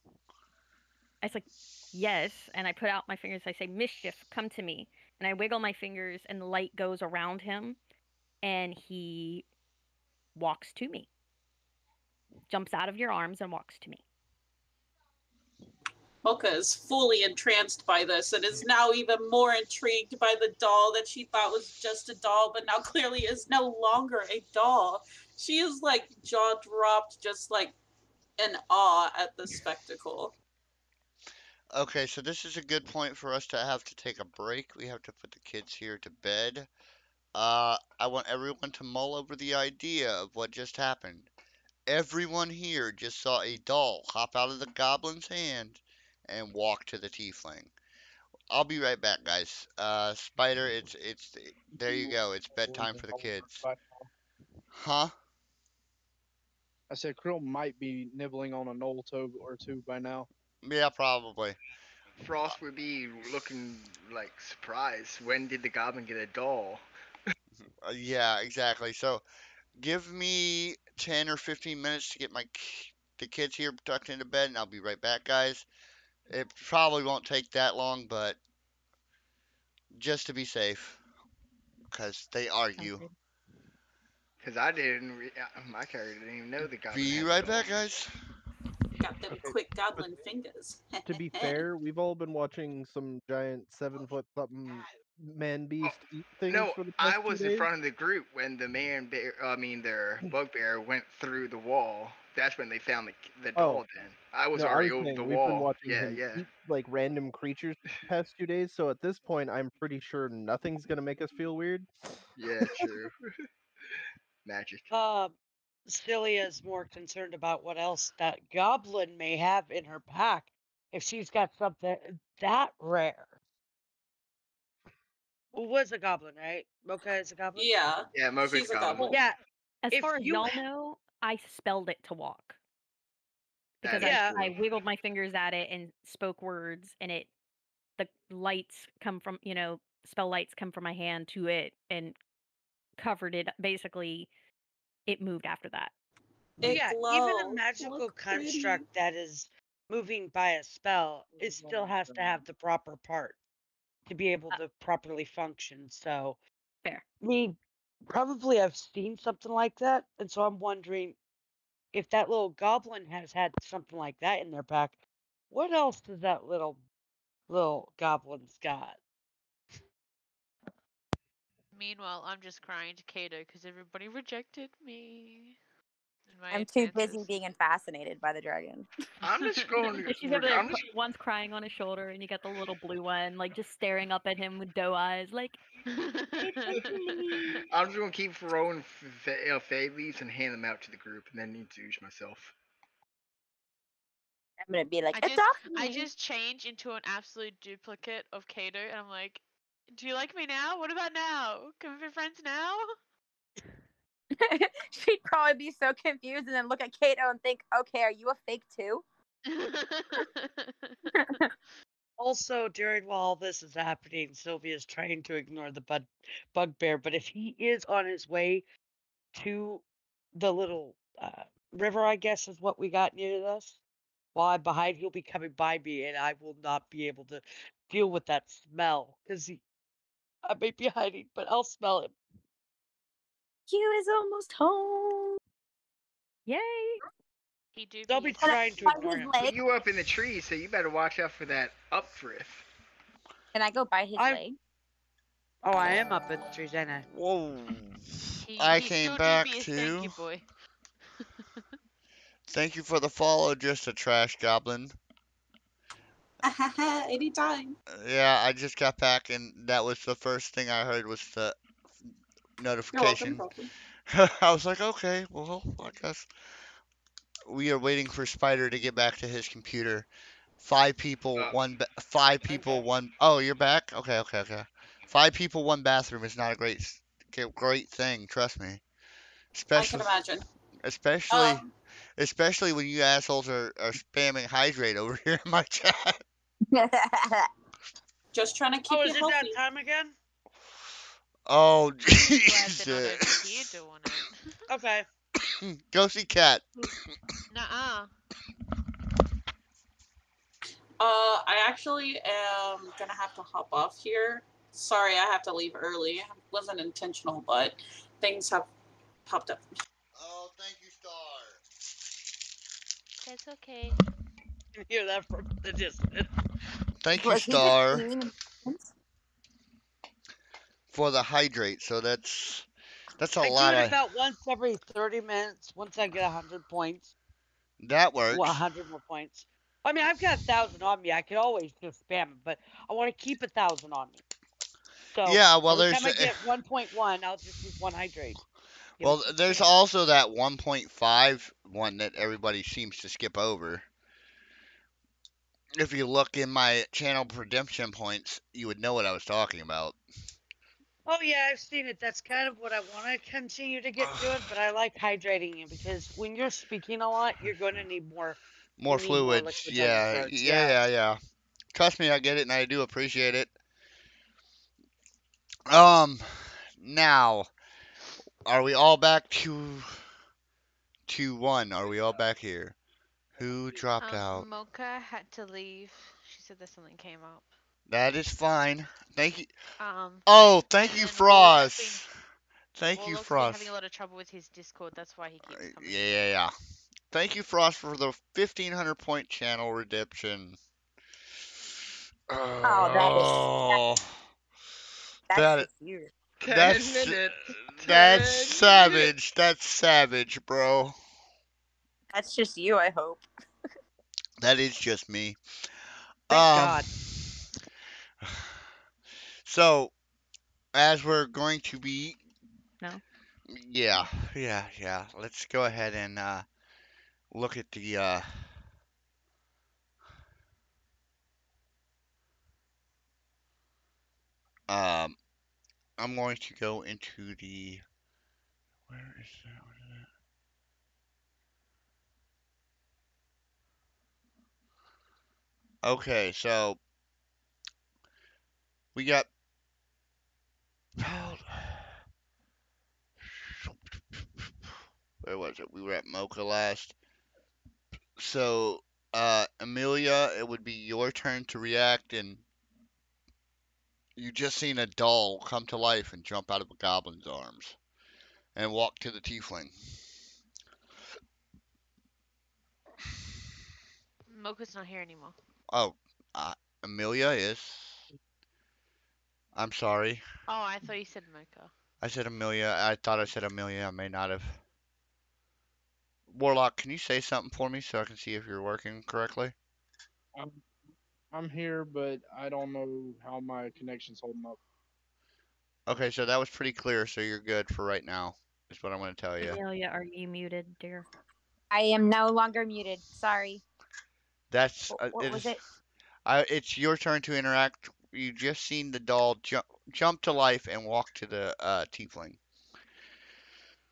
I was like, yes, and I put out my fingers. I say, mischief, come to me, and I wiggle my fingers, and the light goes around him, and he walks to me, jumps out of your arms, and walks to me. Mocha is fully entranced by this and is now even more intrigued by the doll that she thought was just a doll, but now clearly is no longer a doll. She is like jaw dropped, just like in awe at the spectacle. Okay, so this is a good point for us to have to take a break. We have to put the kids here to bed. I want everyone to mull over the idea of what just happened. Everyone here just saw a doll hop out of the goblin's hand and walk to the tiefling. I'll be right back, guys. Spider, there you go. It's bedtime for the kids. Huh? I said Krill might be nibbling on a knoll toe or two by now. Yeah, probably. Frost would be looking like surprised. When did the goblin get a doll? Yeah, exactly. So give me 10 or 15 minutes to get the kids here tucked into bed, and I'll be right back, guys. It probably won't take that long, but just to be safe, because they Sounds argue. good. Because my character didn't even know the goblin Be had a right doll. back, guys. Got them Okay, quick but goblin fingers. to be fair, we've all been watching some giant 7 foot something man Oh, beast eat things no, for the I past two was in days. front of the group when the their bugbear went through the wall. That's when they found the Oh, doll then. I was no, I already was over the saying we've been wall. watching Yeah, him yeah. eat like random creatures the past 2 days, so at this point I'm pretty sure nothing's gonna make us feel weird. Yeah, true. Magic. Celia's more concerned about what else that goblin may have in her pack if she's got something that rare. Who was a goblin, right? Mocha is a goblin? Yeah, Yeah, Mocha's she's a goblin. goblin. Well, Yeah. as If far as you y'all know, I spelled it to walk because That is Yeah. I true. wiggled my fingers at it and spoke words, and the lights come from spell lights come from my hand to it and covered it. Basically, it moved after that. It yeah, even a glows. magical Look pretty. construct that is moving by a spell, it still has to have the proper part to be able to properly function. So, Fair. we probably have seen something like that, and so I'm wondering if that little goblin has had something like that in their pack. What else does that little goblin's got? Meanwhile, I'm just crying to Kato because everybody rejected me in my I'm too busy advances. being fascinated by the dragon. I'm just going. And she's over there, I'm just. one's crying on his shoulder, and you got the little blue one, like just staring up at him with doe eyes, like it's me. I'm just gonna keep throwing fade leaves and hand them out to the group, and then introduce myself. I'm gonna be like, I adopt me. just change into an absolute duplicate of Kato, and I'm like, do you like me now? What about now? Can we be friends now? She'd probably be so confused and then look at Kato and think, okay, are you a fake too? Also, during while all this is happening, Sylvia's trying to ignore the bugbear, but if he is on his way to the little river, I guess is what we got near us, while I'm behind, he'll be coming by me, and I will not be able to deal with that smell because I may be hiding, but I'll smell him. Q is almost home. Yay! He do I'll be be a trying to By ignore his him. leg. You up in the trees, so you better watch out for that updrift. Can I go bite his leg? Oh, I am up in the trees, ain't I? Whoa. He I he came still do back be a too. stanky boy. Thank you for the follow, just a trash goblin. Anytime. Yeah, I just got back and that was the first thing I heard was the You're welcome. notification. You're welcome. I was like, okay, well, I guess we are waiting for Spider to get back to his computer. Five people, five I'm people, back. one. Oh, you're back? Okay, okay, okay. Five people, one bathroom is not a great thing. Trust me. I can Especially, imagine. especially, Um, especially when you assholes are spamming hydrate over here in my chat. just trying to keep Oh, you is it that healthy. time again? Oh, Glad they're not over Jesus. here doing it. Okay. Go see Cat. Nuh-uh. I actually am gonna have to hop off here. Sorry, I have to leave early. It wasn't intentional, but things have popped up. Oh, thank you, Star. That's okay. You can hear that from the distance. Thank you, Was he just Star, peeing? for the hydrate. So that's a I do lot it of about once every 30 minutes. Once I get 100 points. that Well, works. 100 more points. I mean, I've got 1,000 on me. I could always just spam it, but I want to keep 1,000 on me. So Yeah, well, every there's time I get 1.1, I'll just use one hydrate. Give it well, some there's spam. also that 1.5 one that everybody seems to skip over. If you look in my channel redemption points, you would know what I was talking about. Oh yeah, I've seen it. That's kind of what I want to continue to get doing, but I like hydrating you because when you're speaking a lot, you're going to need more. You More need more fluids. liquids on your Yeah, throat. yeah, Yeah. yeah, yeah. Trust me, I get it and I do appreciate it. Um, now, are we all back to one? Are we all back here? Who dropped out? Mocha had to leave. She said that something came up. That is fine. Thank you. Um, Oh, and thank you, then Wolf's Frost. Thank you, been having a Frost. lot of trouble with his Discord. That's why he keeps Yeah, coming in. yeah, yeah. Thank you, Frost, for the 1,500 point channel redemption. Oh, Oh, that's that just you. 10 that's minutes. that's 10 minutes. savage. That's savage, bro. That's just you. I hope. That is just me. Thank Um. God. So as we're going to be, No. yeah, yeah, yeah. Let's go ahead and look at the um. I'm going to go into the. Where is that? Okay, so we got. Where was it? We were at Mocha last. So, Amelia, it would be your turn to react, and you just seen a doll come to life and jump out of a goblin's arms and walk to the tiefling. Mocha's not here anymore. Oh, Amelia is. I'm sorry. Oh, I thought you said Mocha. I said Amelia. I thought I said Amelia. I may not have. Warlock, can you say something for me so I can see if you're working correctly? I'm I'm here, but I don't know how my connection's holding up. Okay, so that was pretty clear, so you're good for right now, is what I'm going to tell you. Amelia, are you muted, dear? I am no longer muted. Sorry. That's What it was is. it? It's your turn to interact. You just seen the doll jump to life and walk to the tiefling.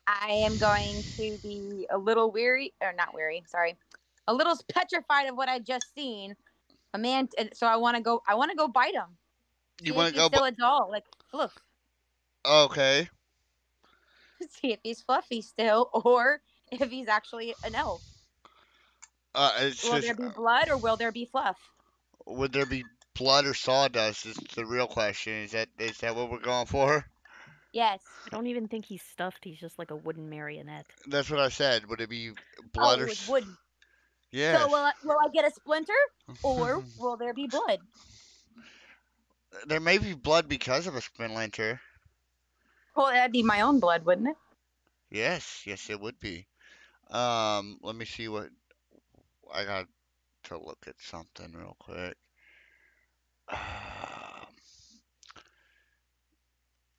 I am going to be a little weary, or not weary. Sorry, a little petrified of what I just seen. A man. So I want to go. I want to go bite him. You See if want to he's go? still a doll, like fluff. Okay. See if he's fluffy still, or if he's actually an elf. It's Will just there be blood or will there be fluff? would there be blood or sawdust? Is the real question. Is that what we're going for? Yes. I don't even think he's stuffed. He's just like a wooden marionette. That's what I said. Would it be blood or? Oh, it's wooden. So Yes. will I get a splinter or will there be blood? There may be blood because of a splinter. Well, that'd be my own blood, wouldn't it? Yes, yes, it would be. Let me see what I got to look at something real quick.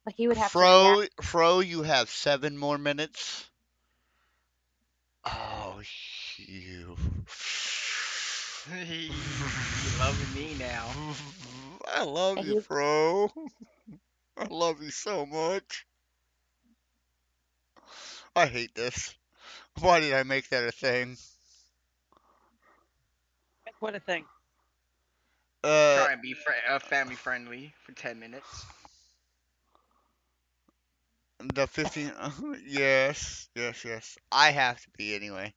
Like you would have to react. Fro, you have 7 more minutes. Oh, you. You loving me now. I love And you, he, Fro. I love you so much. I hate this. Why did I make that a thing? What a thing. Uh, Try and be family friendly for 10 minutes. the 15. Yes, yes, yes. I have to be anyway.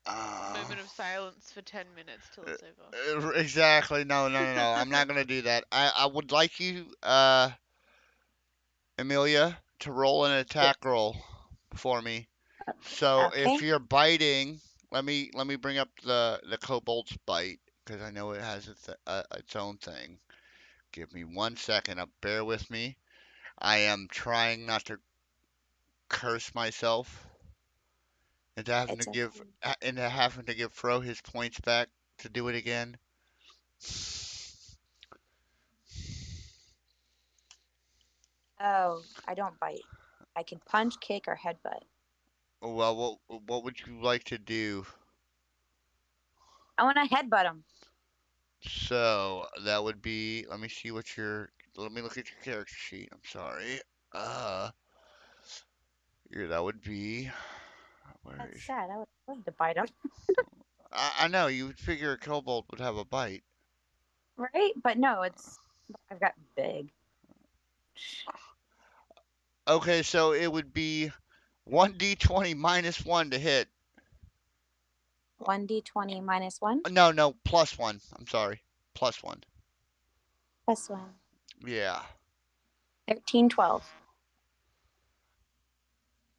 Uh, Moment of silence for 10 minutes till it's over. exactly. No, no, no, no. I'm not gonna do that. I would like you, Amelia, to roll an yes. attack roll for me. So if Okay. you're biting, let me bring up the kobold's bite because I know it has its own thing. Give me 1 second. Bear with me. I am trying not to curse myself into having to It's give okay. into having to give Fro his points back to do it again. Oh, I don't bite. I can punch, kick, or headbutt. Well, what would you like to do? I want to headbutt him. So that would be. Let me see what your. Let me look at your character sheet. I'm sorry. Uh, that would be. Where That's is? sad. I would love to bite him. I know you would figure a kobold would have a bite. Right? But no, I've got big. Okay, so it would be 1d20 minus one to hit. 1d20 minus 1 No, no, plus one. I'm sorry, plus one. plus 1. Yeah, 13, 12.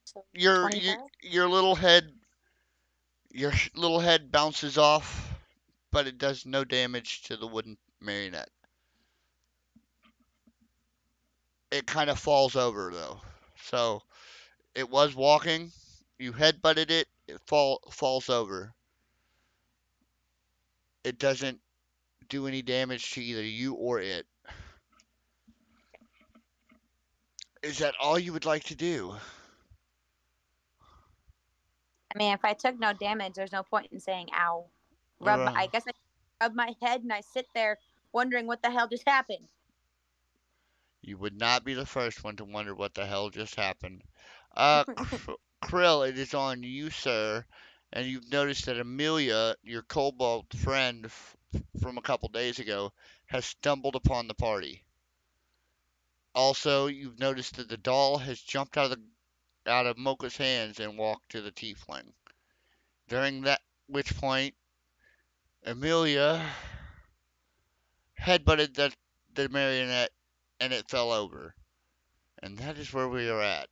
So your your 25? your little head little head bounces off, but it does no damage to the wooden marionette. It kind of falls over though. So it was walking. You headbutted it. It falls over. It doesn't do any damage to either you or it. Is that all you would like to do? I mean, if I took no damage, there's no point in saying ow. I Uh, guess I rub my head and I sit there wondering what the hell just happened. You would not be the first one to wonder what the hell just happened. Krill, it is on you, sir. And you've noticed that Amelia, your kobold friend from a couple days ago, has stumbled upon the party. Also, you've noticed that the doll has jumped out of Mocha's hands and walked to the tiefling. During that which point, Amelia headbutted the marionette and it fell over. And that is where we are at.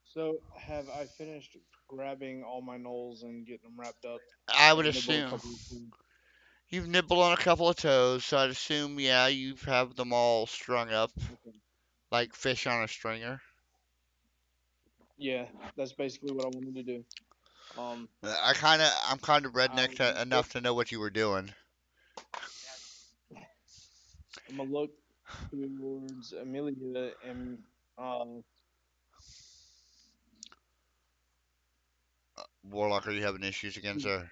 So have I finished grabbing all my knolls and getting them wrapped up? I would I've nibbled a assume. couple of them. You've nibbled on a couple of toes, so I'd assume, yeah, you have them all strung up Okay. like fish on a stringer. Yeah, that's basically what I wanted to do. Um, I'm kind of redneck I'm look, enough to know what you were doing. I'm gonna look towards Amelia and um, Warlock, are you having issues again, sir?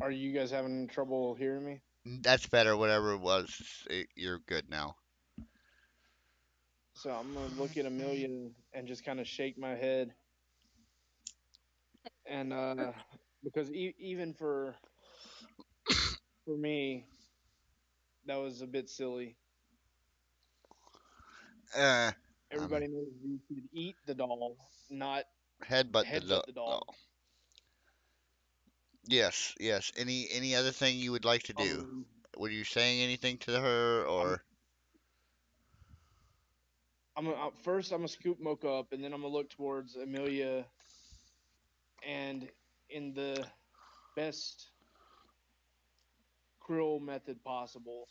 are you guys having trouble hearing me? That's better. Whatever it was, you're good now. So I'm gonna look at Amelia and just kind of shake my head, and because even for me, that was a bit silly. Uh, I mean, Everybody knows you should eat the doll, not headbutt headbutt the the. doll. Yes, yes. Any other thing you would like to do? Um, Were you saying anything to her, I'm or first I'm gonna scoop Mocha up, and then I'm gonna look towards Amelia, and in the best cruel method possible,